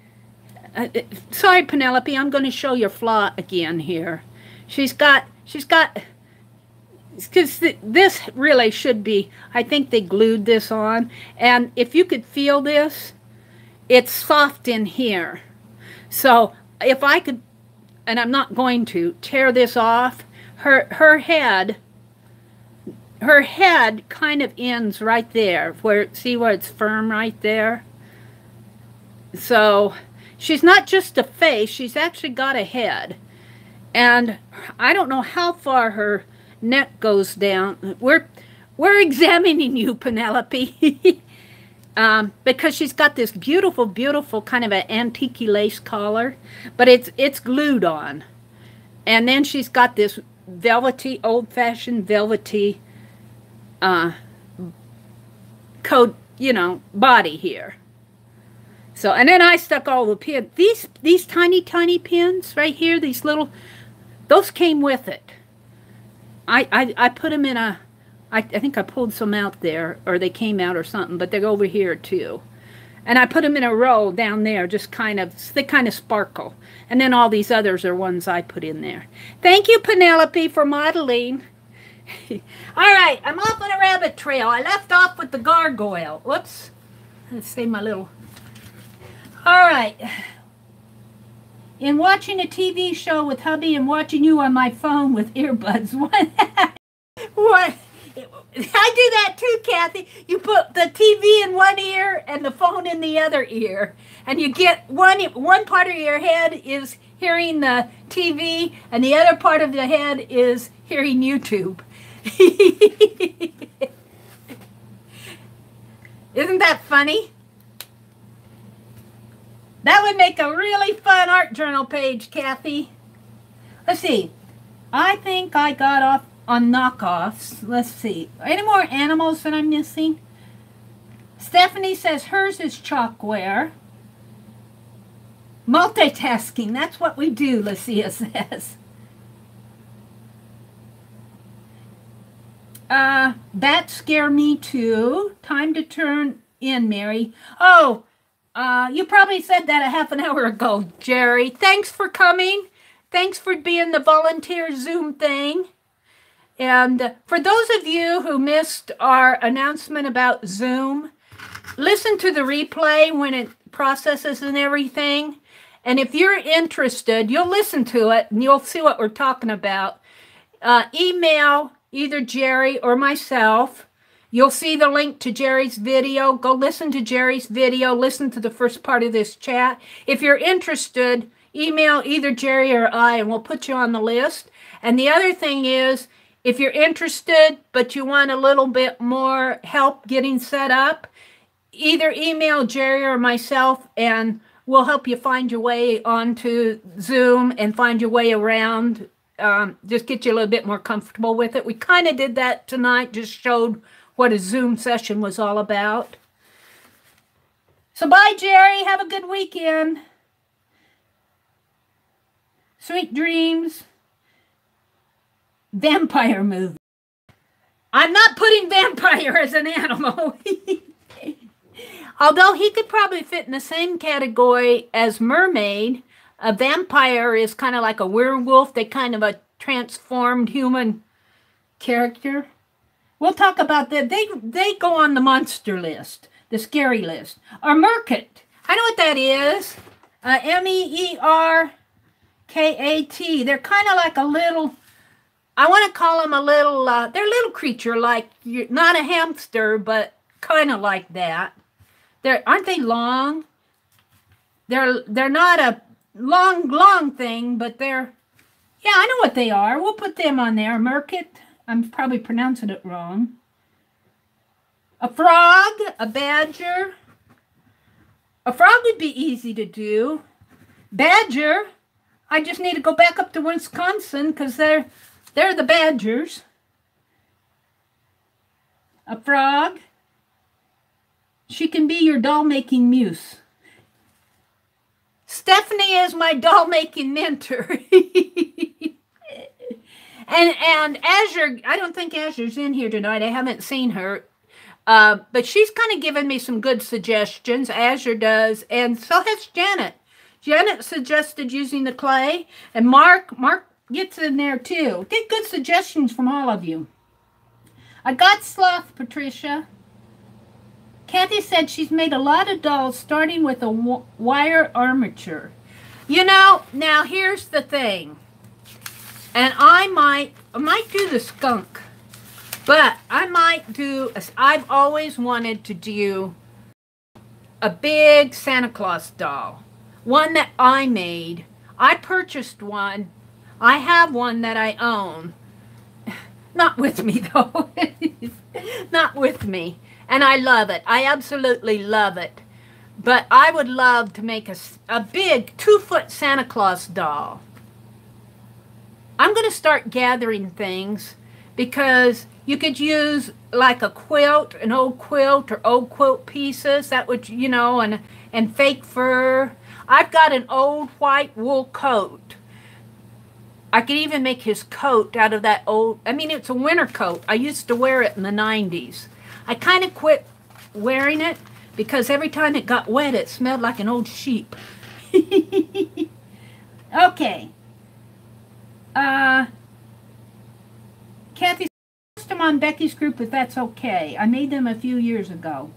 Sorry, Penelope, I'm going to show your flaw again here. She's got, because this really should be, I think they glued this on. And if you could feel this, it's soft in here. So if I could, and I'm not going to, tear this off, her head kind of ends right there. See where it's firm right there? So she's not just a face, she's actually got a head. And I don't know how far her neck goes down. We're examining you, Penelope. Because she's got this beautiful, beautiful kind of an antique lace collar, but it's glued on. And then she's got this velvety, old-fashioned velvety coat, you know, body here. So, and then I stuck all the pins. These tiny, tiny pins right here, these little, those came with it. I put them in a, I think I pulled some out there, or they came out or something, but they're over here too. And I put them in a row down there, just kind of, they kind of sparkle. And then all these others are ones I put in there. Thank you, Penelope, for modeling. All right, I'm off on a rabbit trail. I left off with the gargoyle. Whoops. Let's see my little... All right. In watching a TV show with hubby and watching you on my phone with earbuds. What? I do that too, Kathy. You put the TV in one ear and the phone in the other ear. And you get one part of your head is hearing the TV and the other part of the head is hearing YouTube. Isn't that funny? That would make a really fun art journal page, Kathy. Let's see. I think I got off on knockoffs. Let's see. Any more animals that I'm missing? Stephanie says hers is chalkware. Multitasking. That's what we do, Lucia says. That scare me too. Time to turn in, Mary. Oh, you probably said that a half an hour ago, Jerry. Thanks for coming. Thanks for being the volunteer Zoom thing. And for those of you who missed our announcement about Zoom, listen to the replay when it processes and everything. And if you're interested, you'll listen to it and you'll see what we're talking about. Email either Jerry or myself. You'll see the link to Jerry's video. Go listen to Jerry's video. Listen to the first part of this chat. If you're interested, email either Jerry or I, and we'll put you on the list. And the other thing is, if you're interested, but you want a little bit more help getting set up, either email Jerry or myself, and we'll help you find your way onto Zoom and find your way around. Just get you a little bit more comfortable with it. We kind of did that tonight, just showed what a Zoom session was all about. So bye, Jerry. Have a good weekend. Sweet dreams. Vampire movie. I'm not putting vampire as an animal. Although he could probably fit in the same category as mermaid. A vampire is kind of like a werewolf. They kind of a transformed human character. We'll talk about that. They go on the monster list, the scary list. Or Mercat. I know what that is. M-E-E-R-K-A-T. They're kind of like a little, I want to call them a little, they're a little creature like, not a hamster, but kind of like that. Aren't they long? They're not a long thing, but they're, yeah, I know what they are. We'll put them on there. Mercat. I'm probably pronouncing it wrong. A frog, a badger. A frog would be easy to do. Badger, I just need to go back up to Wisconsin because they're the badgers. A frog. She can be your doll-making muse. Stephanie is my doll-making mentor. And Azure, I don't think Azure's in here tonight. I haven't seen her. But she's kind of given me some good suggestions. Azure does. And so has Janet. Janet suggested using the clay, and Mark gets in there too. Get good suggestions from all of you. I got sloth, Patricia. Kathy said she's made a lot of dolls starting with a wire armature. You know, now here's the thing. And I might do the skunk, but I might do, I've always wanted to do a big Santa Claus doll. One that I made. I purchased one. I have one that I own. Not with me, though. Not with me. And I love it. I absolutely love it. But I would love to make a big 2-foot Santa Claus doll. I'm going to start gathering things because you could use like a quilt, an old quilt or old quilt pieces. That would, you know, and fake fur. I've got an old white wool coat. I could even make his coat out of that old, I mean, it's a winter coat. I used to wear it in the 90s. I kind of quit wearing it because every time it got wet, it smelled like an old sheep. Okay. Kathy, post them on Becky's group if that's okay. I made them a few years ago.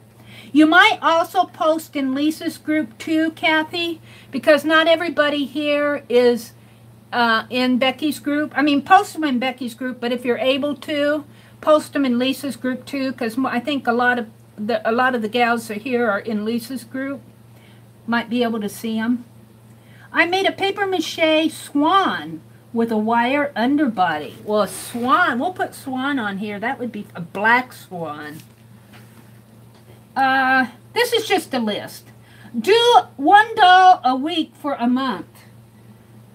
You might also post in Lisa's group too, Kathy, because not everybody here is in Becky's group. I mean, post them in Becky's group, but if you're able to, post them in Lisa's group too, because I think a lot of the gals that are here are in Lisa's group. Might be able to see them. I made a paper mache swan with a wire underbody. Well, a swan, we'll put swan on here. That would be a black swan. This is just a list. Do 1 doll a week for a month.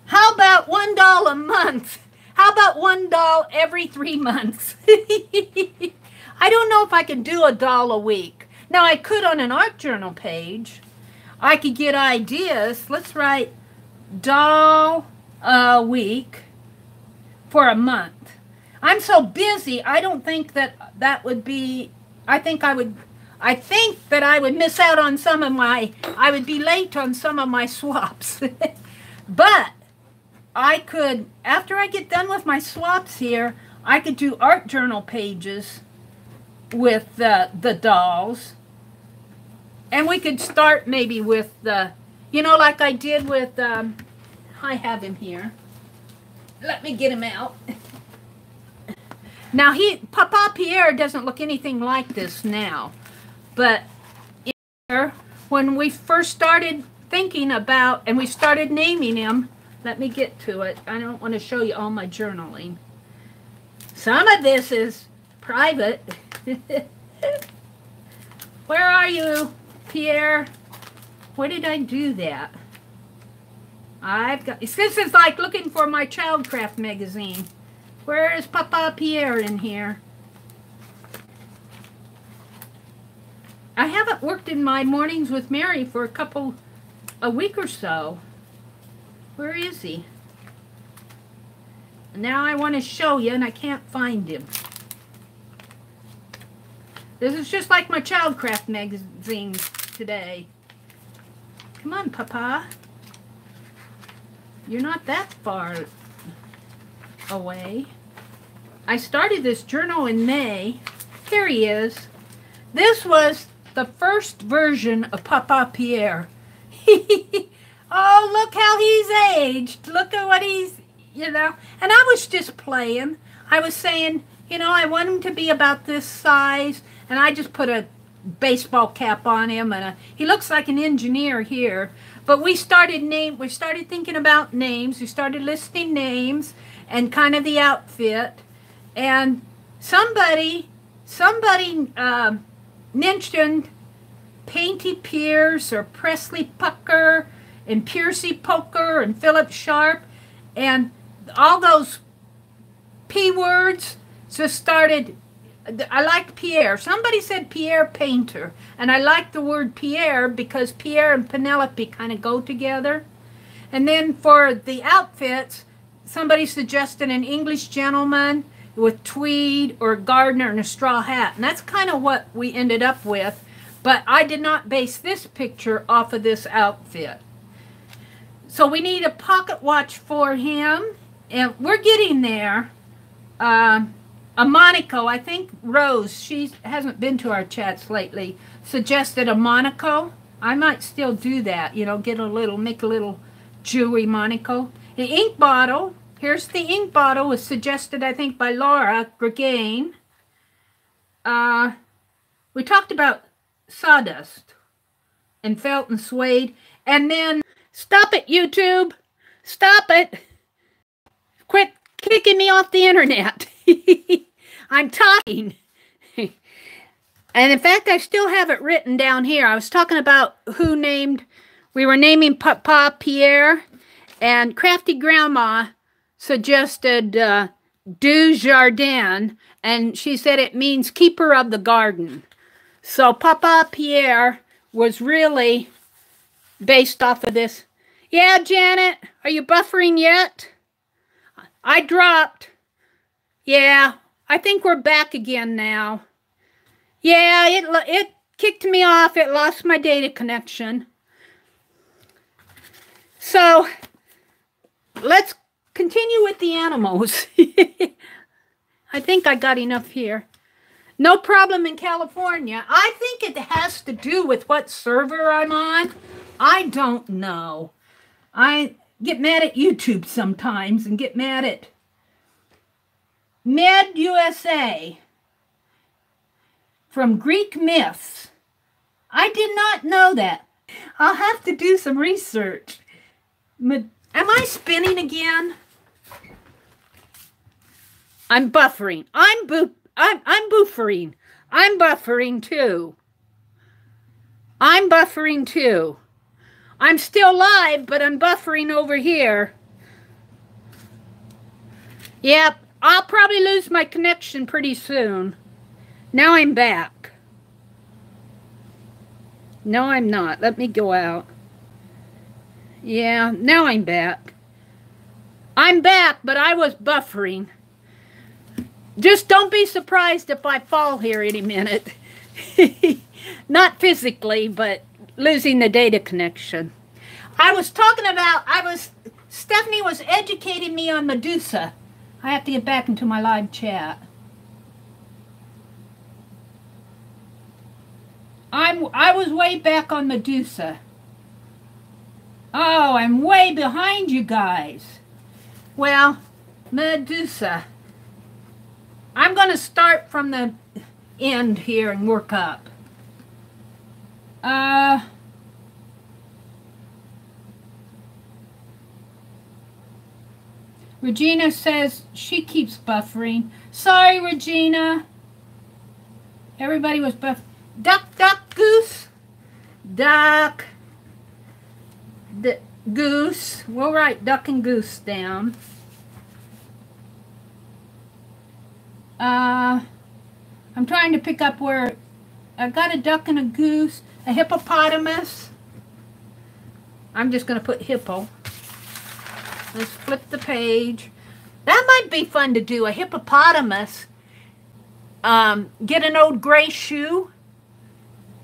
How about 1 doll a month? How about 1 doll every 3 months? I don't know if I can do a doll a week. Now, I could on an art journal page. I could get ideas. Let's write doll a week for a month. I'm so busy, I don't think that would be, I think that I would miss out on some of my, I would be late on some of my swaps. But I could, after I get done with my swaps here, I could do art journal pages with the dolls. And we could start maybe with the, you know, like I did with, I have him here. Let me get him out. Now, Papa Pierre doesn't look anything like this now. But here, when we first started thinking about, and we started naming him, let me get to it. I don't want to show you all my journaling. Some of this is private. Where are you, Pierre? Where did I do that? I've got, this is like looking for my Childcraft magazine. Where is Papa Pierre in here? I haven't worked in my mornings with Meri for a week or so. Where is he? Now I want to show you and I can't find him. This is just like my Childcraft magazine today. Come on, Papa. You're not that far away. I started this journal in May. Here he is. This was the first version of Papa Pierre. Oh, look how he's aged. Look at what he's, you know. And I was just playing. I was saying, you know, I want him to be about this size. And I just put a baseball cap on him. And he looks like an engineer here. But we started thinking about names. We started listing names and kind of the outfit. And somebody mentioned Painty Pierce or Presley Pucker and Piercy Poker and Philip Sharp. And all those P words just started. I liked Pierre. Somebody said Pierre Painter. And I liked the word Pierre because Pierre and Penelope kind of go together. And then for the outfits, somebody suggested an English gentleman with tweed or a gardener and a straw hat. And that's kind of what we ended up with. But I did not base this picture off of this outfit. So we need a pocket watch for him, and we're getting there. A Monaco, I think Rose, she hasn't been to our chats lately, suggested a Monaco. I might still do that, you know, make a little jewelry Monaco. The ink bottle, here's the ink bottle, was suggested, I think, by Laura Gregain. We talked about sawdust and felt and suede, and then, stop it, YouTube, stop it, quit kicking me off the internet. I'm talking. And in fact, I still have it written down here. I was talking about we were naming Papa Pierre, and Crafty Grandma suggested Du Jardin, and she said it means keeper of the garden. So Papa Pierre was really based off of this. Yeah, Janet, are you buffering yet? I dropped. Yeah, I think we're back again now. Yeah, it kicked me off. It lost my data connection. So, let's continue with the animals. I think I got enough here. No problem in California. I think it has to do with what server I'm on. I don't know. I get mad at YouTube sometimes and get mad at Med USA from Greek myths. I did not know that. I'll have to do some research. Am I spinning again? I'm buffering. I'm buffering. I'm buffering too. I'm buffering too. I'm still live, but I'm buffering over here. Yep, I'll probably lose my connection pretty soon. Now I'm back. No, I'm not. Let me go out. Yeah, now I'm back. I'm back, but I was buffering. Just don't be surprised if I fall here any minute. Not physically, but losing the data connection. Stephanie was educating me on Medusa. I have to get back into my live chat. I was way back on Medusa. Oh, I'm way behind you guys. Well, Medusa. I'm going to start from the end here and work up. Regina says she keeps buffering. Sorry, Regina. Everybody was buff. Duck, duck, goose. Duck. Goose. We'll write duck and goose down. I'm trying to pick up where I've got a duck and a goose, a hippopotamus. I'm just going to put hippo. Let's flip the page. That might be fun to do, a hippopotamus. Get an old gray shoe,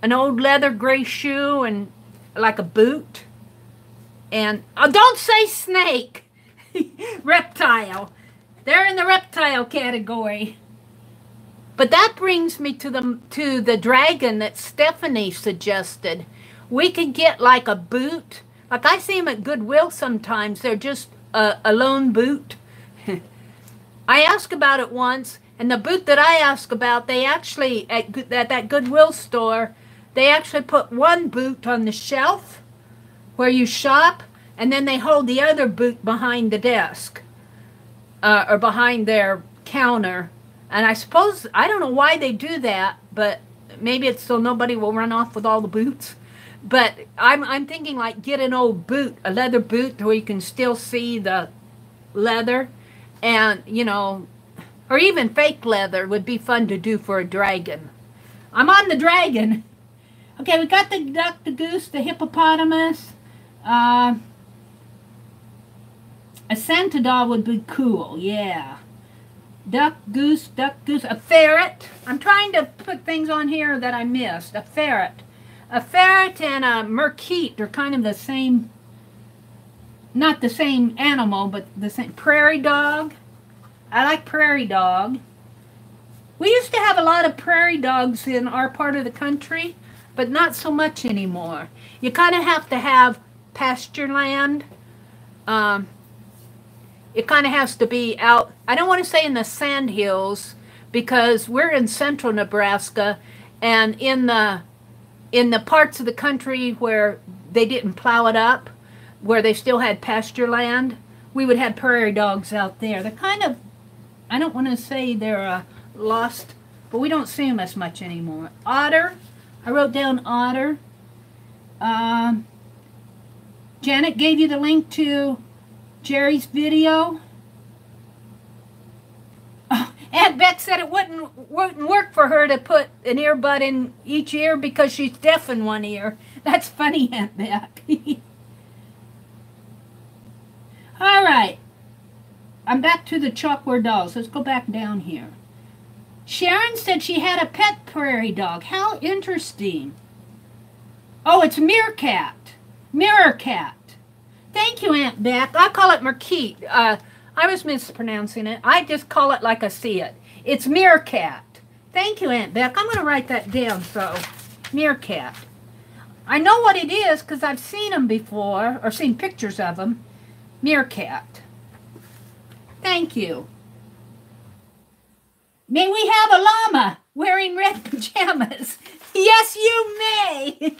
an old leather gray shoe, and like a boot. And, oh, don't say snake. Reptile. They're in the reptile category. But that brings me to the dragon that Stephanie suggested. We could get like a boot. Like I see them at Goodwill sometimes. They're just a lone boot. I asked about it once, and the boot that I asked about, they actually, at that Goodwill store, they actually put one boot on the shelf where you shop, and then they hold the other boot behind the desk or behind their counter. And I suppose, I don't know why they do that, but maybe it's so nobody will run off with all the boots. But I'm thinking like get an old boot, a leather boot where you can still see the leather. And, you know, or even fake leather would be fun to do for a dragon. I'm on the dragon. Okay, we got the duck, the goose, the hippopotamus. A Santa doll would be cool, yeah. Duck, goose, a ferret. I'm trying to put things on here that I missed. A ferret. A ferret and a merkite are kind of the same not the same animal, but the same prairie dog. I like prairie dog. We used to have a lot of prairie dogs in our part of the country, but not so much anymore. You kind of have to have pasture land. It kind of has to be out, I don't want to say in the sand hills, because we're in central Nebraska, and in the parts of the country where they didn't plow it up, where they still had pasture land, we would have prairie dogs out there. They're kind of, I don't want to say they're lost, but we don't see them as much anymore. Otter, I wrote down otter. Janet gave you the link to Jerry's video. Oh, Aunt Beck said it wouldn't work for her to put an earbud in each ear because she's deaf in one ear. That's funny, Aunt Beck. All right. I'm back to the chalkboard dolls. Let's go back down here. Sharon said she had a pet prairie dog. How interesting. Oh, it's Meerkat. Mirror cat. Thank you, Aunt Beck. I call it Merkeet. I was mispronouncing it. I just call it like I see it. It's Meerkat. Thank you, Aunt Beck. I'm going to write that down. So, Meerkat. I know what it is because I've seen them before, or seen pictures of them. Meerkat. Thank you. May we have a llama wearing red pajamas? Yes, you may.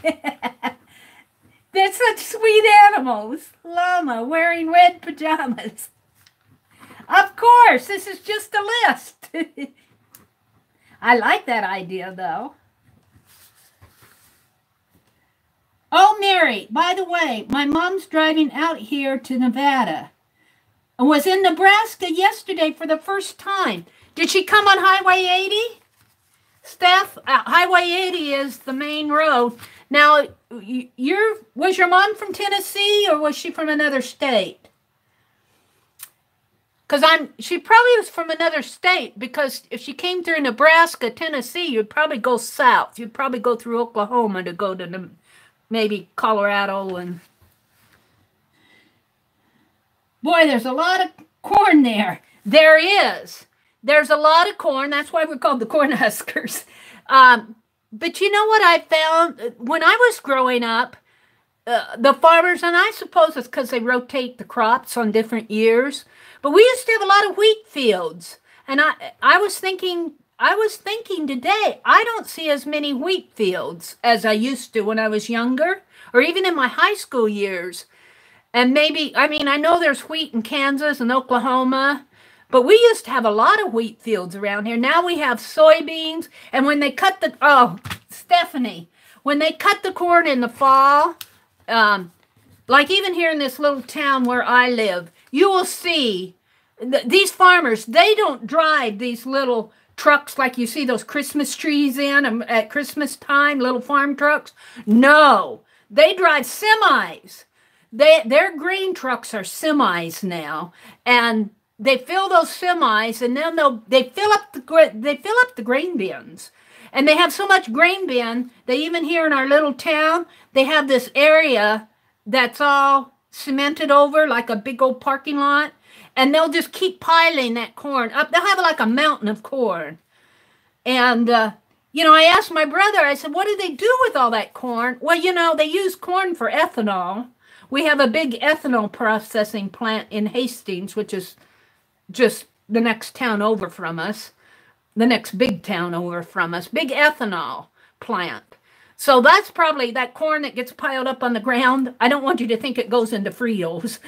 They're such sweet animals. Llama wearing red pajamas. Of course, this is just a list. I like that idea, though. Oh, Mary, by the way, my mom's driving out here to Nevada. I was in Nebraska yesterday for the first time. Did she come on Highway 80? Steph, Highway 80 is the main road. Now, was your mom from Tennessee or was she from another state? Because she probably was from another state, because if she came through Nebraska, Tennessee, you'd probably go south. You'd probably go through Oklahoma to go to maybe Colorado. And boy, there's a lot of corn there. There is. There's a lot of corn. That's why we're called the Cornhuskers. But you know what I found? When I was growing up, the farmers, and I suppose it's because they rotate the crops on different years, but we used to have a lot of wheat fields. And I was thinking today, I don't see as many wheat fields as I used to when I was younger, or even in my high school years. And maybe, I mean, I know there's wheat in Kansas and Oklahoma, but we used to have a lot of wheat fields around here. Now we have soybeans. And when they cut the, oh, Stephanie, when they cut the corn in the fall, like even here in this little town where I live, you will see these farmers, they don't drive these little trucks like you see those Christmas trees in at Christmas time, little farm trucks. No, they drive semis. Their grain trucks are semis now, and they fill those semis, and then they fill up the grain bins. And they have so much grain bin, they even here in our little town, they have this area that's all cemented over like a big old parking lot. And they'll just keep piling that corn up. They'll have like a mountain of corn. And, you know, I asked my brother, I said, what do they do with all that corn? Well, you know, they use corn for ethanol. We have a big ethanol processing plant in Hastings, which is just the next town over from us. The next big town over from us. Big ethanol plant. So that's probably that corn that gets piled up on the ground. I don't want you to think it goes into Fritos.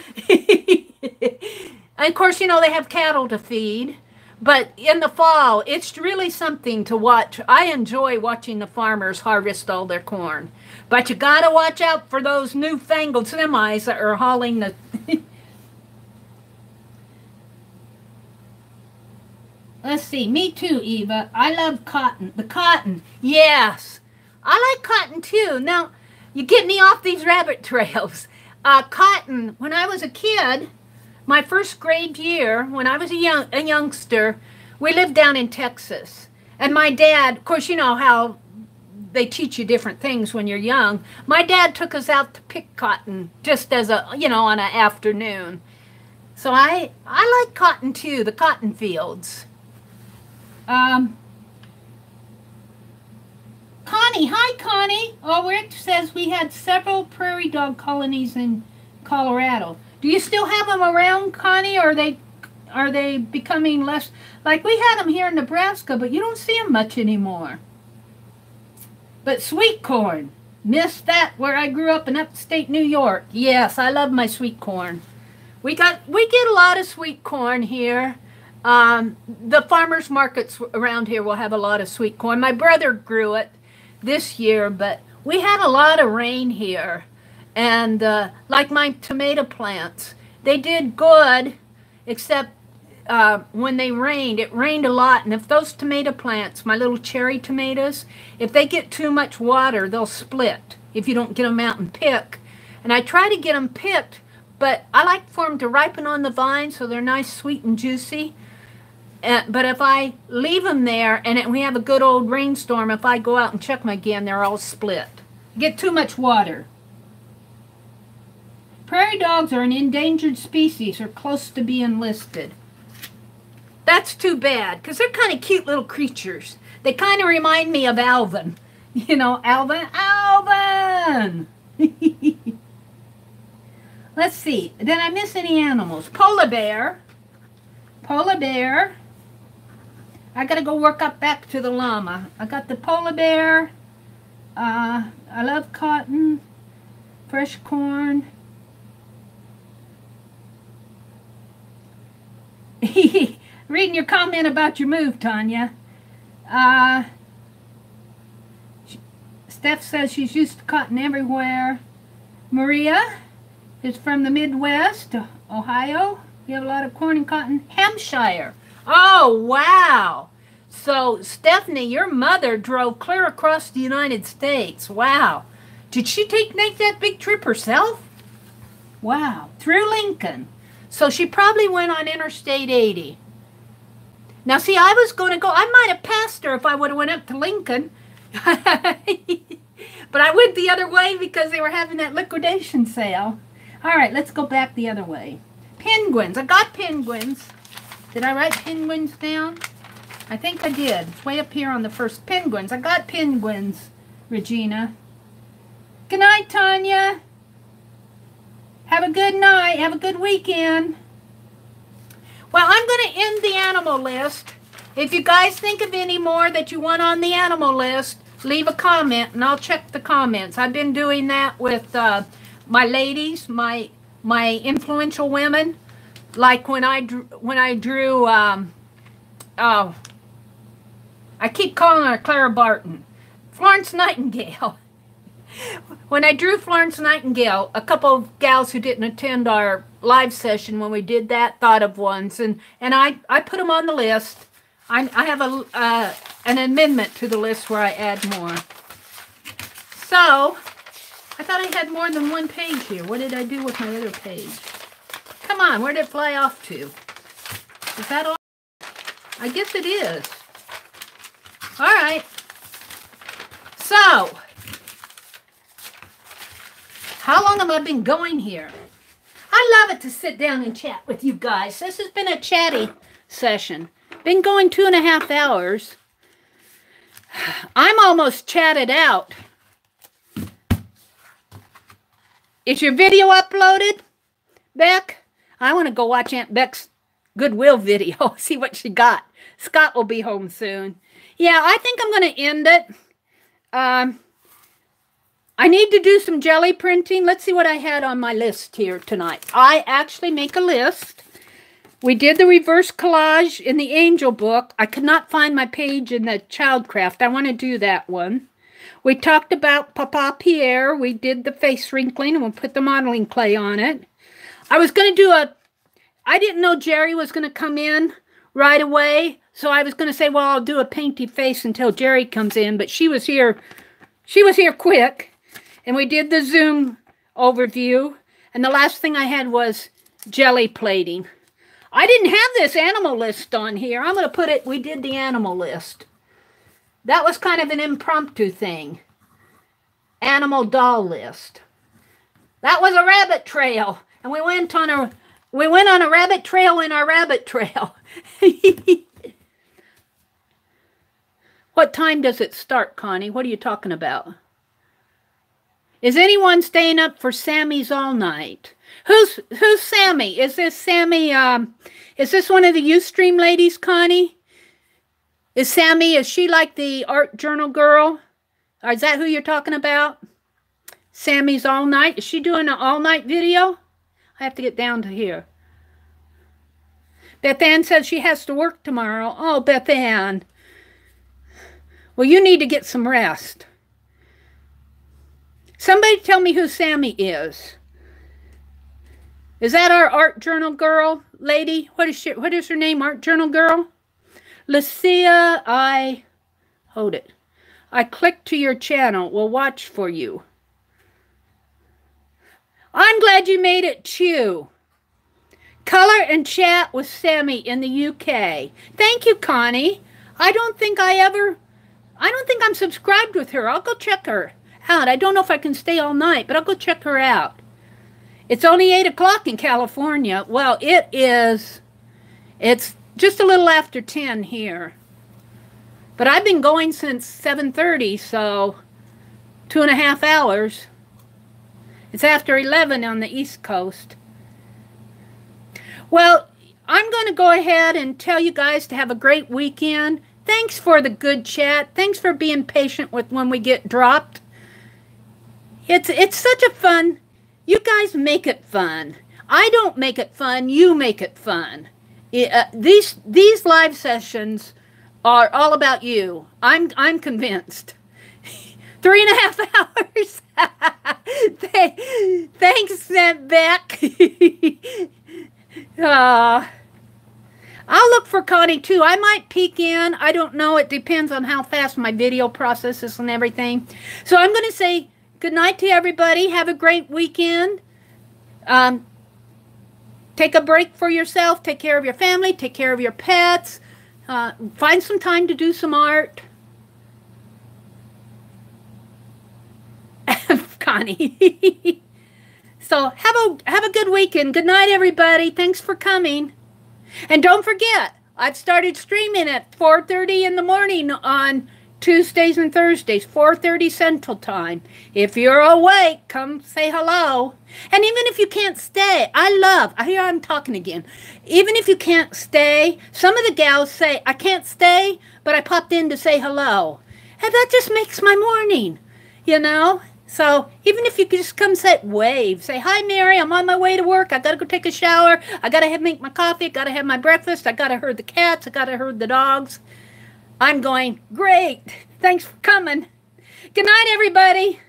And of course, you know, they have cattle to feed. But in the fall, it's really something to watch. I enjoy watching the farmers harvest all their corn. But you got to watch out for those newfangled semis that are hauling the... Let's see. Me too, Eva. I love cotton. The cotton. Yes. I like cotton too. Now, you get me off these rabbit trails. Cotton, when I was a kid, my first grade year, when I was a youngster, we lived down in Texas. And my dad, of course, you know how they teach you different things when you're young. My dad took us out to pick cotton just as a, you know, on an afternoon. So I like cotton too, the cotton fields. Connie, hi Connie. Oh, Rick says we had several prairie dog colonies in Colorado. Do you still have them around, Connie, or are they becoming less? Like we had them here in Nebraska, but you don't see them much anymore. But sweet corn, missed that where I grew up in upstate New York. Yes, I love my sweet corn. We get a lot of sweet corn here. The farmers markets around here will have a lot of sweet corn. My brother grew it this year, but we had a lot of rain here. And like my tomato plants, they did good, except when they rained, it rained a lot. And if those tomato plants, my little cherry tomatoes, if they get too much water, they'll split if you don't get them out and pick. And I try to get them picked, but I like for them to ripen on the vine so they're nice, sweet, and juicy. But if I leave them there and we have a good old rainstorm, if I go out and check them again, they're all split. Get too much water. Prairie dogs are an endangered species or close to being listed. That's too bad, because they're kind of cute little creatures. They kind of remind me of Alvin. You know, Alvin. Alvin! Let's see. Did I miss any animals? Polar bear. Polar bear. I got to go work up back to the llama. I got the polar bear. I love cotton. Fresh corn. Reading your comment about your move, Tanya. Steph says she's used to cotton everywhere. Maria is from the Midwest, Ohio. You have a lot of corn and cotton. Hampshire. Oh, wow. So, Stephanie, your mother drove clear across the United States. Wow. Did she make that big trip herself? Wow. Through Lincoln. So she probably went on Interstate 80. Now, see, I was going to go. I might have passed her if I would have went up to Lincoln. But I went the other way because they were having that liquidation sale. All right, let's go back the other way. Penguins. I got penguins. Did I write penguins down? I think I did. It's way up here on the first. Penguins. I got penguins, Regina. Good night, Tanya. Have a good night. Have a good weekend. Well, I'm going to end the animal list. If you guys think of any more that you want on the animal list, leave a comment and I'll check the comments. I've been doing that with my ladies, my influential women. Like when I drew oh, I keep calling her Clara Barton. Florence Nightingale. When I drew Florence Nightingale, a couple of gals who didn't attend our live session when we did that thought of ones, and I put them on the list. I have an amendment to the list where I add more. So, I thought I had more than one page here. What did I do with my other page? Come on, where did it fly off to? Is that all? I guess it is. All right. So, how long have I been going here? I love it to sit down and chat with you guys. This has been a chatty session. Been going 2.5 hours. I'm almost chatted out. Is your video uploaded, Beck? I want to go watch Aunt Beck's Goodwill video, see what she got. Scott will be home soon. Yeah, I think I'm going to end it. I need to do some jelly printing. Let's see what I had on my list here tonight. I actually make a list. We did the reverse collage in the Angel book. I could not find my page in the Childcraft. I want to do that one. We talked about Papa Pierre. We did the face wrinkling and we'll put the modeling clay on it. I was going to do I didn't know Jerry was going to come in right away. So I was going to say, well, I'll do a painty face until Jerry comes in. But she was here quick. And we did the Zoom overview. And the last thing I had was jelly plating. I didn't have this animal list on here. I'm going to put it, we did the animal list. That was kind of an impromptu thing. Animal doll list. That was a rabbit trail, and we went on a rabbit trail in our rabbit trail. What time does it start, Connie? What are you talking about? Is anyone staying up for Sammy's all night? Who's Sammy? Is this Sammy? Is this one of the Ustream ladies, Connie? Is she like the art journal girl? Or is that who you're talking about? Sammy's all night? Is she doing an all night video? I have to get down to here. Beth Ann says she has to work tomorrow. Oh, Beth Ann. Well, you need to get some rest. Somebody tell me who Sammy is. Is that our art journal girl lady? What is her name? Art journal girl? Lucia, hold it. I clicked to your channel. We'll watch for you. I'm glad you made it, Chew. Color and chat with Sammy in the UK. Thank you, Connie. I don't think I'm subscribed with her. I'll go check her out. I don't know if I can stay all night, but I'll go check her out. It's only 8 o'clock in California. Well, it's just a little after 10 here. But I've been going since 7:30, so 2.5 hours. It's after 11 on the East Coast. Well, I'm going to go ahead and tell you guys to have a great weekend. Thanks for the good chat. Thanks for being patient with when we get dropped. It's such a fun. You guys make it fun. I don't make it fun. You make it fun. These live sessions are all about you. I'm convinced. 3.5 hours. Thanks, Beck. I'll look for Connie too. I might peek in. I don't know. It depends on how fast my video processes and everything. So I'm going to say good night to everybody. Have a great weekend. Take a break for yourself. Take care of your family. Take care of your pets. Find some time to do some art. Connie. So have a good weekend. Good night, everybody. Thanks for coming. And don't forget, I've started streaming at 4:30 in the morning on Tuesdays and Thursdays, 4:30 Central Time. If you're awake, come say hello. And even if you can't stay, here I'm talking again. Even if you can't stay, some of the gals say, I can't stay, but I popped in to say hello. And that just makes my morning, you know? So even if you could just come wave, say, hi, Mary, I'm on my way to work. I got to go take a shower. I got to make my coffee. I got to have my breakfast. I got to herd the cats. I got to herd the dogs. I'm going, great. Thanks for coming. Good night, everybody.